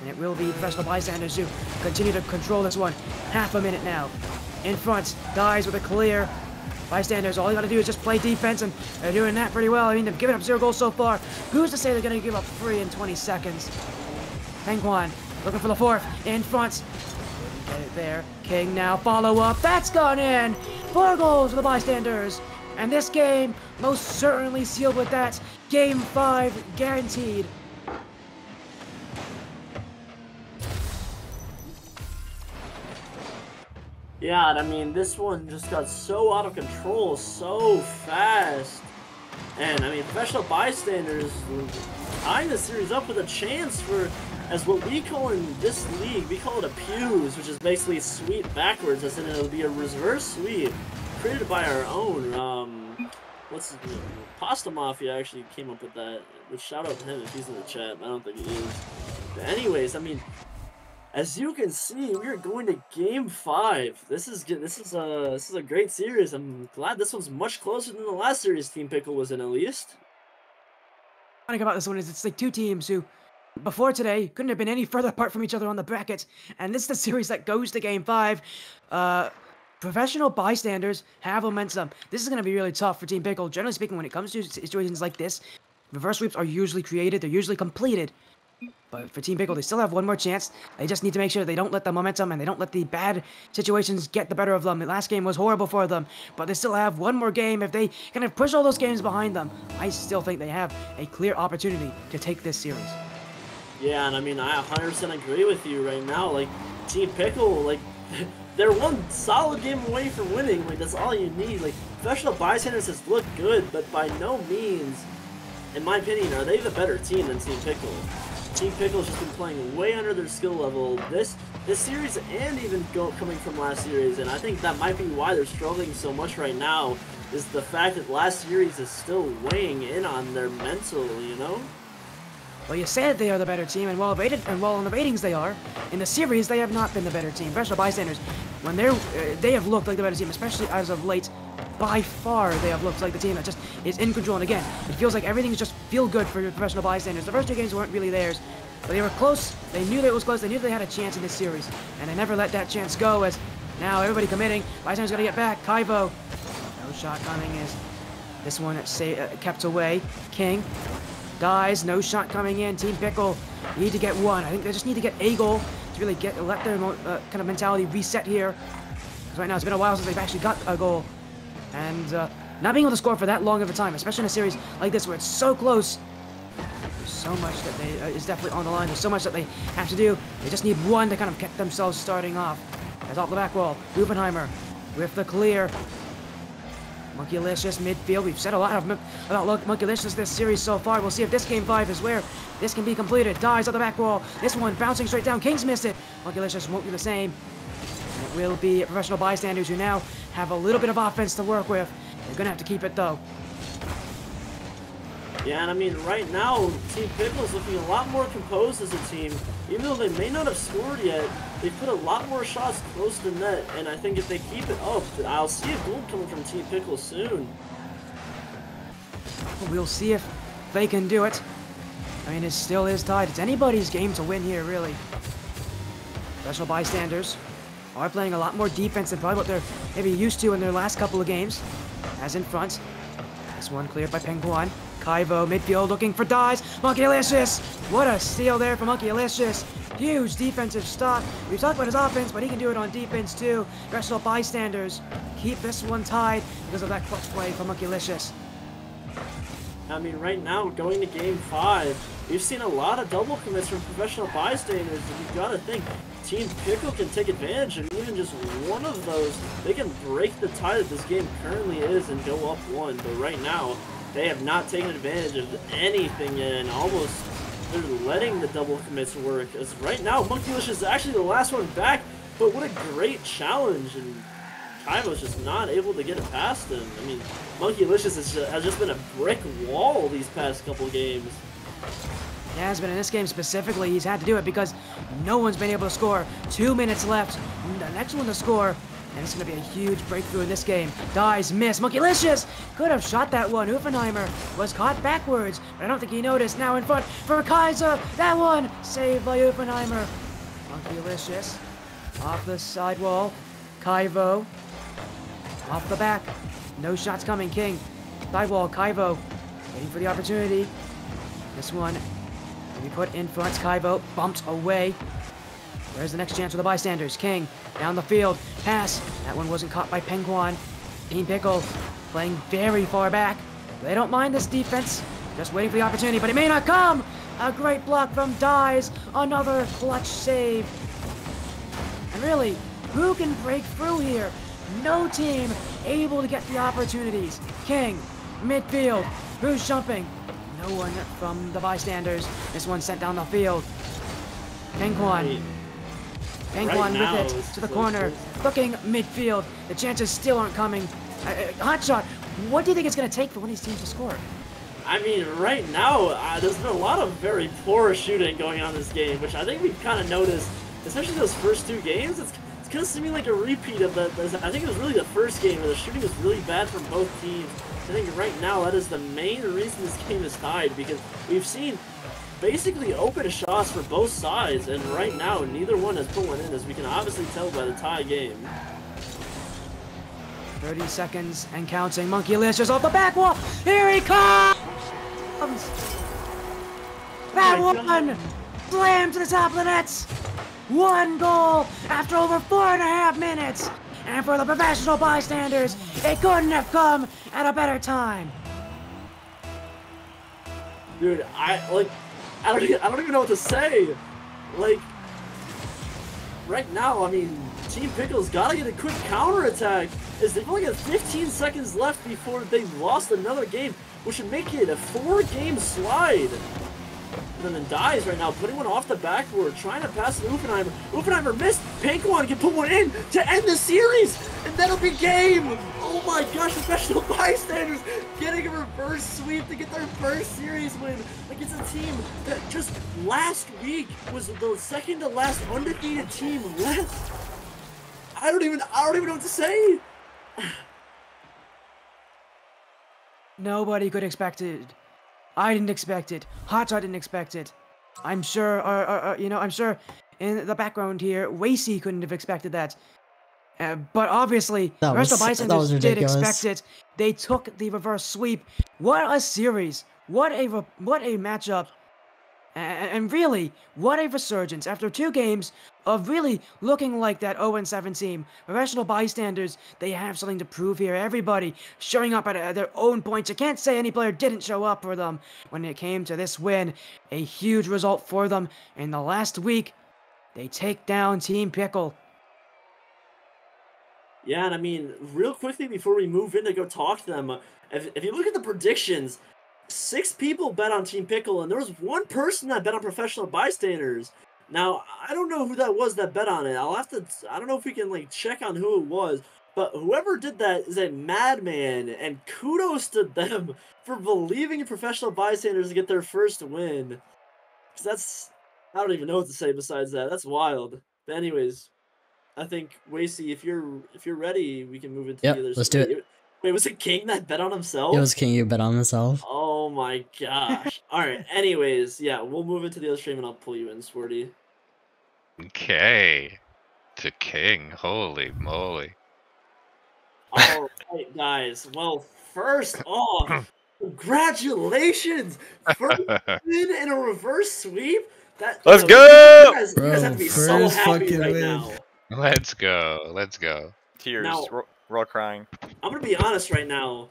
And it will be professional bystanders who continue to control this one. Half a minute now. In front, Dies with a clear. Bystanders, all you gotta do is just play defense, and they're doing that pretty well. I mean, they've given up 0 goals so far. Who's to say they're gonna give up 3 in 20 seconds? Penguin, looking for the 4th. In front. Get it there. King now, follow up. That's gone in! 4 goals for the bystanders. And this game, most certainly sealed with that. Game 5, guaranteed. Yeah, and I mean, this one just got so out of control so fast. And I mean, professional bystanders tying the series up with a chance for, as what we call in this league, we call it a pews, which is basically sweep backwards, as in it'll be a reverse sweep created by our own, Pasta Mafia actually came up with that. But shout out to him if he's in the chat. I don't think he is. But anyways, I mean, as you can see, we are going to Game 5. This is a great series. I'm glad this one's much closer than the last series Team Pickle was in, at least. What I think about this one is it's like 2 teams who, before today, couldn't have been any further apart from each other on the bracket. And this is the series that goes to Game 5. Professional bystanders have momentum. This is going to be really tough for Team Pickle. Generally speaking, when it comes to situations like this, reverse sweeps are usually created. They're usually completed. But for Team Pickle, they still have one more chance. They just need to make sure they don't let the momentum and they don't let the bad situations get the better of them. The last game was horrible for them, but they still have one more game. If they kind of push all those games behind them, I still think they have a clear opportunity to take this series. Yeah, and I mean, I 100% agree with you right now. Like, Team Pickle, like, they're one solid game away from winning. Like, that's all you need. Like, professional bystanders has looked good, but by no means, in my opinion, are they the better team than Team Pickle. Team Pickle's just been playing way under their skill level this series, and even coming from last series, and I think that might be why they're struggling so much right now, is the fact that last series is still weighing in on their mental, Well, you said they are the better team, and while on the ratings they are, in the series they have not been the better team. Professional bystanders, when they have looked like the better team, especially as of late. By far, they have looked like the team that just is in control. And again, it feels like everything's just feel good for professional bystanders. The first 2 games weren't really theirs, but they were close. They knew that it was close. They knew they had a chance in this series, and they never let that chance go. As now everybody committing, bystanders got to get back. Kaibo, no shot coming. Is this one kept away? King dies. No shot coming in. Team Pickle need to get 1. I think they just need to get a goal to really let their kind of mentality reset here. Because right now it's been a while since they've actually got a goal. And not being able to score for that long of a time, especially in a series like this where it's so close, There's so much that they is definitely on the line. There's so much that they have to do. They just need one to kind of get themselves starting off. As off the back wall, Uffenheimer with the clear. Monkeylicious midfield. We've said a lot about Monkeylicious this series so far. We'll see if this game 5 is where this can be completed. Dies on the back wall. This one bouncing straight down. King's missed it. Monkeylicious won't be the same. And it will be professional bystanders who now have a little bit of offense to work with. They're gonna have to keep it though. Yeah, and I mean, right now, Team Pickle is looking a lot more composed as a team. Even though they may not have scored yet, they've put a lot more shots close to the net, and I think if they keep it up, I'll see a goal coming from Team Pickle soon. We'll see if they can do it. I mean, it still is tied. It's anybody's game to win here, really. Special bystanders are playing a lot more defense than probably what they're maybe used to in their last couple of games. As in front. This one cleared by Penguin. Kaivo, midfield, looking for Dies. Monkeylicious! What a steal there for Monkeylicious. Huge defensive stop. We've talked about his offense, but he can do it on defense too. Special bystanders keep this one tied because of that clutch play for Monkeylicious. I mean, right now, going to Game 5, we've seen a lot of double commits from professional bystanders, and you've got to think, Team Pickle can take advantage of even just one of those. They can break the tie that this game currently is and go up 1, but right now, they have not taken advantage of anything yet, and almost they're letting the double commits work. As right now, Monkeylicious is actually the last one back, but what a great challenge, and Kaivo's just not able to get it past him. I mean, Monkeylicious has just been a brick wall these past couple games. He has been in this game specifically. He's had to do it because no one's been able to score. 2 minutes left. The next one to score. And it's going to be a huge breakthrough in this game. Dies, miss. Monkeylicious could have shot that one. Uffenheimer was caught backwards, but I don't think he noticed. Now in front for Kaiser. That one saved by Uffenheimer. Monkeylicious off the side wall. Kaivo off the back. No shots coming. King. Side wall. Kaivo waiting for the opportunity. This one will be put in front. Kaivo bumped away. Where's the next chance for the bystanders? King down the field. Pass. That one wasn't caught by Penguin. Team Pickle playing very far back. They don't mind this defense. Just waiting for the opportunity, but it may not come. A great block from Dies. Another clutch save. And really, who can break through here? No team able to get the opportunities. King, midfield. Who's jumping? No one from the bystanders. This one sent down the field. Penguin. Penguin with it to the corner. Looking midfield. The chances still aren't coming. Hotshot. What do you think it's going to take for one of these teams to score? I mean, right now, there's been a lot of very poor shooting going on in this game, which I think we've kind of noticed, especially those first 2 games. It's kind of seeming like a repeat of that. I think it was really the first game where the shooting was really bad from both teams. I think right now that is the main reason this game is tied, because we've seen basically open shots for both sides, and right now neither one has put one in, as we can obviously tell by the tie game. 30 seconds and counting. Monkeylicious off the back wall. Here he comes! That one slammed to the top of the nets. 1 goal after over 4.5 minutes. And for the professional bystanders, it couldn't have come at a better time. Dude, I don't even know what to say. Like, right now, I mean, Team Pickle's gotta get a quick counterattack, as they've only got 15 seconds left before they've lost another game, which would make it a 4-game slide. And then Dies right now, putting one off the backboard, trying to pass to Uffenheimer. Uffenheimer missed. Penguin can put one in to end the series, and that'll be game. Oh my gosh, professional bystanders getting a reverse sweep to get their first series win against a team that just last week was the second to last undefeated team left. I don't even know what to say. Nobody could expect it. I didn't expect it. Hotshot didn't expect it. I'm sure, I'm sure in the background here, Wasey couldn't have expected that. But obviously, the rest of the bystanders did expect it. They took the reverse sweep. What a series! What a matchup! And really, what a resurgence after 2 games of really looking like that 0-7 team. Professional bystanders, they have something to prove here. Everybody showing up at their own points. You can't say any player didn't show up for them when it came to this win. A huge result for them. In the last week, they take down Team Pickle. Yeah, and I mean, real quickly before we move in to go talk to them, if you look at the predictions, 6 people bet on Team Pickle, and there was 1 person that bet on Professional Bystanders. Now, I don't know who that was that bet on it. I don't know if we can, like, check on who it was, but whoever did that is a madman, and kudos to them for believing in Professional Bystanders to get their first win. 'Cause I don't even know what to say besides that. That's wild. But anyways, I think Wasey, if you're ready, we can move into Yep, the other. let's do it. Wait, was it King that bet on himself? It was King you bet on himself. Oh my gosh! All right. Anyways, yeah, we'll move into the other stream and I'll pull you in, Swarty. Okay, to King. Holy moly! All right, guys. Well, first off, congratulations! First win in a reverse sweep. Let's go! You guys have to be so happy right now. Let's go. Let's go. Tears. Now- We're all crying. I'm gonna be honest right now.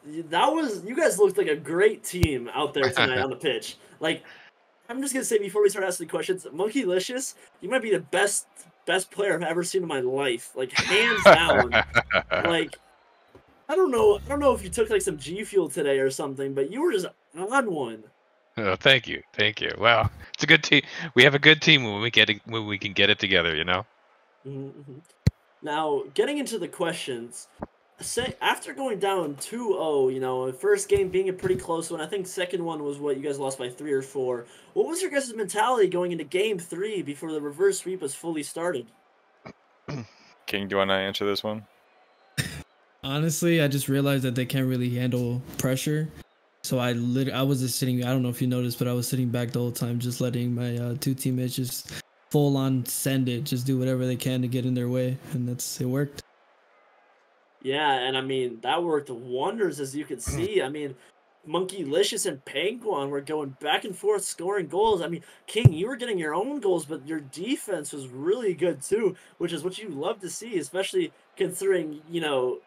You guys looked like a great team out there tonight on the pitch. Like, I'm just gonna say before we start asking questions, Monkeylicious, you might be the best player I've ever seen in my life. Like, hands down. Like, I don't know if you took like some G Fuel today or something, but you were just on one. Oh, thank you. Wow, it's a good team. We have a good team when we can get it together. You know. Mm-hmm. Now, getting into the questions, after going down 2-0, you know, first game being a pretty close one, I think second one was what you guys lost by 3 or 4. What was your guys' mentality going into game 3 before the reverse sweep was fully started? King, do you want to answer this one? Honestly, I just realized that they can't really handle pressure. So I was just sitting, I don't know if you noticed, but I was sitting back the whole time, just letting my 2 teammates just full on send it, just do whatever they can to get in their way. And it worked. Yeah, and I mean, that worked wonders, as you could see. I mean, Monkeylicious and Penguin were going back and forth scoring goals. I mean, King, you were getting your own goals, but your defense was really good too, which is what you love to see, especially considering, you know,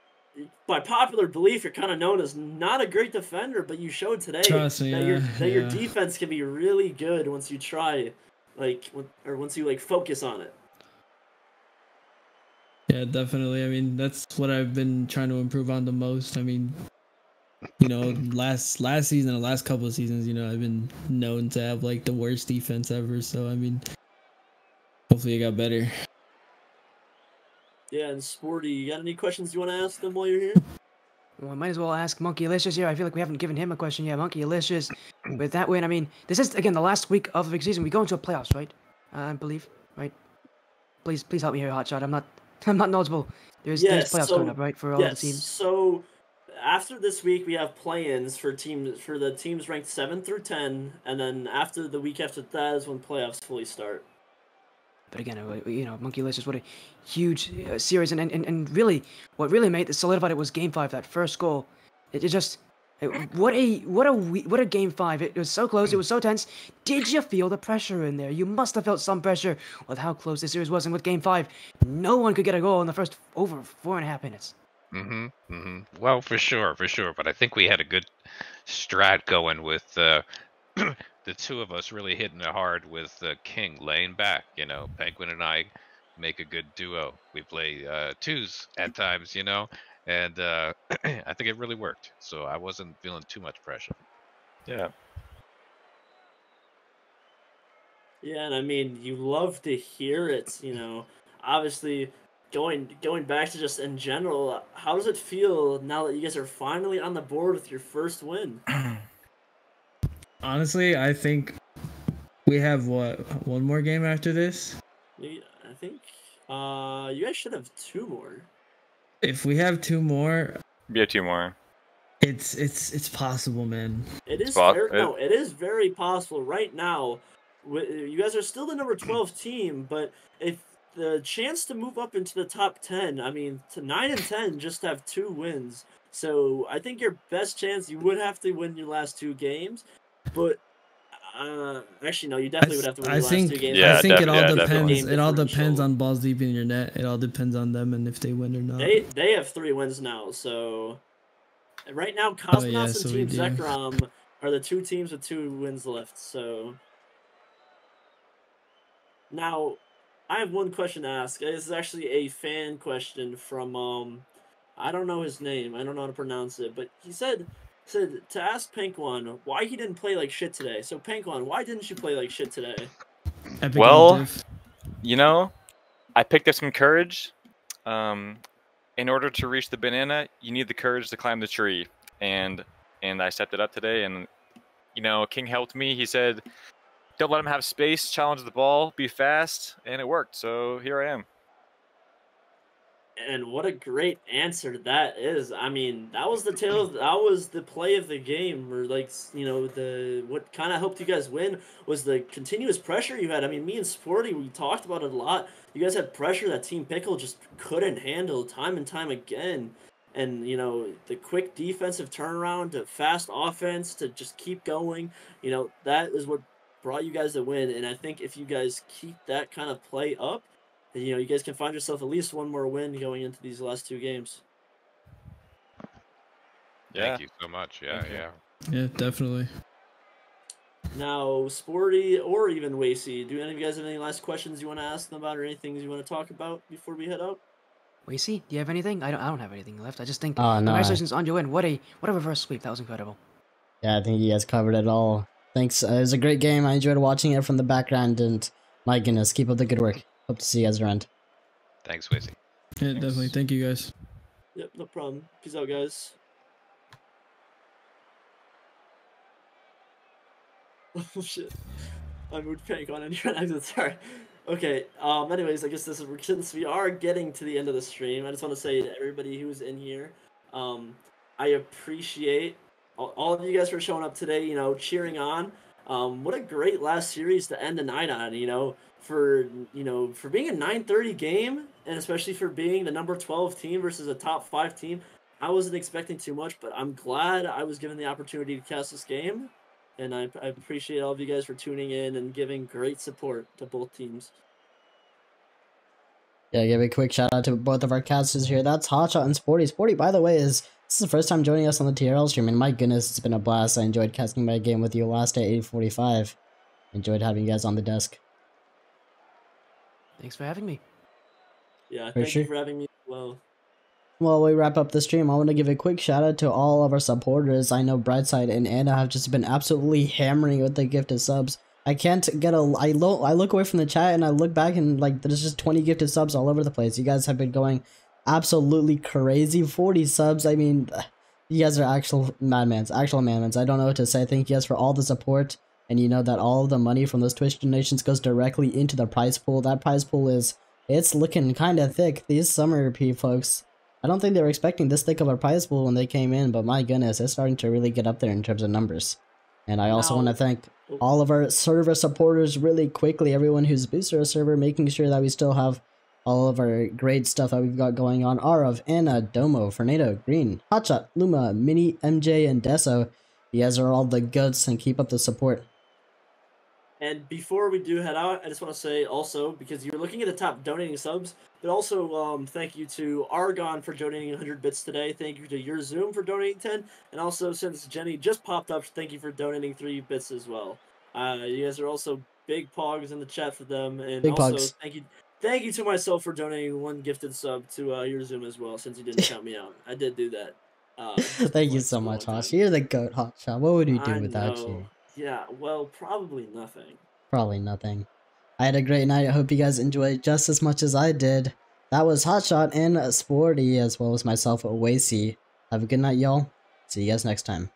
by popular belief, you're kind of known as not a great defender, but you showed today that your defense can be really good once you try, once you focus on it. Yeah, definitely. I mean, that's what I've been trying to improve on the most. I mean, you know, last season, the last couple of seasons, you know, I've been known to have like the worst defense ever. So I mean, hopefully it got better. Yeah, and Sporty, you got any questions you want to ask them while you're here? Well, I might as well ask Monkeylicious here. I feel like we haven't given him a question yet. Monkeylicious, with that win, I mean, this is, again, the last week of the season. We go into a playoffs, right? I believe, right? Please help me here, Hotshot. I'm not knowledgeable. There's playoffs coming up, right, for all the teams? So after this week, we have play-ins for the teams ranked 7 through 10, and then after the week after that is when playoffs fully start. But again, you know, Monkeylicious, what a huge series, and really, what really made this solidified it was Game 5, that first goal. What a Game 5! It was so close, it was so tense. Did you feel the pressure in there? You must have felt some pressure with how close this series was, and with Game 5, no one could get a goal in the first over 4.5 minutes. Well, for sure. But I think we had a good strat going with the 2 of us really hitting it hard with King laying back. You know, Penguin and I make a good duo. We play 2s at times, you know, and I think it really worked. So I wasn't feeling too much pressure. Yeah. Yeah, and I mean, you love to hear it, you know. Obviously, going back to just in general, how does it feel now that you guys are finally on the board with your first win? Honestly, I think we have one more game after this. I think you guys should have 2 more. If we have 2 more, We have 2 more. it's possible, man. It is it is very possible right now. You guys are still the number 12 team, but if the chance to move up into the top 10, I mean, to 9 and 10, just have 2 wins. So I think your best chance, you would have to win your last 2 games. But Actually, no. You definitely would have to win I your last think 2 games. I think it all yeah, depends. definitely. It all depends differential. on balls deep in your net. It all depends on them and if they win or not. They have 3 wins now, so right now Oh, Cosmonauts yeah, and so we Team do. Zekrom are the 2 teams with 2 wins left. So now I have one question to ask. This is actually a fan question from I don't know his name. I don't know how to pronounce it, but he said to ask Pinkwan why he didn't play like shit today. So Pinkwan, why didn't you play like shit today? Epic Well, diff. you know, I picked up some courage. In order to reach the banana, you need the courage to climb the tree, and I stepped it up today. And King helped me. He said, "Don't let him have space. Challenge the ball. Be fast," and it worked. So here I am. And what a great answer that is. I mean, that was that was the play of the game, or like, what kind of helped you guys win was the continuous pressure you had. I mean, me and Sporty, we talked about it a lot. You guys had pressure that Team Pickle just couldn't handle time and time again. And, the quick defensive turnaround to fast offense to just keep going, that is what brought you guys the win. And I think if you guys keep that kind of play up, you guys can find yourself at least one more win going into these last 2 games. Yeah. Thank you so much. Yeah, Okay. yeah. Yeah, definitely. Now, Sporty or even Wacy, do any of you guys have any last questions you want to ask them about or anything you want to talk about before we head out? Wacy, do you have anything? I don't have anything left. I just think Oh, no. congratulations on your win. What a reverse sweep. That was incredible. Yeah, I think you guys covered it all. Thanks. It was a great game. I enjoyed watching it from the background, and my goodness, keep up the good work. Hope to see you guys around. Thanks, Wacy. Yeah, definitely. Thank you guys. Yep, no problem. Peace out, guys. Oh shit. I moved panic on any exit. Sorry. Okay. Anyways, I guess since we are getting to the end of the stream, I just want to say to everybody who's in here, I appreciate all of you guys for showing up today. Cheering on. What a great last series to end the night on. For being a 9:30 game, and especially for being the number 12 team versus a top 5 team, I wasn't expecting too much, but I'm glad I was given the opportunity to cast this game. And I appreciate all of you guys for tuning in and giving great support to both teams. Yeah, give a quick shout out to both of our casters here. That's Hotshot and Sporty. Sporty, by the way, this is the first time joining us on the TRL stream, and my goodness, it's been a blast. I enjoyed casting my game with you last day at 8:45. Enjoyed having you guys on the desk. Thanks for having me. Yeah, For thank sure. you for having me as well. While we wrap up the stream, I want to give a quick shout out to all of our supporters. I know Brightside and Anna have just been absolutely hammering with the gifted subs. I can't get I look away from the chat and I look back and like there's just 20 gifted subs all over the place. You guys have been going absolutely crazy. 40 subs. I mean, you guys are actual madmans. I don't know what to say. Thank you guys for all the support. And you know that all of the money from those Twitch donations goes directly into the prize pool. That prize pool it's looking kind of thick. These Summer P folks, I don't think they were expecting this thick of a prize pool when they came in, but my goodness, it's starting to really get up there in terms of numbers. And I also want to thank all of our server supporters really quickly, everyone who's boosted our server, making sure that we still have all of our great stuff that we've got going on. Arav, Anna, Domo, Fernando, Green, Hotshot, Luma, Mini, MJ, and Deso. You guys are all the goods and keep up the support. And before we do head out, I just want to say also, because you're looking at the top donating subs, but also thank you to Argon for donating 100 bits today. Thank you to Your Zoom for donating 10. And also, since Jenny just popped up, thank you for donating 3 bits as well. You guys are also big pogs in the chat for them. And Big also, pogs. thank you to myself for donating 1 gifted sub to Your Zoom as well, since you didn't count me out. I did do that. Thank you so much, Hosh. You're the goat, Hotshot. What would we do without you? Yeah, well, probably nothing. Probably nothing. I had a great night. I hope you guys enjoyed just as much as I did. That was Hotshot and Sporty, as well as myself, Wacy. Have a good night, y'all. See you guys next time.